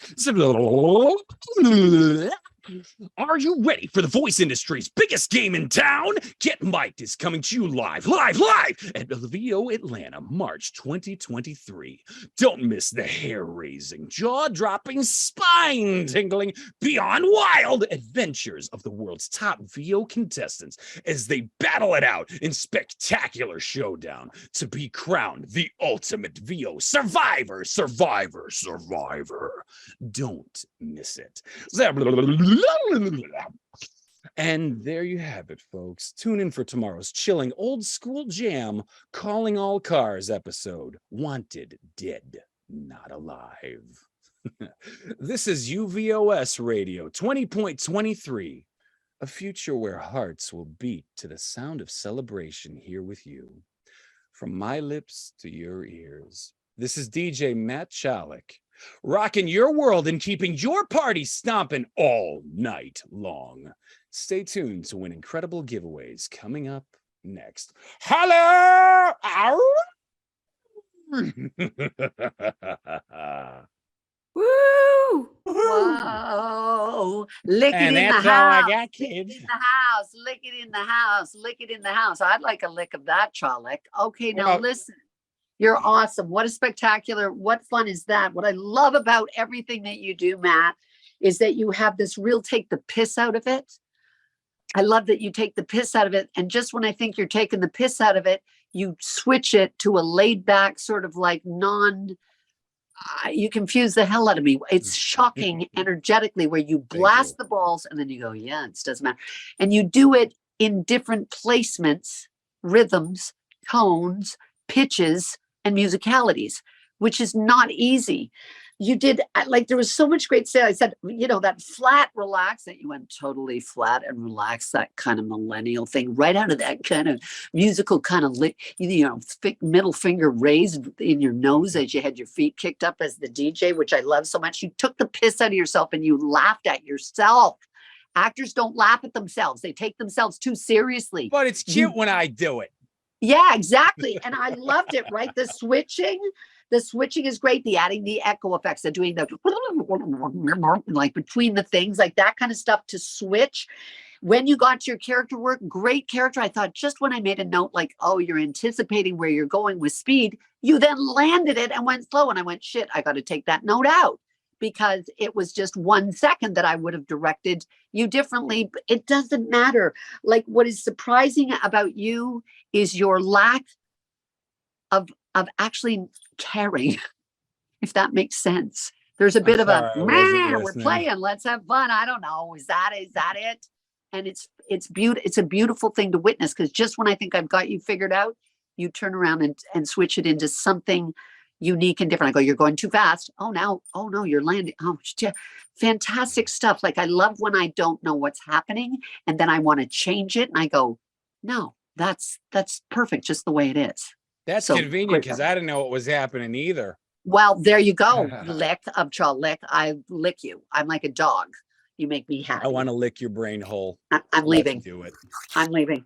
Are you ready for the voice industry's biggest game in town? Get Mic'd is coming to you live at VO Atlanta, March 2023. Don't miss the hair-raising, jaw-dropping, spine-tingling, beyond wild adventures of the world's top VO contestants as they battle it out in spectacular showdown to be crowned the ultimate VO survivor. Don't miss it. And there you have it, folks. Tune in for tomorrow's chilling old school jam, Calling All Cars episode. Wanted, dead, not alive. This is UVOS Radio 20.23, a future where hearts will beat to the sound of celebration here with you. From my lips to your ears. This is DJ Matt Chalik, rocking your world and keeping your party stomping all night long. Stay tuned to win incredible giveaways coming up next. Holla! Woo! Whoa! Lick it And in the that's all I house. got, Lick it kids. in the house. Lick it in the house. Lick it in the house. I'd like a lick of that, Chalik. Okay, now Well- listen. You're awesome. What a spectacular, what fun is that? What I love about everything that you do, Matt, is that you have this real take the piss out of it. I love that you take the piss out of it. And just when I think you're taking the piss out of it, you switch it to a laid back sort of like you confuse the hell out of me. It's shocking energetically where you blast the balls and then you go, yeah, it doesn't matter. And you do it in different placements, rhythms, tones, pitches, and musicalities, which is not easy. You did, like, there was so much great stuff. I said, that flat relax, that you went totally flat and relaxed, that kind of millennial thing, right out of that kind of musical kind of, middle finger raised in your nose as you had your feet kicked up as the DJ, which I love so much. You took the piss out of yourself and you laughed at yourself. Actors don't laugh at themselves. They take themselves too seriously. But it's cute when I do it. Yeah, exactly. And I loved it, right? The switching is great. The adding the echo effects, the doing the like between the things, like that kind of stuff to switch. When you got to your character work, great character. I thought just when I made a note like, oh, you're anticipating where you're going with speed, you then landed it and went slow. And I went, shit, I got to take that note out because it was just 1 second that I would have directed you differently. But it doesn't matter. Like, what is surprising about you is your lack of actually caring, if that makes sense. There's a bit of a, man, we're playing, let's have fun. I don't know. Is that it? And it's a beautiful thing to witness, because just when I think I've got you figured out, you turn around and switch it into something unique and different. I go, you're going too fast. Oh no, you're landing. Oh, fantastic stuff. Like, I love when I don't know what's happening and then I want to change it. And I go, no, that's perfect. Just the way it is. That's so convenient, because I didn't know what was happening either. Well, there you go. Lick. I lick you. I'm like a dog. You make me happy. I want to lick your brain hole. I'm leaving. Let's do it. I'm leaving.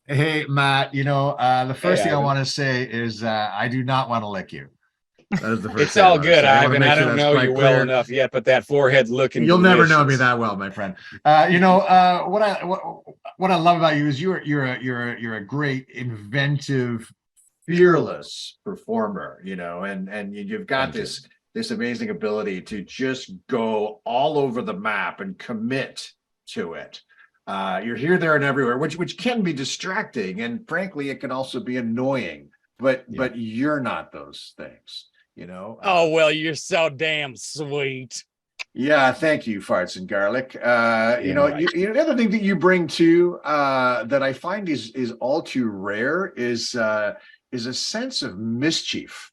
Hey, Matt, the first thing I want to say is I do not want to lick you. That is the first It's thing all good, I Ivan. I don't know you well enough yet, but that forehead's looking You'll never know me delicious. that well, my friend. What I love about you is you're a great, inventive, fearless performer, and you've got this amazing ability to just go all over the map and commit to it. You're here, there, and everywhere, which can be distracting, and frankly, it can also be annoying. But you're not those things, Oh, well, you're so damn sweet. Yeah, thank you, Farts and Garlic. The other thing that you bring to that I find is all too rare is a sense of mischief.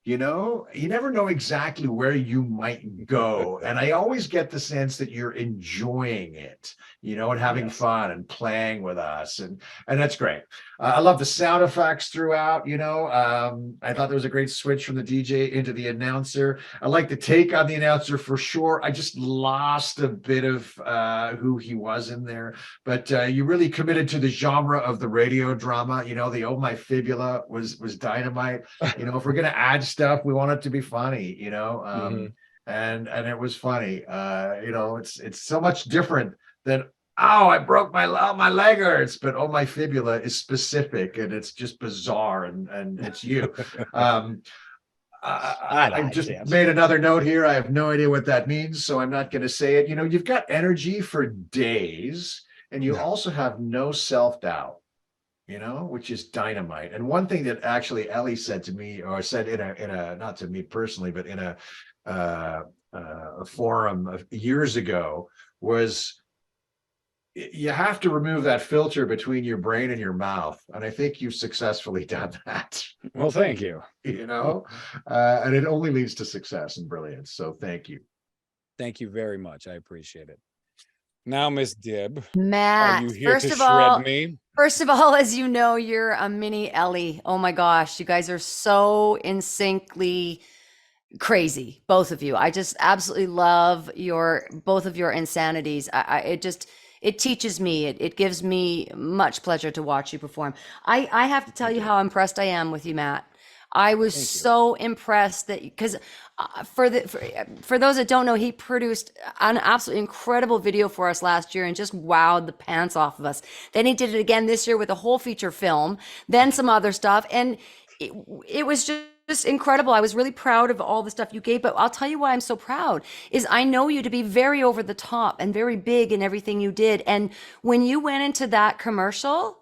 You never know exactly where you might go. And I always get the sense that you're enjoying it, and having fun and playing with us. And that's great. I love the sound effects throughout, I thought there was a great switch from the DJ into the announcer. I like the take on the announcer for sure. I just lost a bit of who he was in there. But you really committed to the genre of the radio drama. The Oh My Fibula was dynamite. If we're going to add stuff, we want it to be funny, and it was funny. It's so much different than, oh, I broke my leg hurts, but Oh My Fibula is specific and it's just bizarre and it's you. I just made another note here. I have no idea what that means, so I'm not going to say it. You've got energy for days, and you also have no self-doubt. Which is dynamite. And one thing that actually Ellie said to me, or said in a not to me personally, but in a forum of years ago, was you have to remove that filter between your brain and your mouth. And I think you've successfully done that. Well, thank you. And it only leads to success and brilliance. So thank you. Thank you very much. I appreciate it. Now, Miss Dib, Matt, are you here to first shred me? First of all, as you know, you're a mini Ellie. Oh my gosh, you guys are so in syncly crazy, both of you. I just absolutely love both of your insanities. It teaches me. It gives me much pleasure to watch you perform. I have to tell you how impressed I am with you, Matt. I was so impressed that, because for those that don't know, he produced an absolutely incredible video for us last year and just wowed the pants off of us. Then he did it again this year with a whole feature film, then some other stuff, and it was just incredible. I was really proud of all the stuff you gave, but I'll tell you why I'm so proud is I know you to be very over the top and very big in everything you did. And when you went into that commercial,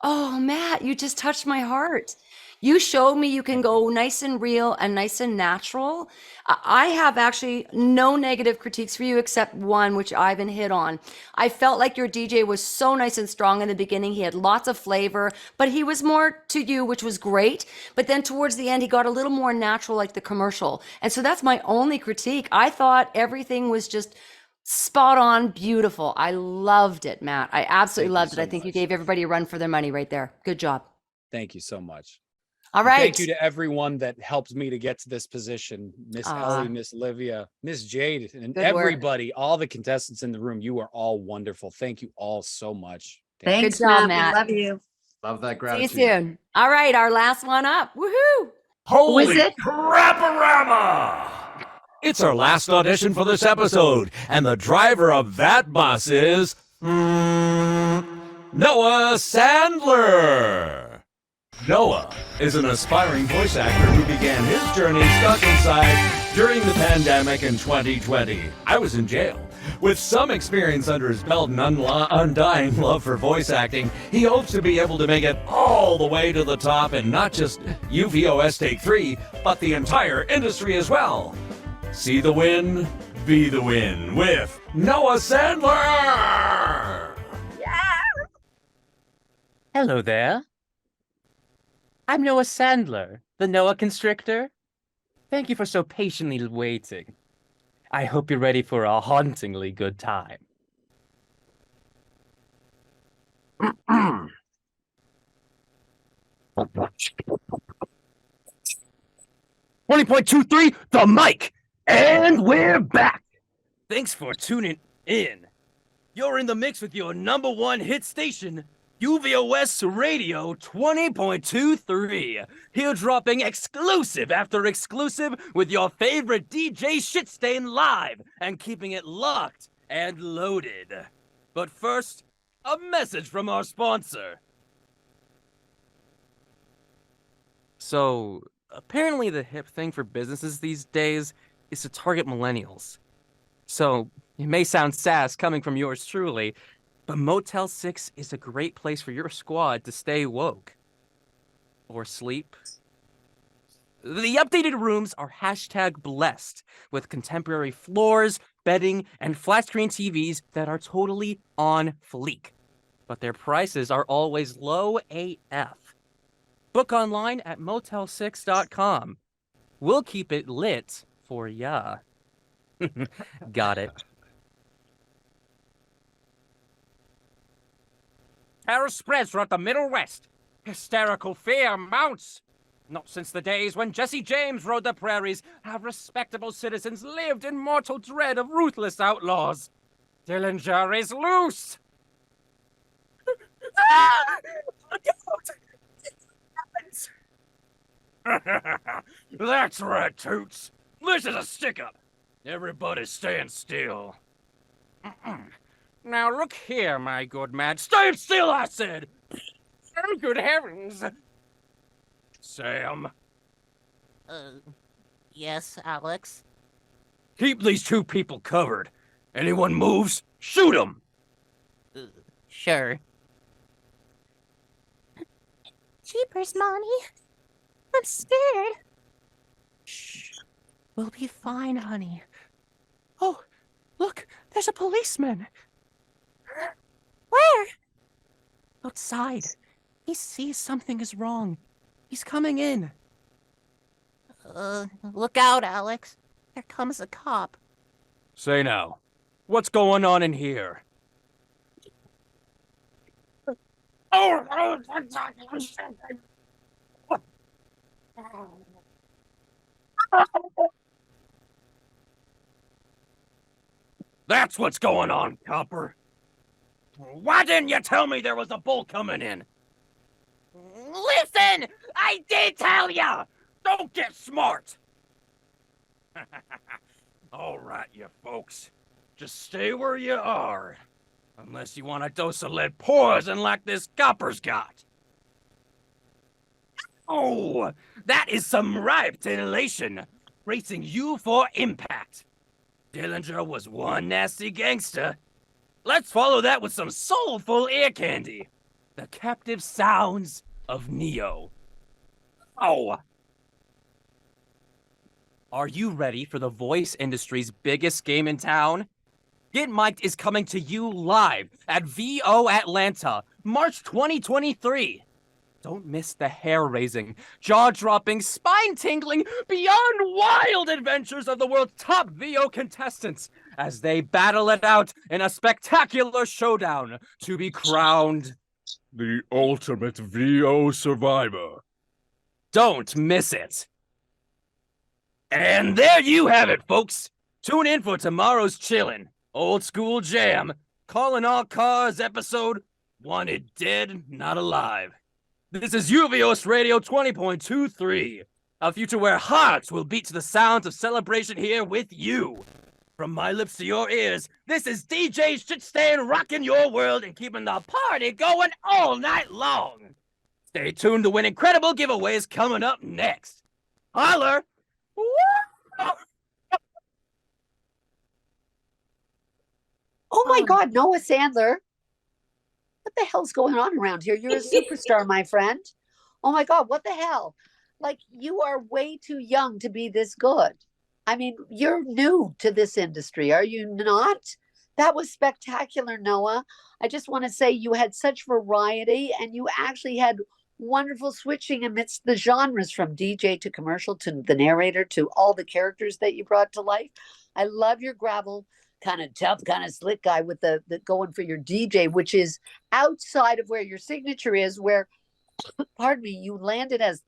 oh, Matt, you just touched my heart. You showed me you can go nice and real and nice and natural. I have actually no negative critiques for you except one, which Ivan hit on. I felt like your DJ was so nice and strong in the beginning. He had lots of flavor, but he was more to you, which was great. But then towards the end, he got a little more natural like the commercial. And so that's my only critique. I thought everything was just spot on, beautiful. I loved it, Matt. I absolutely loved it. I think you gave everybody a run for their money right there. Good job. Thank you so much. All And right. thank you to everyone that helped me to get to this position. Miss Aw. Ellie, Miss Olivia, Miss Jade, and Good work. everybody, all the contestants in the room. You are all wonderful. Thank you all so much. Thanks, Good job, Matt. Matt. We love you. Love that See gratitude. you soon. All right, our last one up. Woohoo! Holy it? crap-a-rama! It's our last audition for this episode, and the driver of that bus is Noah Sandler. Noah is an aspiring voice actor who began his journey stuck inside during the pandemic in 2020. I was in jail. With some experience under his belt and undying love for voice acting, he hopes to be able to make it all the way to the top in not just UVOS Take 3, but the entire industry as well. See the win, be the win with Noah Sandler! Hello there. I'm Noah Sandler, the Noah Constrictor. Thank you for so patiently waiting. I hope you're ready for a hauntingly good time. 20.23, the mic, and we're back. Thanks for tuning in. You're in the mix with your number one hit station, UVOS Radio 20.23. Here dropping exclusive after exclusive with your favorite DJ Shitstain live and keeping it locked and loaded. But first, a message from our sponsor. So, apparently the hip thing for businesses these days is to target millennials. So, it may sound sass coming from yours truly, but Motel 6 is a great place for your squad to stay woke. Or sleep. The updated rooms are hashtag blessed, with contemporary floors, bedding, and flat screen TVs that are totally on fleek. But their prices are always low AF. Book online at motel6.com. We'll keep it lit for ya. Got it. Terror spreads throughout the Middle West. Hysterical fear mounts. Not since the days when Jesse James rode the prairies have respectable citizens lived in mortal dread of ruthless outlaws. Dillinger is loose. That's right, Toots. This is a stick-up. Everybody stand still. Now look here, my good man. Stand still, I said! Oh, good heavens! Sam. Yes, Alex? Keep these two people covered. Anyone moves, shoot them! Sure. Jeepers, Mommy. I'm scared. Shh. We'll be fine, honey. Oh, look, there's a policeman. Where? Outside. He sees something is wrong. He's coming in. Look out, Alex. There comes a cop. Say now, what's going on in here? That's what's going on, copper. Why didn't you tell me there was a bull coming in? Listen! I did tell you! Don't get smart! All right, you folks. Just stay where you are. Unless you want a dose of lead poison like this copper's got. Oh, that is some ripe titillation. Racing you for impact. Dillinger was one nasty gangster. Let's follow that with some soulful ear candy. The captive sounds of Neo. Oh. Are you ready for the voice industry's biggest game in town? Get Mic'd is coming to you live at VO Atlanta, March 2023. Don't miss the hair-raising, jaw-dropping, spine-tingling, beyond wild adventures of the world's top VO contestants as they battle it out in a spectacular showdown to be crowned The ultimate VO survivor. Don't miss it. And there you have it, folks. Tune in for tomorrow's chillin', old school jam, calling all cars episode Wanted Dead, Not Alive. This is UVOS Radio 20.23, a future where hearts will beat to the sounds of celebration here with you. From my lips to your ears, this is DJ Shitstain rocking your world and keeping the party going all night long. Stay tuned to win incredible giveaways coming up next. Holler! Oh my God, Noah Sandler. What the hell's going on around here? You're a superstar, my friend. Oh my God, what the hell? Like, you are way too young to be this good. I mean, you're new to this industry, are you not? That was spectacular, Noah. I just want to say you had such variety and you actually had wonderful switching amidst the genres, from DJ to commercial to the narrator to all the characters that you brought to life. I love your gravel, kind of tough, kind of slick guy with the going for your DJ, which is outside of where your signature is, where, pardon me, you landed as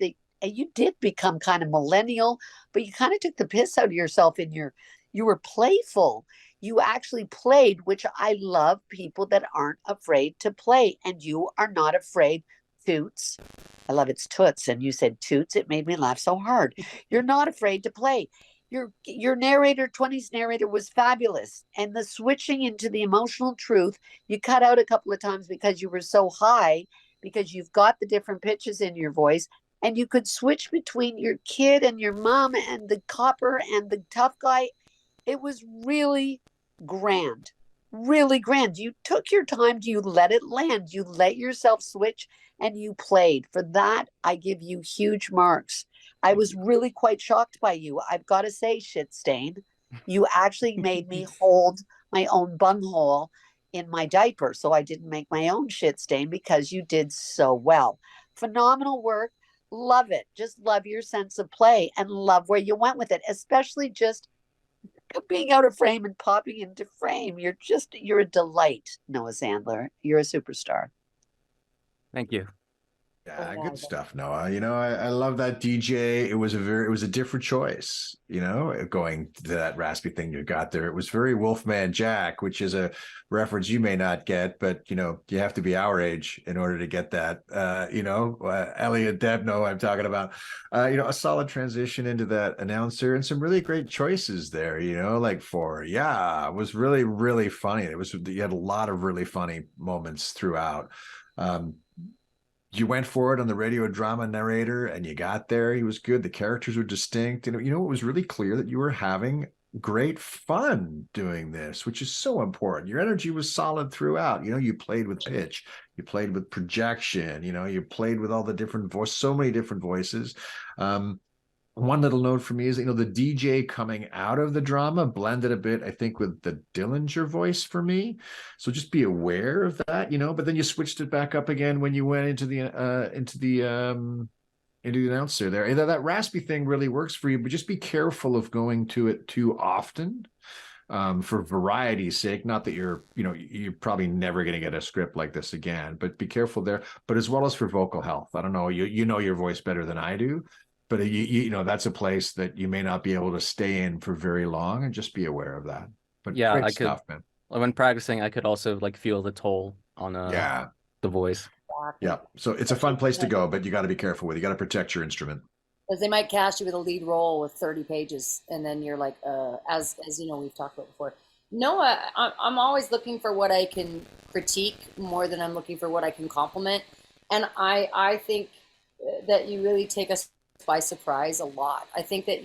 and you did become kind of millennial, but you kind of took the piss out of yourself in you were playful. You actually played, which I love, people that aren't afraid to play, and you are not afraid. Toots. I love it's toots, and you said toots. It made me laugh so hard. You're not afraid to play. Your narrator, 20s narrator, was fabulous. And the switching into the emotional truth, you cut out a couple of times because you were so high, because you've got the different pitches in your voice, and you could switch between your kid and your mom and the copper and the tough guy. It was really grand. Really grand. You took your time. You let it land. You let yourself switch and you played. For that, I give you huge marks. I was really quite shocked by you. I've got to say, Shitstain, you actually made me hold my own bunghole in my diaper, so I didn't make my own shit stain, because you did so well. Phenomenal work. Love it. Just love your sense of play and love where you went with it, especially just being out of frame and popping into frame. You're a delight, Noah Sandler. You're a superstar. Thank you. Yeah, good stuff, Noah. I love that DJ. It was a different choice, going to that raspy thing you got there. It was very Wolfman Jack, which is a reference you may not get, but you have to be our age in order to get that. Elliot Debno, I'm talking about. A solid transition into that announcer and some really great choices there. It was really, really funny. You had a lot of really funny moments throughout. You went for it on the radio drama narrator and you got there. He was good. The characters were distinct. And, it was really clear that you were having great fun doing this, which is so important. Your energy was solid throughout. You played with pitch, you played with projection, you played with all the different voices, so many different voices. One little note for me is, the DJ coming out of the drama blended a bit, I think, with the Dillinger voice for me. So just be aware of that, but then you switched it back up again when you went into the announcer there. Either that raspy thing really works for you, but just be careful of going to it too often, for variety's sake. Not that you're probably never going to get a script like this again, but be careful there. But as well as for vocal health. I don't know, you know your voice better than I do. But that's a place that you may not be able to stay in for very long, and just be aware of that. But yeah, great stuff, man. When practicing, I could also feel the toll on the voice. Yeah, so it's a fun place to go, but you got to be careful with it. You got to protect your instrument. Because they might cast you with a lead role with 30 pages, and then you're like, as we've talked about before. Noah, I'm always looking for what I can critique more than I'm looking for what I can compliment, and I think really take us by surprise a lot. I think that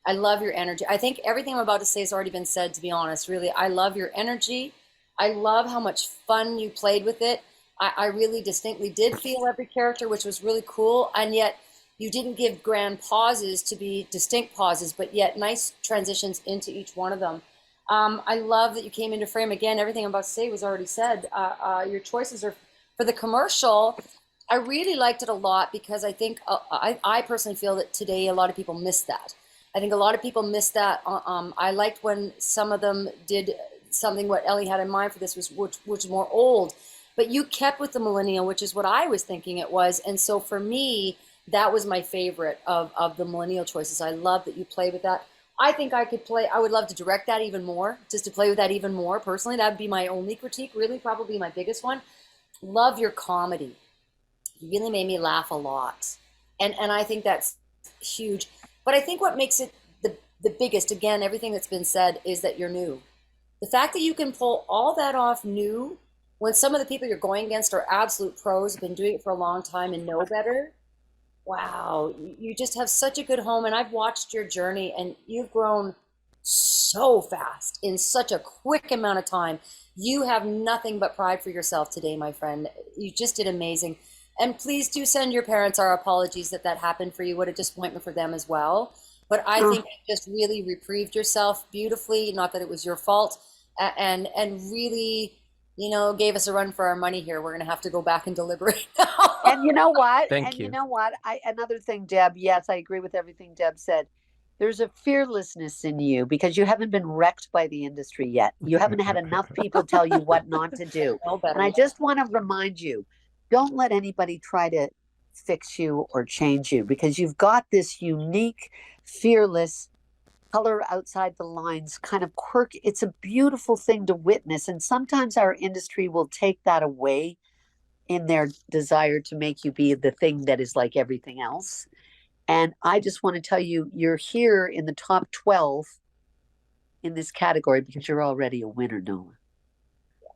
I love your energy. I think everything I'm about to say has already been said, to be honest, really. I love your energy. I love how much fun you played with it. I really distinctly did feel every character, which was really cool. And yet you didn't give grand pauses to be distinct pauses, but yet nice transitions into each one of them. I love that you came into frame again. Everything I'm about to say was already said. Your choices are for the commercial. I really liked it a lot because I think I personally feel that today a lot of people missed that. I think a lot of people missed that. I liked when some of them did something what Ellie had in mind for this which was more old, but you kept with the millennial, which is what I was thinking it was. And so for me, that was my favorite of the millennial choices. I love that you play with that. I think I would love to direct that even more, just to play with that even more personally. That would be my only critique, really, probably my biggest one. Love your comedy. You really made me laugh a lot. And I think that's huge. But I think what makes it the biggest, again, everything that's been said, is that you're new. The fact that you can pull all that off new when some of the people you're going against are absolute pros, have been doing it for a long time and know better. Wow, you just have such a good home. And I've watched your journey and you've grown so fast in such a quick amount of time. You have nothing but pride for yourself today, my friend. You just did amazing. And please do send your parents our apologies that happened for you. What a disappointment for them as well. But I think you just really reprieved yourself beautifully. Not that it was your fault, and really, gave us a run for our money here. We're going to have to go back and deliberate now. And you know what? Thank you. You know what? Another thing, Deb. Yes, I agree with everything Deb said. There's a fearlessness in you because you haven't been wrecked by the industry yet. You haven't had enough people tell you what not to do. And I just want to remind you, don't let anybody try to fix you or change you, because you've got this unique, fearless, color outside the lines kind of quirk. It's a beautiful thing to witness. And sometimes our industry will take that away in their desire to make you be the thing that is like everything else. And I just want to tell you, you're here in the top 12 in this category because you're already a winner, Noah.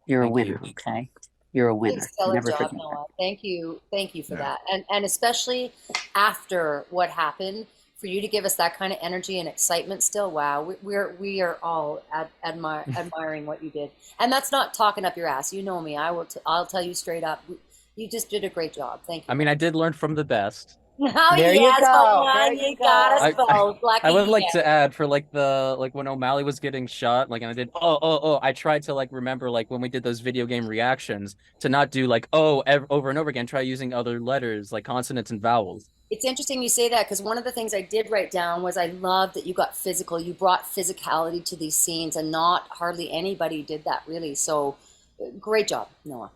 You're a winner, okay? You're a winner. Stellar Never job, forget Noah. Thank you for that. And especially after what happened, for you to give us that kind of energy and excitement still. Wow, we are all admiring what you did. And that's not talking up your ass. You know me. I'll tell you straight up. You just did a great job. Thank you. I mean, I did learn from the best. Oh, There you yes, go. Milan, There you you got go. us both. Lucky I would like you. to add for when O'Malley was getting shot, and I did I tried to remember when we did those video game reactions to not do over and over again, try using other letters like consonants and vowels. It's interesting you say that, because one of the things I did write down was I love that you got physical. You brought physicality to these scenes, and not hardly anybody did that, really. So great job, Noah.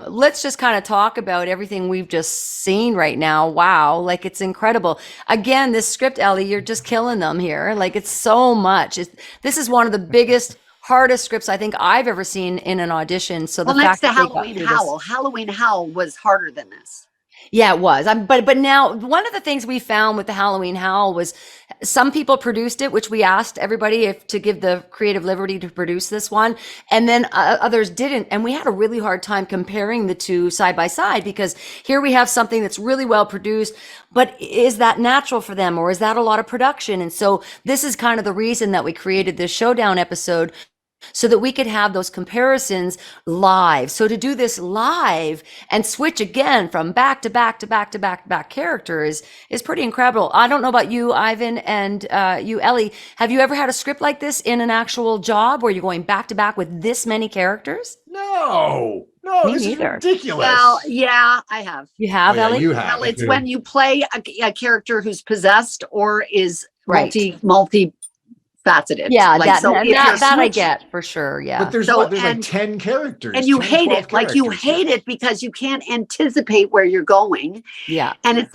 Let's just kind of talk about everything we've just seen right now. Wow, it's incredible. Again, this script, Ellie, you're just killing them here. It's so much. This is one of the biggest, hardest scripts I think I've ever seen in an audition. So the next fact to that they got Halloween through Howl. this- Halloween Howl was harder than this. Yeah, it was. But now one of the things we found with the Halloween Howl was some people produced it, which we asked everybody to give the creative liberty to produce this one, and then others didn't. And we had a really hard time comparing the two side by side, because here we have something that's really well produced, but is that natural for them, or is that a lot of production? And so this is kind of the reason that we created this Showdown episode, so that we could have those comparisons live. So to do this live and switch again from back to back to back to back to back characters is pretty incredible. I don't know about you, Ivan, and you, Ellie. Have you ever had a script like this in an actual job where you're going back to back with this many characters? No, Me this neither. is ridiculous. Well, yeah, I have. You have, Oh, yeah, Ellie? you have. Well, it's when you play a character who's possessed or is Right. multi-faceted. Yeah, Like, that so if you're I switched- get for sure. Yeah. But there's So, there's and- like 10 characters. And you 10, hate 12 it. Like you characters. hate it because you can't anticipate where you're going. Yeah. And it's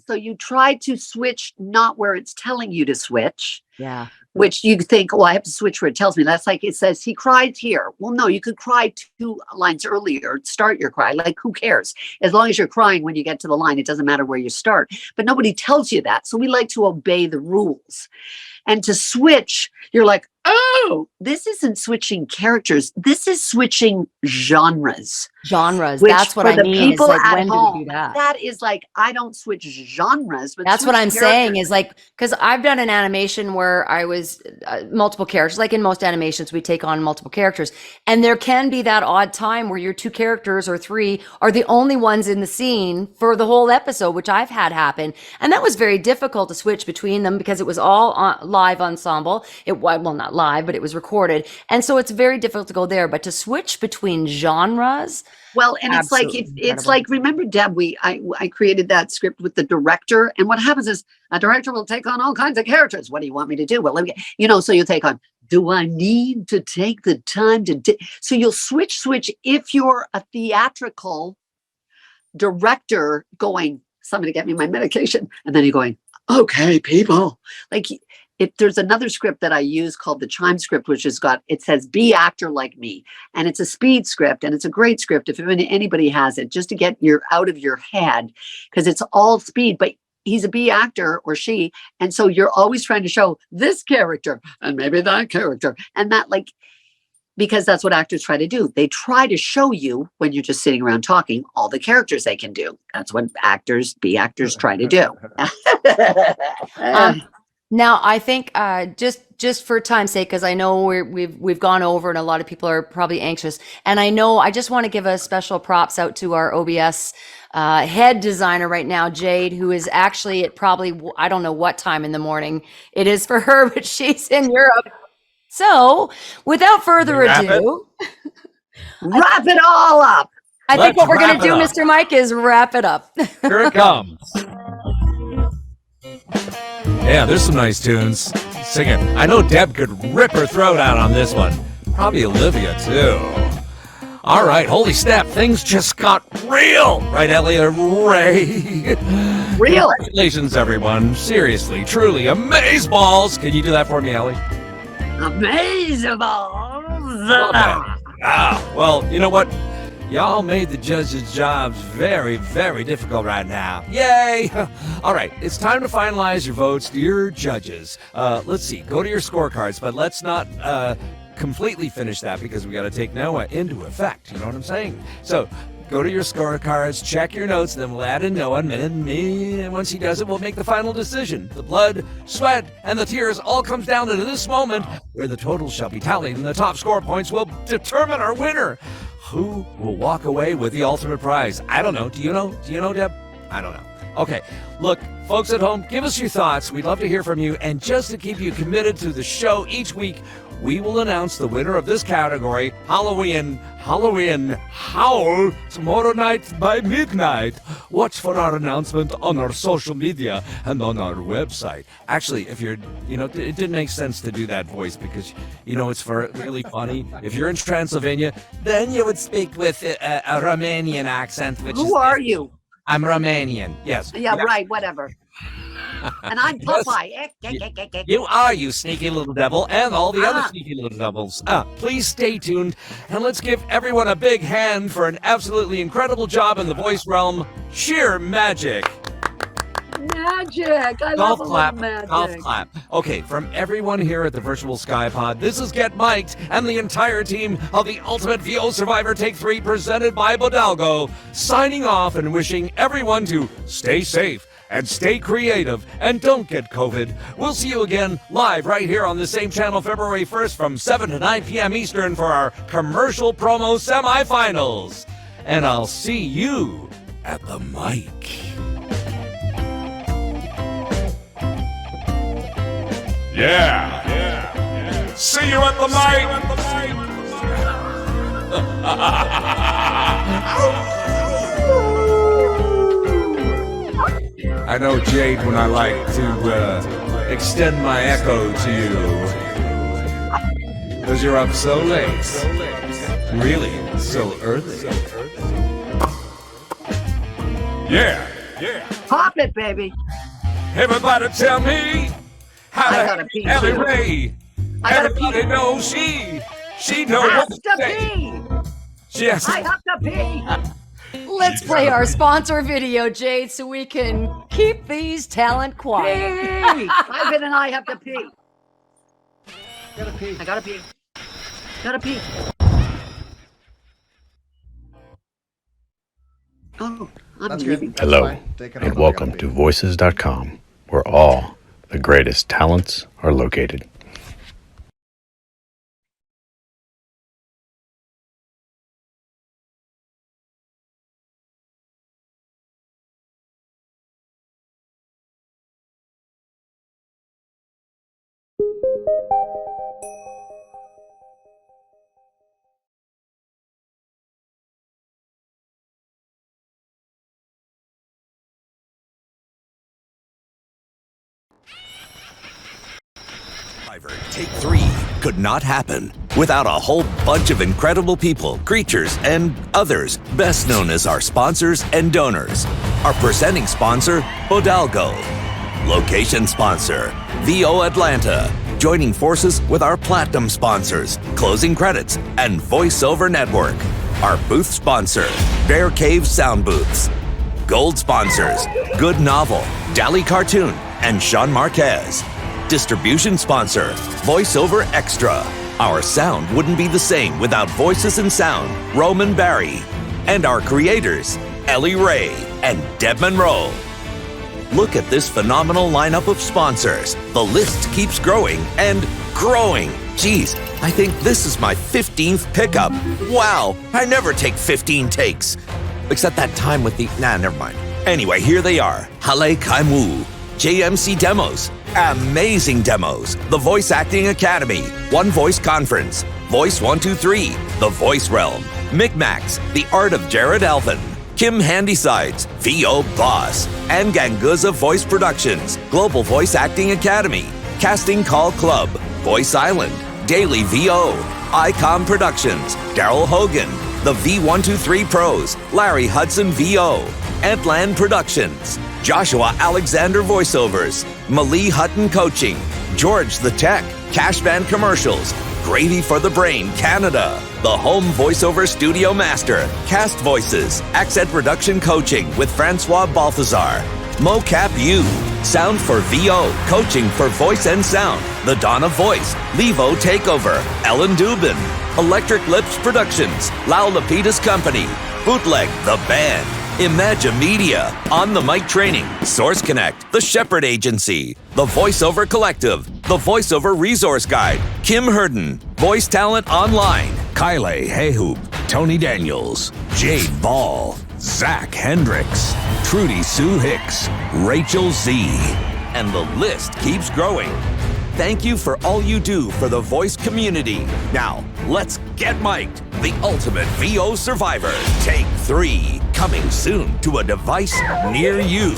so you try to switch not where it's telling you to switch. Yeah. Which you think, I have to switch where it tells me. That's like it says he cried here. Well, no, you could cry 2 lines earlier, start your cry. Like, who cares? As long as you're crying when you get to the line, it doesn't matter where you start. But nobody tells you that. So we like to obey the rules. And to switch, you're like, oh, this isn't switching characters. This is switching genres. Genres. Which That's what for I the mean. It's people like, at when do home, we do that? that is like, I don't switch genres, but That's what switch I'm saying characters. is like, because I've done an animation where I was multiple characters. Like in most animations, we take on multiple characters. And there can be that odd time where your 2 characters or 3 are the only ones in the scene for the whole episode, which I've had happen. And that was very difficult to switch between them because it was all live ensemble. Well, not live, but it was recorded. And so it's very difficult to go there. But to switch between genres, well, and it's like it's like, remember, Deb, I created that script with the director, and what happens is a director will take on all kinds of characters. What do you want me to do? Well, let me, so you take on, do I need to take the time to so you'll switch if you're a theatrical director going, somebody get me my medication, and then you're going, okay, people, like, if there's another script that I use called the Chime script, which it says, be actor like me. And it's a speed script, and it's a great script if anybody has it, just to get out of your head, because it's all speed, but he's a B actor or she. And so you're always trying to show this character and maybe that character. And that, like, because that's what actors try to do. They try to show you, when you're just sitting around talking, all the characters they can do. That's what B actors try to do. Now, I think just for time's sake, because I know we've gone over and a lot of people are probably anxious, and I just want to give a special props out to our OBS head designer right now, Jade, who is actually at probably, I don't know what time in the morning it is for her, but she's in Europe. So, without further ado, wrap it all up. I think what we're going to do, Mr. Mike, is wrap it up. Here it comes. Yeah, there's some nice tunes. Singing. I know Deb could rip her throat out on this one. Probably Olivia, too. All right, holy snap, things just got real. Right, Elliot Ray? Real. Congratulations, everyone. Seriously, truly, amazeballs. Can you do that for me, Ellie? Amazeballs. Well, you know what? Y'all made the judges' jobs very, very difficult right now. Yay! All right, it's time to finalize your votes, dear judges. Let's see, go to your scorecards, but let's not completely finish that because we got to take Noah into effect. You know what I'm saying? So go to your scorecards, check your notes, then we'll add in Noah, and me, and once he does it, we'll make the final decision. The blood, sweat, and the tears all comes down to this moment where the totals shall be tallied and the top score points will determine our winner. Who will walk away with the ultimate prize? I don't know. Do you know? Do you know, Deb? I don't know. Okay, look, folks at home, give us your thoughts. We'd love to hear from you. And just to keep you committed to the show each week, we will announce the winner of this category, Halloween Howl, tomorrow night by midnight. Watch for our announcement on our social media and on our website. Actually, if you're, it didn't make sense to do that voice because, it's for really funny. If you're in Transylvania, then you would speak with a Romanian accent. Who are you? I'm Romanian, yes. Yeah, right, whatever. And I'm Popeye. You are, you sneaky little devil, and all the other sneaky little devils. Please stay tuned, and let's give everyone a big hand for an absolutely incredible job in the voice realm. Sheer magic. Magic. I love magic. Golf clap. Okay, from everyone here at the Virtual Sky Pod, this is Get Mic'd and the entire team of the Ultimate VO Survivor Take 3 presented by Bodalgo, signing off and wishing everyone to stay safe and stay creative and don't get COVID. We'll see you again live right here on the same channel February 1st from 7 to 9 p.m. Eastern for our commercial promo semifinals. And I'll see you at the mic. Yeah. See you at the mic. I know, Jade, when I like to extend my echo to you. Because you're up so late. Really, so early. Yeah. Pop it, baby. Everybody tell me how I gotta pee, Ellie too. Ray. I gotta Everybody pee. knows she knows Has what to say. pee. Yes. I have to pee. Let's play our sponsor video, Jade, so we can keep these talent quiet. Pee. Ivan and I have to pee. Gotta pee. I gotta pee. Gotta pee. Oh, I'm That's leaving. good. Hello, fine. Take it and over. I welcome gotta to Voices.com, where all the greatest talents are located. Take 3 could not happen without a whole bunch of incredible people, creatures, and others, best known as our sponsors and donors. Our presenting sponsor, Bodalgo. Location sponsor, VO Atlanta. Joining forces with our platinum sponsors, Closing Credits, and VoiceOver Network. Our booth sponsor, Bear Cave Sound Booths. Gold sponsors, Good Novel, Dali Cartoon, and Sean Marquez. Distribution sponsor, VoiceOver Extra. Our sound wouldn't be the same without Voices and Sound, Roman Barry. And our creators, Ellie Ray and Deb Monroe. Look at this phenomenal lineup of sponsors. The list keeps growing and growing. Geez, I think this is my 15th pickup. Wow, I never take 15 takes. Except that time with the... Nah, never mind. Anyway, here they are. Hale Kaimu, JMC Demos, amazing demos, the Voice Acting Academy, One Voice Conference, Voice 123, The Voice Realm, Micmacs, The Art of Jared Alvin, Kim Handysides, VO Boss, and Ganguza Voice Productions, Global Voice Acting Academy, Casting Call Club, Voice Island, Daily VO, Icom Productions, Daryl Hogan, the V123 Pros, Larry Hudson VO, Antland Productions, Joshua Alexander Voiceovers, Malie Hutton Coaching, George the Tech, Cash Band Commercials, Gravy for the Brain Canada, the Home Voiceover Studio Master, Cast Voices, Accent Reduction Coaching with Francois Balthazar, Mocap U, Sound for VO, Coaching for Voice and Sound, The Dawn of Voice, Levo Takeover, Ellen Dubin, Electric Lips Productions, Lau Lapidus Company, Bootleg the Band, Imagine Media, On the Mic Training, Source Connect, The Shepherd Agency, The Voiceover Collective, The Voiceover Resource Guide, Kim Herden, Voice Talent Online, Kyle Hayhoop, Tony Daniels, Jade Ball, Zach Hendricks, Trudy Sue Hicks, Rachel Z. And the list keeps growing. Thank you for all you do for the voice community. Now, let's get mic'd. The ultimate VO survivor. Take 3. Coming soon to a device near you.